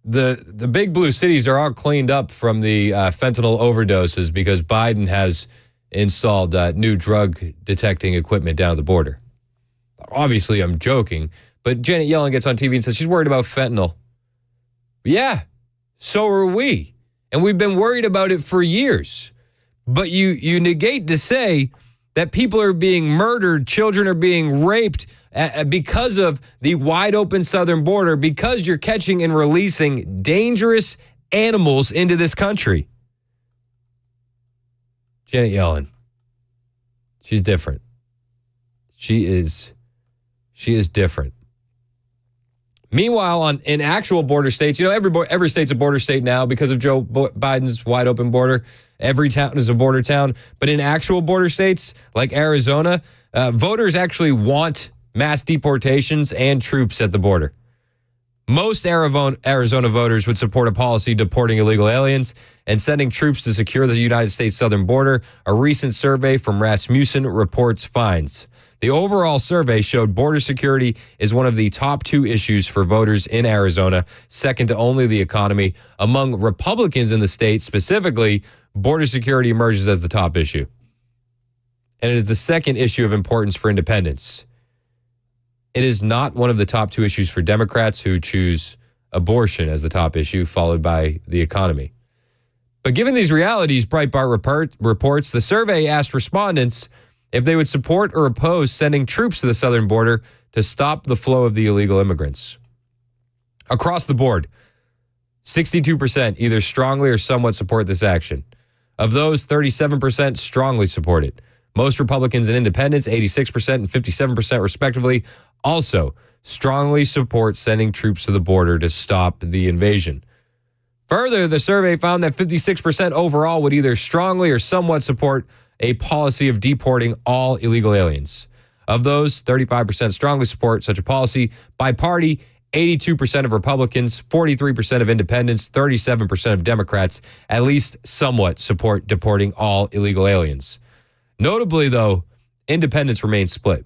the big blue cities are all cleaned up from the fentanyl overdoses because Biden has installed new drug detecting equipment down the border. Obviously, I'm joking, but Janet Yellen gets on TV and says she's worried about fentanyl. Yeah, so are we. And we've been worried about it for years. But you negate to say that people are being murdered, children are being raped because of the wide open southern border, because you're catching and releasing dangerous animals into this country. Janet Yellen, she's different. She is different. Meanwhile, in actual border states, every state's a border state now because of Joe Biden's wide open border. Every town is a border town. But in actual border states like Arizona, voters actually want mass deportations and troops at the border. Most Arizona voters would support a policy deporting illegal aliens and sending troops to secure the United States southern border. A recent survey from Rasmussen Reports finds. The overall survey showed border security is one of the top two issues for voters in Arizona, second to only the economy. Among Republicans in the state, specifically, border security emerges as the top issue. And it is the second issue of importance for independents. It is not one of the top two issues for Democrats, who choose abortion as the top issue, followed by the economy. But given these realities, Breitbart reports, the survey asked respondents if they would support or oppose sending troops to the southern border to stop the flow of the illegal immigrants. Across the board, 62% either strongly or somewhat support this action. Of those, 37% strongly support it. Most Republicans and independents, 86% and 57% respectively, also strongly support sending troops to the border to stop the invasion. Further, the survey found that 56% overall would either strongly or somewhat support a policy of deporting all illegal aliens. Of those, 35% strongly support such a policy. By party, 82% of Republicans, 43% of independents, 37% of Democrats at least somewhat support deporting all illegal aliens. Notably, though, independents remain split,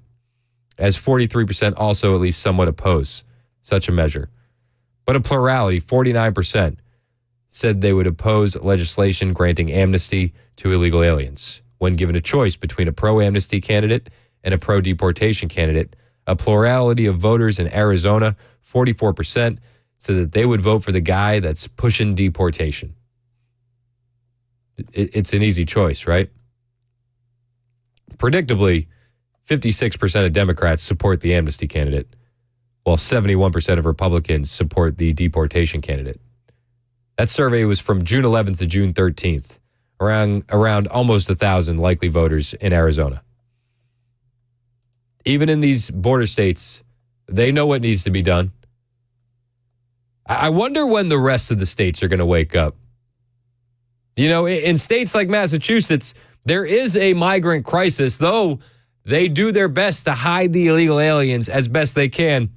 as 43% also at least somewhat oppose such a measure. But a plurality, 49%, said they would oppose legislation granting amnesty to illegal aliens. When given a choice between a pro-amnesty candidate and a pro-deportation candidate, a plurality of voters in Arizona, 44%, said that they would vote for the guy that's pushing deportation. It's an easy choice, right? Predictably, 56% of Democrats support the amnesty candidate, while 71% of Republicans support the deportation candidate. That survey was from June 11th to June 13th, around almost 1,000 likely voters in Arizona. Even in these border states, they know what needs to be done. I wonder when the rest of the states are going to wake up. In states like Massachusetts, there is a migrant crisis, though they do their best to hide the illegal aliens as best they can.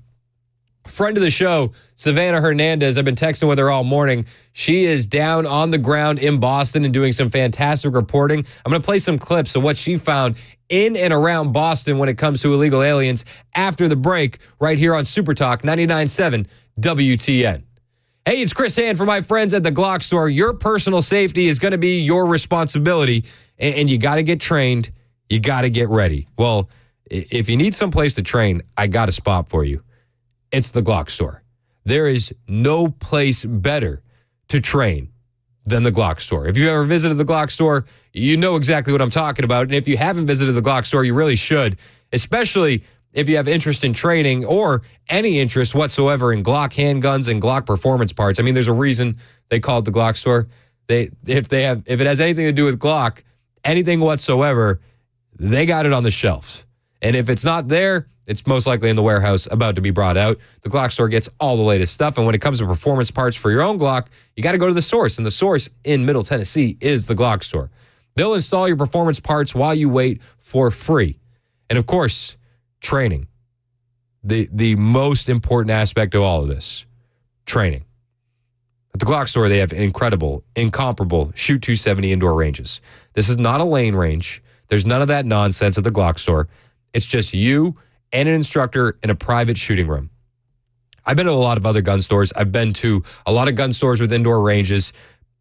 Friend of the show, Savannah Hernandez, I've been texting with her all morning. She is down on the ground in Boston and doing some fantastic reporting. I'm going to play some clips of what she found in and around Boston when it comes to illegal aliens after the break right here on Super Talk 99.7 WTN. Hey, it's Chris Hand for my friends at the Glock Store. Your personal safety is going to be your responsibility, and you got to get trained. You got to get ready. Well, if you need someplace to train, I got a spot for you. it's the Glock store. There is no place better to train than the Glock store. If you've ever visited the Glock store, you know exactly what I'm talking about. And if you haven't visited the Glock store, you really should, especially if you have interest in training or any interest whatsoever in Glock handguns and Glock performance parts. I mean, there's a reason they call it the Glock store. If it has anything to do with Glock, anything whatsoever, they got it on the shelves. And if it's not there, it's most likely in the warehouse about to be brought out. The Glock store gets all the latest stuff. And when it comes to performance parts for your own Glock, you got to go to the source. And the source in Middle Tennessee is the Glock store. They'll install your performance parts while you wait for free. And of course, training. The most important aspect of all of this, training. At the Glock store, they have incredible, incomparable Shoot 270 indoor ranges. This is not a lane range. There's none of that nonsense at the Glock store. It's just you and an instructor in a private shooting room. I've been to a lot of other gun stores. I've been to a lot of gun stores with indoor ranges.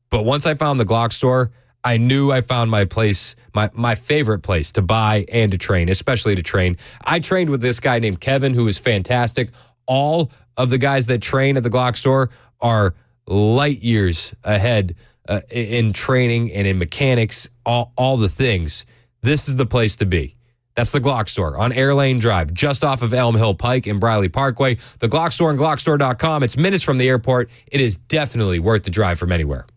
But once I found the Glock store, I knew I found my place, my favorite place to buy and to train, especially to train. I trained with this guy named Kevin, who is fantastic. All of the guys that train at the Glock store are light years ahead in training and in mechanics, all the things. This is the place to be. That's the Glock store on Air Lane Drive, just off of Elm Hill Pike and Briley Parkway. The Glock store and GlockStore.com. It's minutes from the airport. It is definitely worth the drive from anywhere.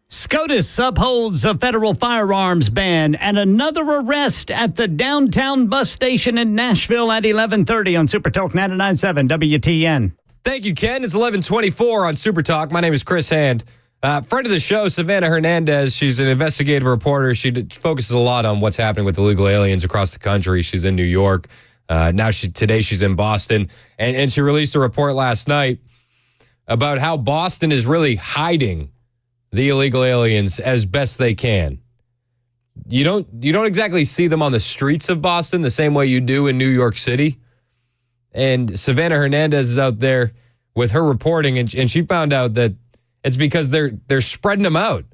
SCOTUS upholds a federal firearms ban and another arrest at the downtown bus station in Nashville at 11:30 on Super Talk 99.7 WTN. Thank you, Ken. It's 11:24 on Super Talk. My name is Chris Hand. Friend of the show, Savannah Hernandez. She's an investigative reporter. She focuses a lot on what's happening with illegal aliens across the country. She's in New York. Today she's in Boston. And she released a report last night about how Boston is really hiding the illegal aliens as best they can. You don't exactly see them on the streets of Boston the same way you do in New York City. And Savannah Hernandez is out there with her reporting, and she found out that it's because they're spreading them out.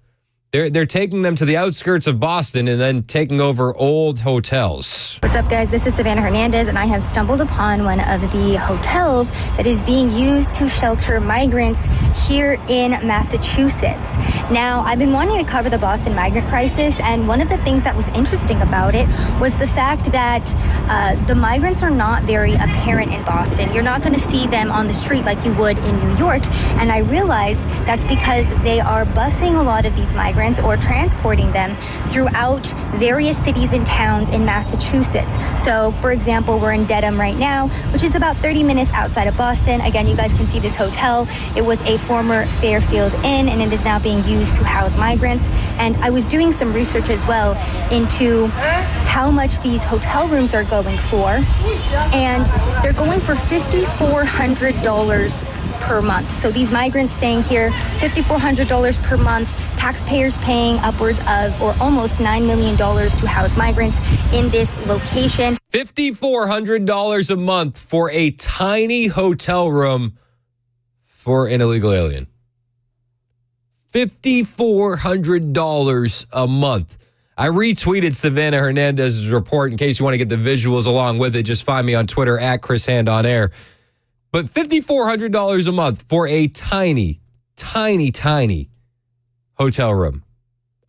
They're taking them to the outskirts of Boston and then taking over old hotels. What's up, guys? This is Savannah Hernandez, and I have stumbled upon one of the hotels that is being used to shelter migrants here in Massachusetts. Now, I've been wanting to cover the Boston migrant crisis, and one of the things that was interesting about it was the fact that the migrants are not very apparent in Boston. You're not going to see them on the street like you would in New York, and I realized that's because they are busing a lot of these migrants or transporting them throughout various cities and towns in Massachusetts. So, for example, we're in Dedham right now, which is about 30 minutes outside of Boston. Again, you guys can see this hotel. It was a former Fairfield Inn, and it is now being used to house migrants. And I was doing some research as well into how much these hotel rooms are going for, and they're going for $5,400 per month. So these migrants staying here, $5,400 per month, taxpayers paying upwards of or almost $9 million to house migrants in this location. $5,400 a month for a tiny hotel room for an illegal alien. $5,400 a month. I retweeted Savannah Hernandez's report in case you want to get the visuals along with it. Just find me on Twitter at Chris Hand on Air. But $5,400 a month for a tiny, tiny, tiny hotel room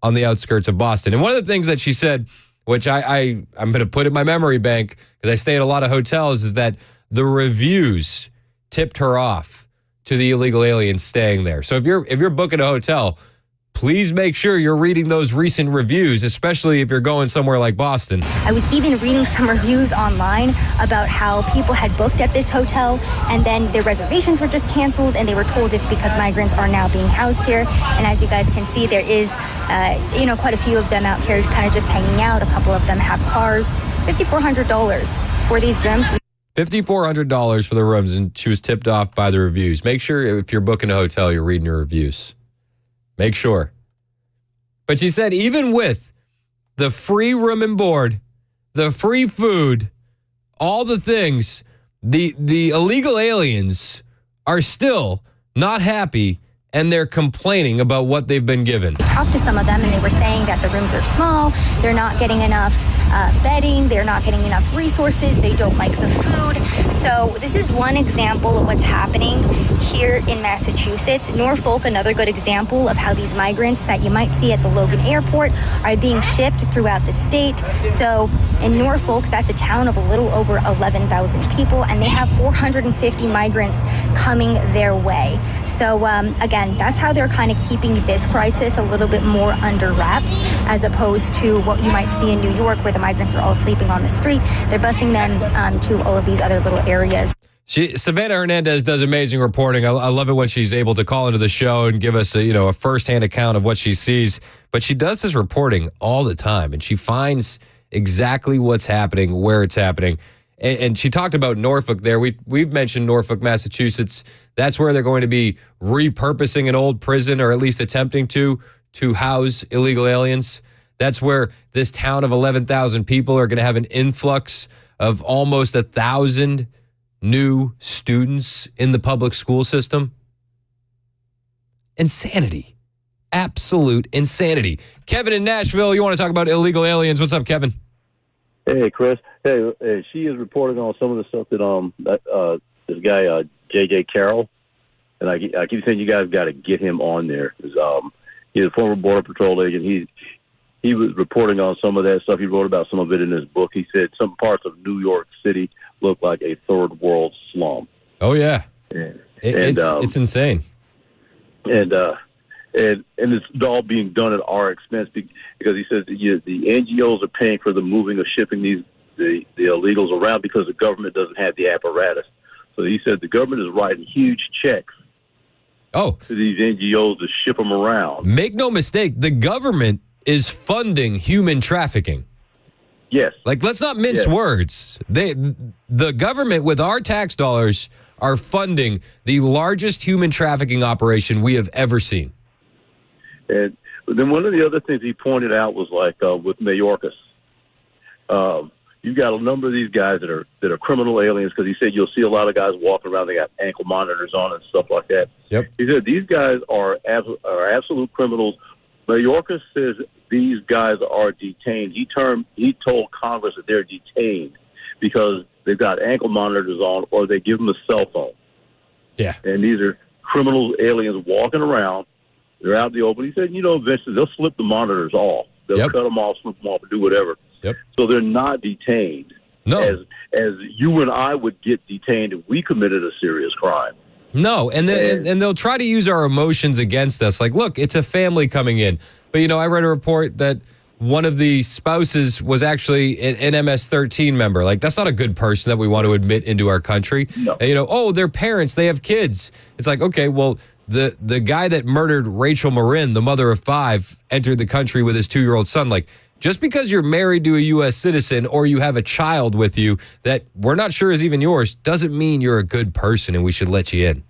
on the outskirts of Boston. And one of the things that she said, which I'm going to put in my memory bank because I stay at a lot of hotels, is that the reviews tipped her off to the illegal aliens staying there. So if you're booking a hotel, please make sure you're reading those recent reviews, especially if you're going somewhere like Boston. I was even reading some reviews online about how people had booked at this hotel and then their reservations were just canceled and they were told it's because migrants are now being housed here. And as you guys can see, there is, quite a few of them out here kind of just hanging out. A couple of them have cars. $5,400 for these rooms. $5,400 for the rooms, and she was tipped off by the reviews. Make sure if you're booking a hotel, you're reading your reviews. Make sure. But she said even with the free room and board, the free food, all the things, the illegal aliens are still not happy, and they're complaining about what they've been given. I talked to some of them, and they were saying that the rooms are small, they're not getting enough bedding, they're not getting enough resources, they don't like the food. So this is one example of what's happening here in Massachusetts. Norfolk, another good example of how these migrants that you might see at the Logan Airport are being shipped throughout the state. So in Norfolk, that's a town of a little over 11,000 people, and they have 450 migrants coming their way. So again, that's how they're kind of keeping this crisis a little bit more under wraps, as opposed to what you might see in New York, where the migrants are all sleeping on the street. They're busing them to all of these other little areas. Savannah Hernandez does amazing reporting. I love it when she's able to call into the show and give us a firsthand account of what she sees. But she does this reporting all the time, and she finds exactly what's happening, where it's happening. And she talked about Norfolk there. We've mentioned Norfolk, Massachusetts. That's where they're going to be repurposing an old prison, or at least attempting to house illegal aliens. That's where this town of 11,000 people are going to have an influx of almost 1,000 new students in the public school system. Insanity. Absolute insanity. Kevin in Nashville, you want to talk about illegal aliens. What's up, Kevin? Hey, Chris. Hey, she is reporting on some of the stuff that this guy J.J. Carroll, and I keep saying you guys got to get him on there. He's a former Border Patrol agent. He was reporting on some of that stuff. He wrote about some of it in his book. He said some parts of New York City look like a third world slum. Oh yeah, it's insane. And it's all being done at our expense because he says the NGOs are paying for the moving or shipping the illegals around because the government doesn't have the apparatus. So he said the government is writing huge checks to these NGOs to ship them around. Make no mistake, the government is funding human trafficking. Yes. Like, let's not mince words. The government, with our tax dollars, are funding the largest human trafficking operation we have ever seen. And then one of the other things he pointed out was like with Mayorkas, you've got a number of these guys that are criminal aliens, because he said you'll see a lot of guys walking around, they got ankle monitors on and stuff like that. Yep. He said these guys are absolute criminals Mayorkas says these guys are detained. He told Congress that they're detained because they've got ankle monitors on or they give them a cell phone. Yeah. And these are criminal aliens walking around. They're out in the open. He said, eventually they'll slip the monitors off. They'll cut them off, slip them off, and do whatever. Yep. So they're not detained. No. As you and I would get detained if we committed a serious crime. No, and they'll try to use our emotions against us. Like, look, it's a family coming in. But, I read a report that one of the spouses was actually an MS-13 member. Like, that's not a good person that we want to admit into our country. No. And, they're parents, they have kids. It's like, okay, well, the guy that murdered Rachel Marin, the mother of 5, entered the country with his 2-year-old son. Like, just because you're married to a U.S. citizen or you have a child with you that we're not sure is even yours doesn't mean you're a good person and we should let you in.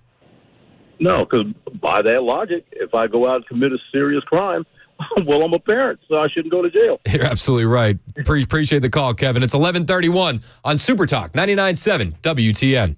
No, because by that logic, if I go out and commit a serious crime, well, I'm a parent, so I shouldn't go to jail. You're absolutely right. Appreciate the call, Kevin. It's 11:31 on Super Talk 99.7 WTN.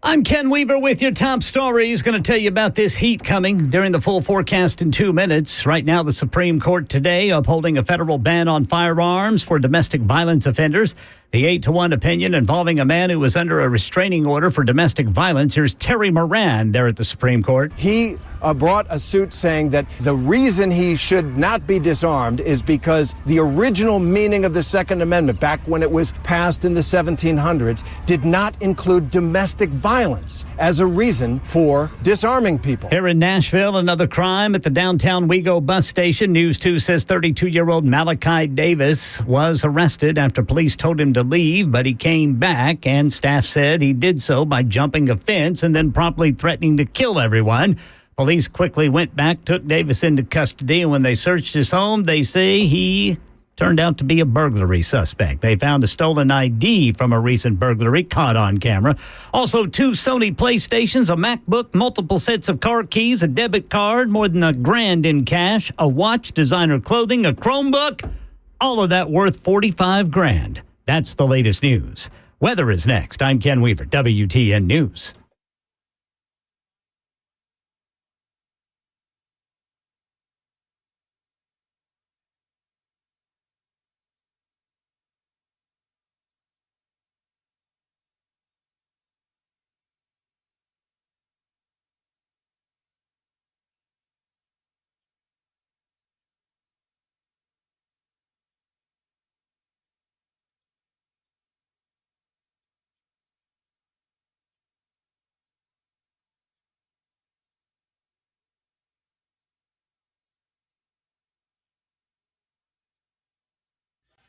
I'm Ken Weaver with your top stories. Going to tell you about this heat coming during the full forecast in 2 minutes. Right now, the Supreme Court today upholding a federal ban on firearms for domestic violence offenders. The 8-1 opinion involving a man who was under a restraining order for domestic violence. Here's Terry Moran there at the Supreme Court. He brought a suit saying that the reason he should not be disarmed is because the original meaning of the Second Amendment, back when it was passed in the 1700s, did not include domestic violence as a reason for disarming people. Here in Nashville, another crime at the downtown Wego bus station. News 2 says 32-year-old Malachi Davis was arrested after police told him to leave, but he came back, and staff said he did so by jumping a fence and then promptly threatening to kill everyone. Police quickly went back, took Davis into custody, and when they searched his home, they say he turned out to be a burglary suspect. They found a stolen ID from a recent burglary caught on camera. Also, 2 Sony PlayStations, a MacBook, multiple sets of car keys, a debit card, more than $1,000 in cash, a watch, designer clothing, a Chromebook, all of that worth $45,000. That's the latest news. Weather is next. I'm Ken Weaver, WTN News.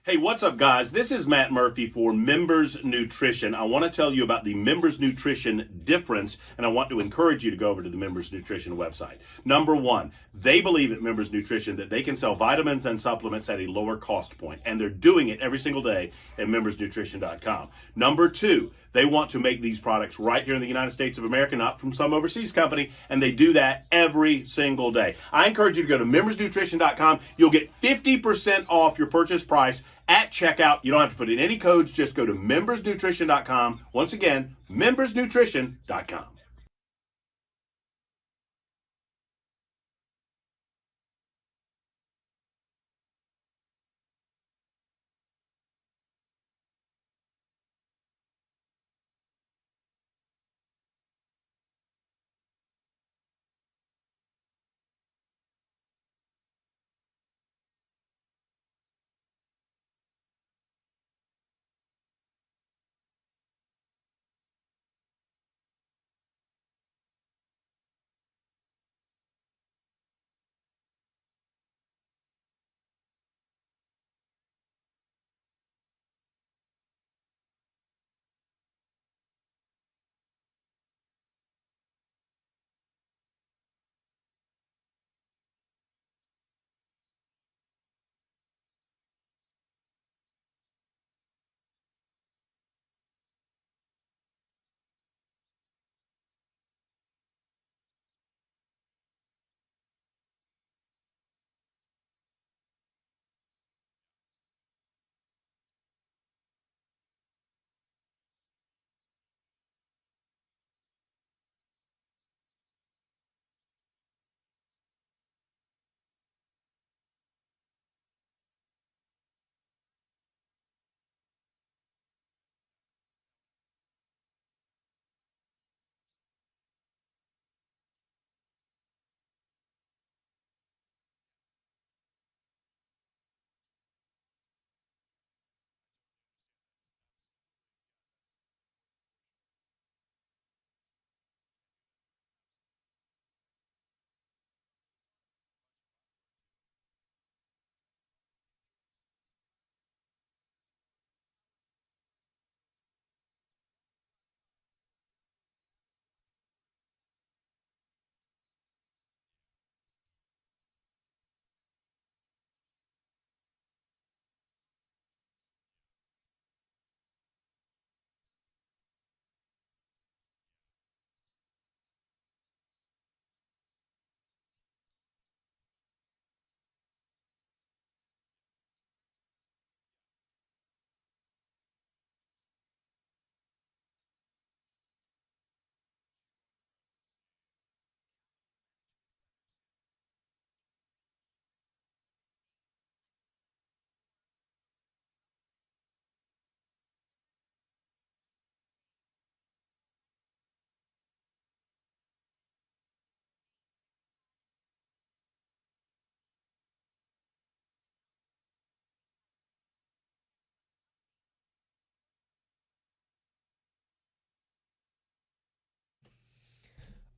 Hey, what's up, guys? This is Matt Murphy for Members Nutrition. I want to tell you about the Members Nutrition difference, and I want to encourage you to go over to the Members Nutrition website. Number one, they believe at Members Nutrition that they can sell vitamins and supplements at a lower cost point, and they're doing it every single day at membersnutrition.com. Number two, they want to make these products right here in the United States of America, not from some overseas company, and they do that every single day. I encourage you to go to membersnutrition.com. You'll get 50% off your purchase price at checkout. You don't have to put in any codes. Just go to membersnutrition.com. Once again, membersnutrition.com.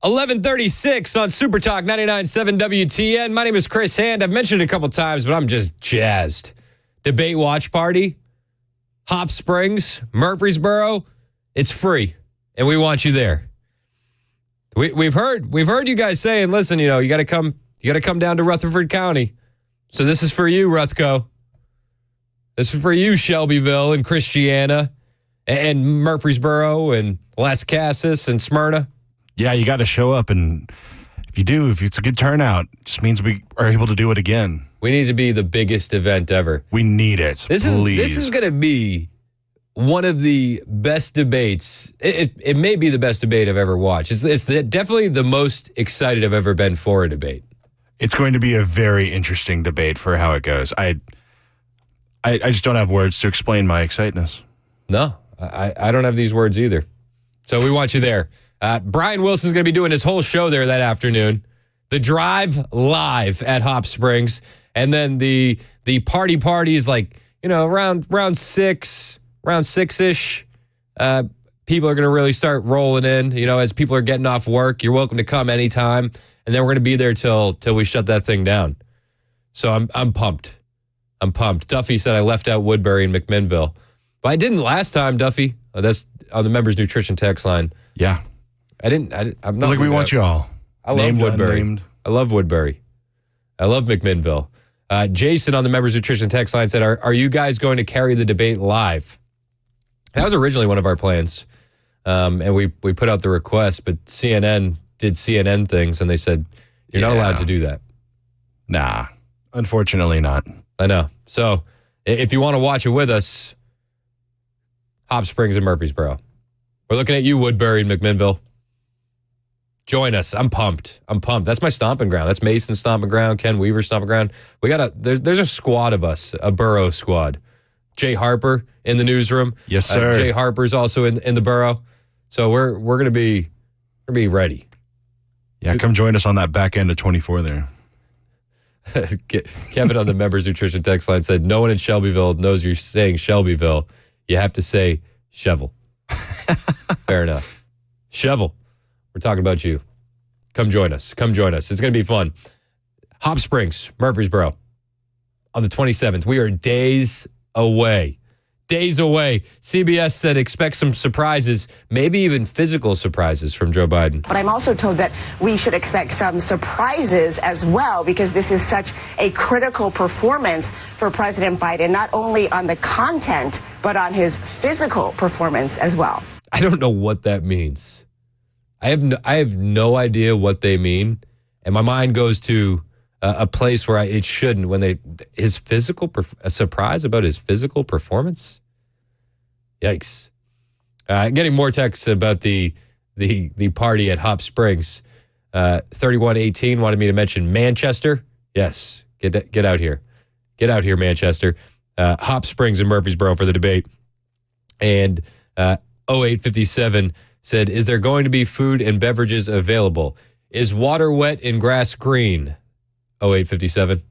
11:36 on Super Talk 99.7 WTN. My name is Chris Hand. I've mentioned it a couple times, but I'm just jazzed. Debate watch party, Hop Springs, Murfreesboro. It's free, and we want you there. We've heard you guys saying, listen, you got to come down to Rutherford County. So this is for you, Ruthco. This is for you, Shelbyville and Christiana and Murfreesboro and Las Casas and Smyrna. Yeah, you got to show up, and if it's a good turnout, it just means we are able to do it again. We need to be the biggest event ever. We need it. This is going to be one of the best debates. It may be the best debate I've ever watched. It's definitely the most excited I've ever been for a debate. It's going to be a very interesting debate for how it goes. I just don't have words to explain my excitedness. No, I don't have these words either. So we want you there. Brian Wilson's going to be doing his whole show there that afternoon. The drive live at Hop Springs. And then the party is like, around 6-ish. People are going to really start rolling in, as people are getting off work. You're welcome to come anytime. And then we're going to be there till we shut that thing down. So I'm pumped. Duffy said I left out Woodbury and McMinnville. But I didn't last time, Duffy. That's on the Members Nutrition text line. Yeah. I'm not like we want you all. I love Woodbury. I love Woodbury. I love McMinnville. Jason on the Members Nutrition text line said, are you guys going to carry the debate live? That was originally one of our plans. And we put out the request, but CNN did CNN things, and they said, you're not allowed to do that. Nah, unfortunately not. I know. So if you want to watch it with us, Hop Springs and Murfreesboro. We're looking at you, Woodbury and McMinnville. Join us. I'm pumped. That's my stomping ground. That's Mason's stomping ground, Ken Weaver's stomping ground. There's a squad of us, a borough squad. Jay Harper in the newsroom. Yes, sir. Jay Harper's also in the borough. So we're gonna be ready. Yeah, come join us on that back end of 24 there. Kevin on the Members Nutrition text line said, no one in Shelbyville knows you're saying Shelbyville. You have to say Shevel. Fair enough. Shevel. We're talking about you. Come join us. It's going to be fun. Hop Springs, Murfreesboro, on the 27th. We are days away. CBS said expect some surprises, maybe even physical surprises from Joe Biden. But I'm also told that we should expect some surprises as well, because this is such a critical performance for President Biden, not only on the content, but on his physical performance as well. I don't know what that means. I have no idea what they mean, and my mind goes to a place where it shouldn't. When a surprise about his physical performance. Yikes! Getting more texts about the party at Hop Springs. 3118 wanted me to mention Manchester. Yes, get out here, Manchester. Hop Springs and Murfreesboro for the debate, and 0857. said, is there going to be food and beverages available? Is water wet and grass green? 0857.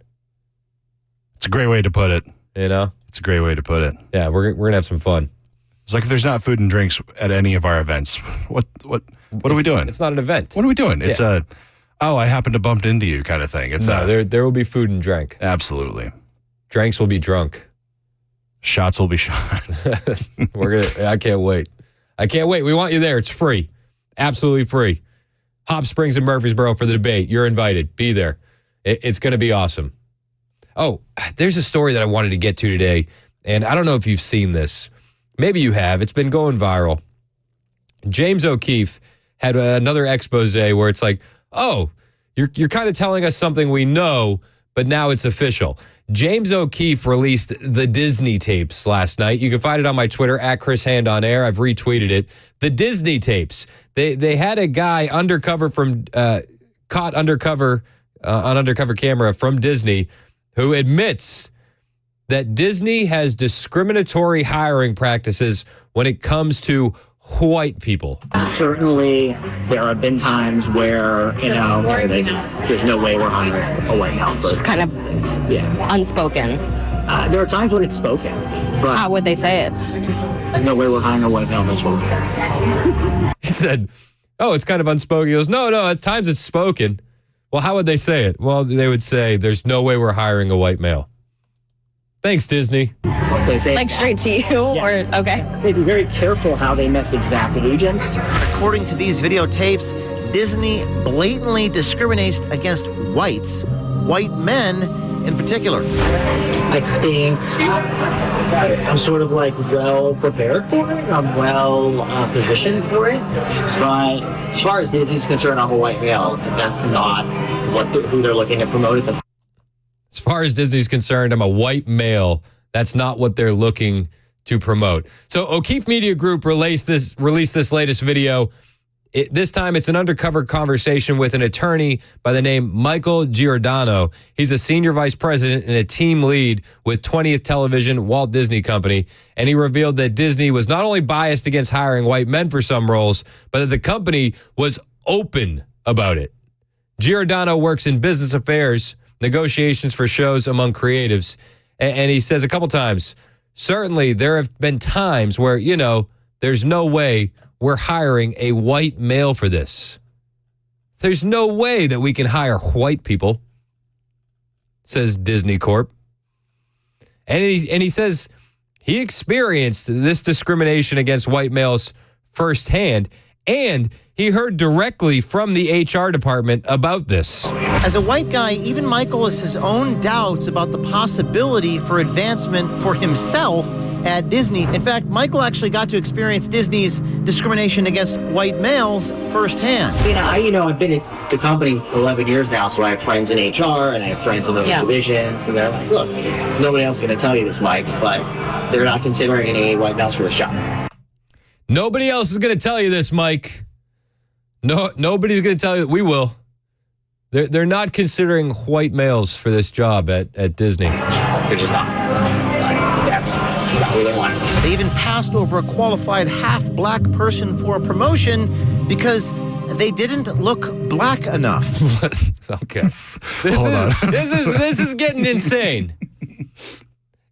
It's a great way to put it. It's a great way to put it. Yeah, we're going to have some fun. It's like if there's not food and drinks at any of our events, what are we doing? It's not an event. What are we doing? It's I happened to bump into you kind of thing. It's there will be food and drink. Absolutely. Drinks will be drunk. Shots will be shot. I can't wait. We want you there. It's free. Absolutely free. Hop Springs and Murfreesboro for the debate. You're invited. Be there. It's going to be awesome. Oh, there's a story that I wanted to get to today, and I don't know if you've seen this. Maybe you have. It's been going viral. James O'Keefe had another expose where it's like, oh, you're kind of telling us something we know, but now it's official. James O'Keefe released the Disney tapes last night. You can find it on my Twitter, @ChrisHandOnAir. I've retweeted it. The Disney tapes. They had a guy undercover caught undercover on undercover camera from Disney who admits that Disney has discriminatory hiring practices when it comes to white people. Certainly, there have been times where, there's no way we're hiring a white male person. Just kind of unspoken. There are times when it's spoken, but how would they say it? There's no way we're hiring a white male person. He said, Oh, it's kind of unspoken. He goes, no, at times it's spoken. Well, how would they say it? Well, they would say, there's no way we're hiring a white male. Thanks, Disney. Like straight to you, or okay. They'd be very careful how they message that to agents. According to these videotapes, Disney blatantly discriminates against white men in particular. I think I'm sort of like well prepared for it. I'm well positioned for it. But as far as Disney's concerned, I'm a white male. That's not who they're looking to promote as the. As far as Disney's concerned, I'm a white male. That's not what they're looking to promote. So O'Keefe Media Group released this latest video. This time it's an undercover conversation with an attorney by the name Michael Giordano. He's a senior vice president and a team lead with 20th Television, Walt Disney Company. And he revealed that Disney was not only biased against hiring white men for some roles, but that the company was open about it. Giordano works in business affairs, negotiations for shows among creatives. And he says a couple times, certainly there have been times where, there's no way we're hiring a white male for this. There's no way that we can hire white people, says Disney Corp. And he says he experienced this discrimination against white males firsthand, and he heard directly from the HR department about this. As a white guy, even Michael has his own doubts about the possibility for advancement for himself at Disney. In fact, Michael actually got to experience Disney's discrimination against white males firsthand. I've been at the company 11 years now, so I have friends in HR and I have friends in other divisions, and they're like, look, nobody else is going to tell you this, Mike, but they're not considering any white males for the job. Nobody else is going to tell you this, Mike. No, nobody's going to tell you. We will. They're not considering white males for this job at Disney. They're just not. That's not what they want. They even passed over a qualified half-black person for a promotion because they didn't look black enough. Okay. This is getting insane.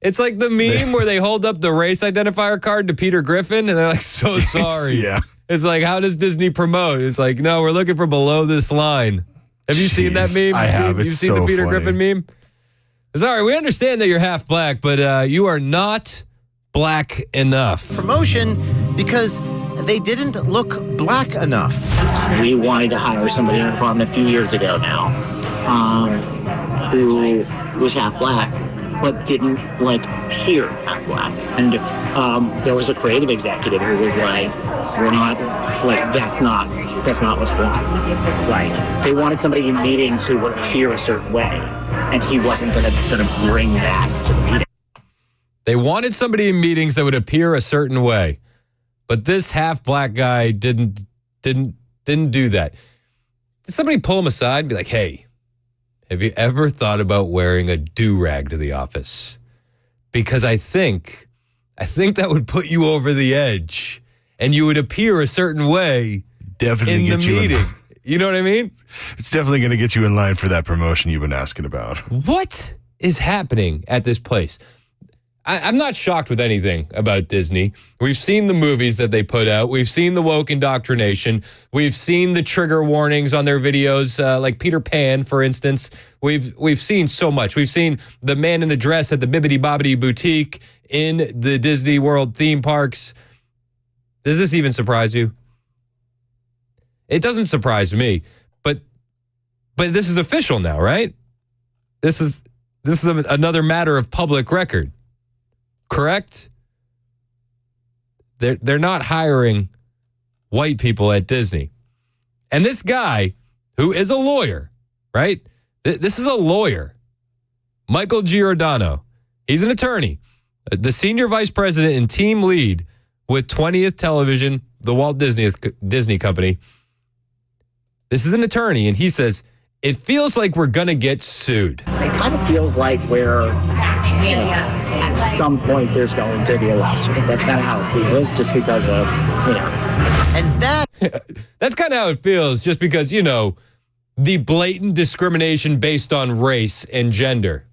It's like the meme where they hold up the race identifier card to Peter Griffin and they're like, so sorry. Yeah. It's like, how does Disney promote? It's like, no, we're looking for below this line. Have you seen that meme? I have. You've seen the Peter Griffin meme? Sorry, we understand that you're half black, but you are not black enough. Promotion because they didn't look black enough. We wanted to hire somebody in our department a few years ago now who was half black, but didn't appear half black. And there was a creative executive who was like, we're not, that's not what's wrong. They wanted somebody in meetings who would appear a certain way, and he wasn't gonna bring that to the meeting. They wanted somebody in meetings that would appear a certain way, but this half black guy didn't do that. Did somebody pull him aside and be like, hey, have you ever thought about wearing a do-rag to the office? Because I think that would put you over the edge and you would appear a certain way definitely in the meeting. You know what I mean? It's definitely going to get you in line for that promotion you've been asking about. What is happening at this place? I'm not shocked with anything about Disney. We've seen the movies that they put out. We've seen the woke indoctrination. We've seen the trigger warnings on their videos, like Peter Pan, for instance. We've seen so much. We've seen the man in the dress at the Bibbidi Bobbidi Boutique in the Disney World theme parks. Does this even surprise you? It doesn't surprise me, but this is official now, right? This is another matter of public record. Correct? They're not hiring white people at Disney. And this guy, who is a lawyer, right? This is a lawyer. Michael Giordano. He's an attorney. The senior vice president and team lead with 20th Television, the Walt Disney Company. This is an attorney, and he says, it feels like we're going to get sued. It kind of feels like we're... at some point there's going to be a lawsuit. That's kind of how it feels, just because of, And that's kind of how it feels, just because, the blatant discrimination based on race and gender.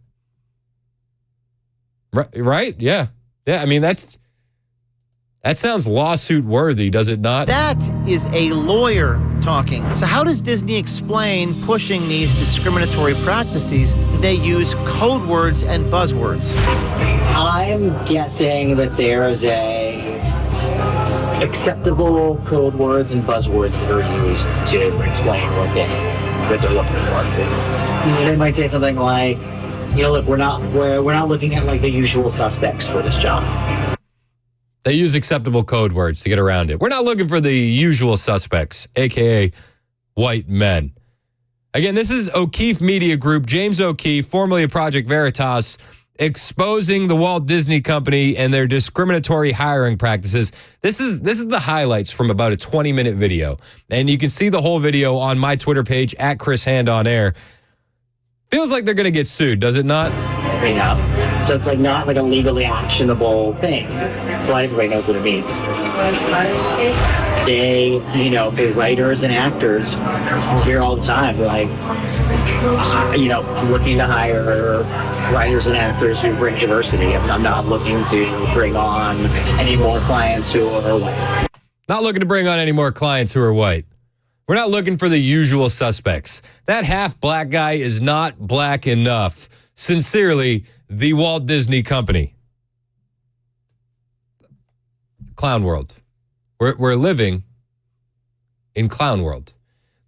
Right? Yeah. Yeah, I mean, that's That sounds lawsuit worthy, does it not? That is a lawyer talking. So how does Disney explain pushing these discriminatory practices? They use code words and buzzwords. I'm guessing that there is acceptable code words and buzzwords that are used to explain what they're looking for. They might say something like, look, we're not looking at like the usual suspects for this job. They use acceptable code words to get around it. We're not looking for the usual suspects, a.k.a. white men. Again, this is O'Keefe Media Group, James O'Keefe, formerly of Project Veritas, exposing the Walt Disney Company and their discriminatory hiring practices. This is the highlights from about a 20-minute video. And you can see the whole video on my Twitter page, at Chris Hand on Air. Feels like they're going to get sued, does it not? They have. So it's like not like a legally actionable thing. So everybody knows what it means. They, the writers and actors hear all the time, like, I'm looking to hire writers and actors who bring diversity. I'm not looking to bring on any more clients who are white. Not looking to bring on any more clients who are white. We're not looking for the usual suspects. That half-black guy is not black enough. Sincerely, the Walt Disney Company. Clown world. We're living in clown world.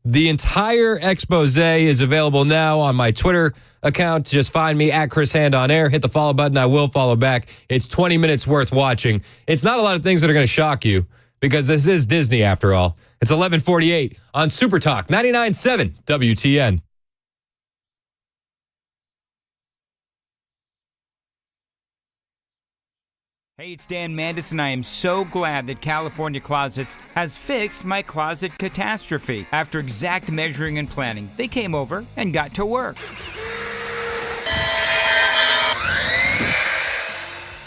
The entire expose is available now on my Twitter account. Just find me at Chris Hand on Air. Hit the follow button. I will follow back. It's 20 minutes worth watching. It's not a lot of things that are going to shock you because this is Disney after all. It's 11:48 on Super Talk 99.7 WTN. Hey, it's Dan Mandis, and I am so glad that California Closets has fixed my closet catastrophe. After exact measuring and planning, they came over and got to work.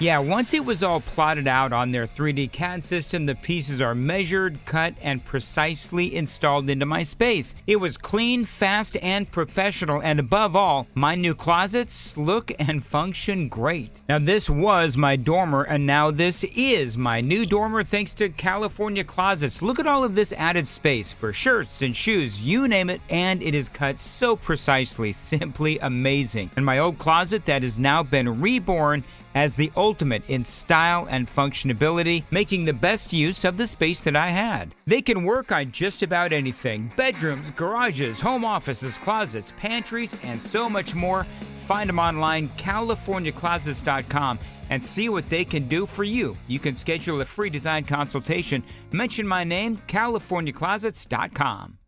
Yeah, once it was all plotted out on their 3D CAD system, the pieces are measured, cut, and precisely installed into my space. It was clean, fast, and professional, and above all, my new closets look and function great. Now, this was my dormer, and now this is my new dormer thanks to California Closets. Look at all of this added space for shirts and shoes, you name it, and it is cut so precisely, simply amazing. And my old closet that has now been reborn as the ultimate in style and functionability, making the best use of the space that I had. They can work on just about anything: bedrooms, garages, home offices, closets, pantries, and so much more. Find them online, CaliforniaClosets.com, and see what they can do for you. You can schedule a free design consultation. Mention my name, CaliforniaClosets.com.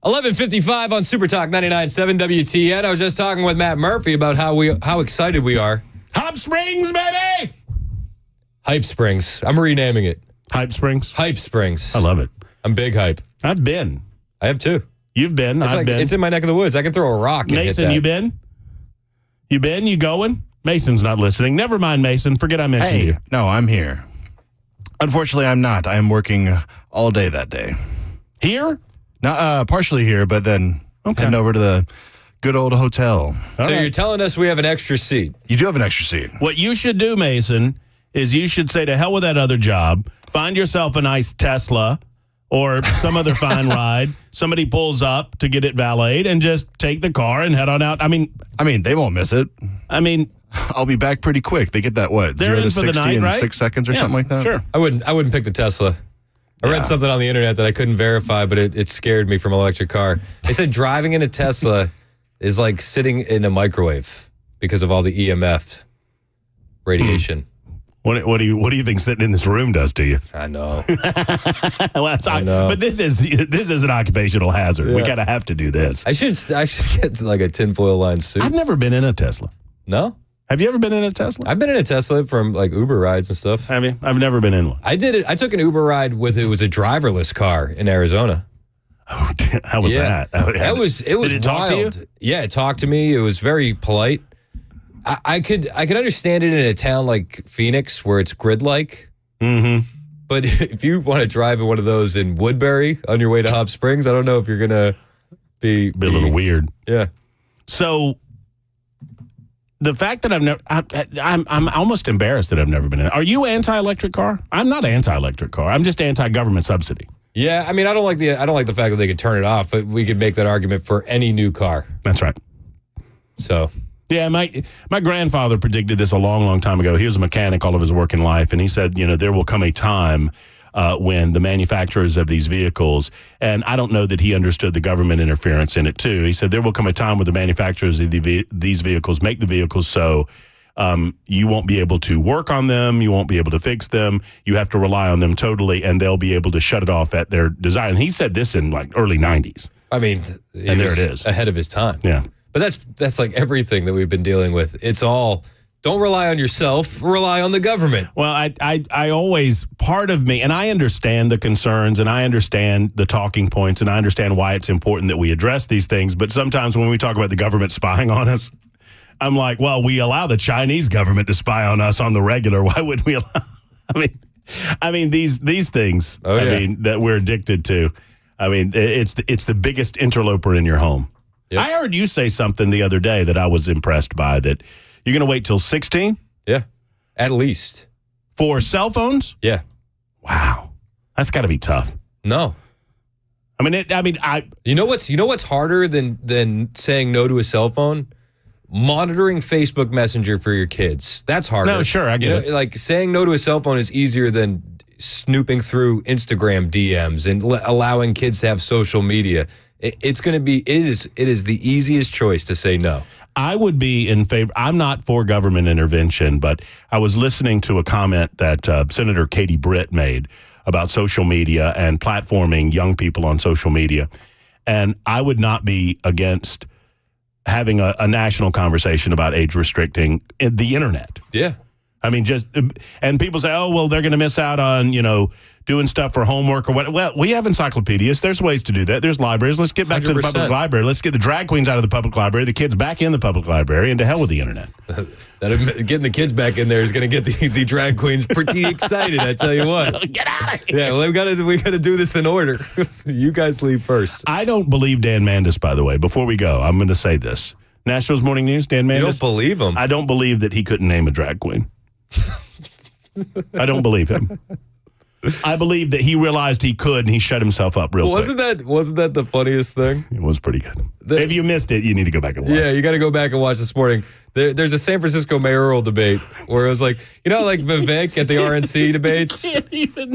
11:55 on Super Talk 99.7 WTN. I was just talking with Matt Murphy about how excited we are. Hop Springs, baby! Hype Springs. I'm renaming it. Hype Springs? Hype Springs. I love it. I'm big hype. I've been. I have too. You've been. I've been. It's in my neck of the woods. I can throw a rock and Mason, hit that. you been? You been? You going? Mason's not listening. Never mind, Mason. Forget I mentioned you. No, I'm here. Unfortunately, I'm not. I am working all day that day. Here? Not partially here, but then heading over to the good old hotel. So you're telling us we have an extra seat? You do have an extra seat. What you should do, Mason, is you should say to hell with that other job. Find yourself a nice Tesla or some other fine ride. Somebody pulls up to get it valeted and just take the car and head on out. I mean, they won't miss it. I mean, I'll be back pretty quick. They get that, what, they're 0 to in for 60 the night, in right? 6 seconds or something like that? Sure. I wouldn't pick the Tesla. I read something on the internet that I couldn't verify, but it scared me from an electric car. They said driving in a Tesla is like sitting in a microwave because of all the EMF radiation. What do you think sitting in this room does to you? I know. I know. But this is an occupational hazard. Yeah. We kind of have to do this. I should get like a tinfoil lined suit. I've never been in a Tesla. No? Have you ever been in a Tesla? I've been in a Tesla from like Uber rides and stuff. Have you? I've never been in one. I did it. I took an Uber ride it was a driverless car in Arizona. Oh, how was that? It was Did it talk wild. to you? Yeah, it talked to me. It was very polite. I could understand it in a town like Phoenix where it's grid-like. Mm-hmm. But if you want to drive in one of those in Woodbury on your way to Hop Springs, I don't know if you're gonna be a little weird. Yeah. So the fact that I've never, I'm almost embarrassed that I've never been in. Are you anti-electric car? I'm not anti-electric car. I'm just anti-government subsidy. Yeah, I mean, I don't like the fact that they could turn it off, but we could make that argument for any new car. That's right. So. Yeah, my grandfather predicted this a long, long time ago. He was a mechanic all of his working life, and he said, there will come a time when the manufacturers of these vehicles, and I don't know that he understood the government interference in it too. He said there will come a time where the manufacturers of these vehicles make the vehicles so you won't be able to work on them, you won't be able to fix them, you have to rely on them totally, and they'll be able to shut it off at their desire. And he said this in like early 90s. I mean, and there it is. Ahead of his time. Yeah. But that's like everything that we've been dealing with. It's all, don't rely on yourself, rely on the government. Well, I always, part of me, and I understand the concerns and I understand the talking points and I understand why it's important that we address these things. But sometimes when we talk about the government spying on us, I'm like, well, we allow the Chinese government to spy on us on the regular. Why wouldn't we allow? I mean these things. That we're addicted to. I mean, it's the biggest interloper in your home. Yep. I heard you say something the other day that I was impressed by, that you're going to wait till 16? Yeah, at least. For cell phones? Yeah. Wow. That's got to be tough. No. You know what's harder than saying no to a cell phone? Monitoring Facebook Messenger for your kids. That's harder. No, sure, I get it. Like saying no to a cell phone is easier than snooping through Instagram DMs and allowing kids to have social media. It is the easiest choice to say no. I would be in favor. I'm not for government intervention, but I was listening to a comment that Senator Katie Britt made about social media and platforming young people on social media. And I would not be against having a national conversation about age restricting the internet. Yeah. I mean, and people say, oh, well, they're going to miss out on, doing stuff for homework or what. Well, we have encyclopedias. There's ways to do that. There's libraries. Let's get back 100%. To the public library. Let's get the drag queens out of the public library, the kids back in the public library, and to hell with the internet. Getting the kids back in there is going to get the drag queens pretty excited, I tell you what. Get out of here. Yeah, well, we got to do this in order. You guys leave first. I don't believe Dan Mandis, by the way. Before we go, I'm going to say this. Nationals Morning News, Dan Mandis. You don't believe him? I don't believe that he couldn't name a drag queen. I don't believe him. I believe that he realized he could, and he shut himself up real quick. Wasn't that the funniest thing? It was pretty good. If you missed it, you need to go back and watch. Yeah, you got to go back and watch this morning. There's a San Francisco mayoral debate where it was like, like Vivek at the RNC debates.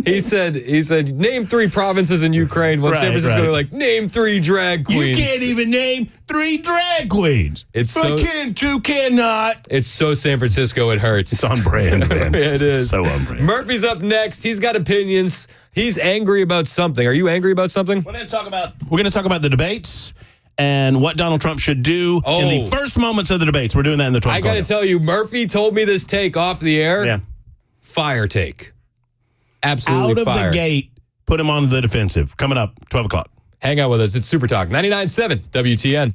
He said, name 3 provinces in Ukraine. When San Francisco were like, name 3 drag queens. You can't even name 3 drag queens. Cannot. It's so San Francisco, it hurts. It's on brand, man. It is. So on brand. Murphy's up next. He's got opinions. He's angry about something. Are you angry about something? We're going to talk about the debates and what Donald Trump should do in the first moments of the debates. We're doing that in the 12 I got to tell you, Murphy told me this take off the air. Yeah. Fire take. Absolutely out of fire. the gate, put him on the defensive. Coming up, 12 o'clock. Hang out with us. It's Super Talk 99.7 WTN.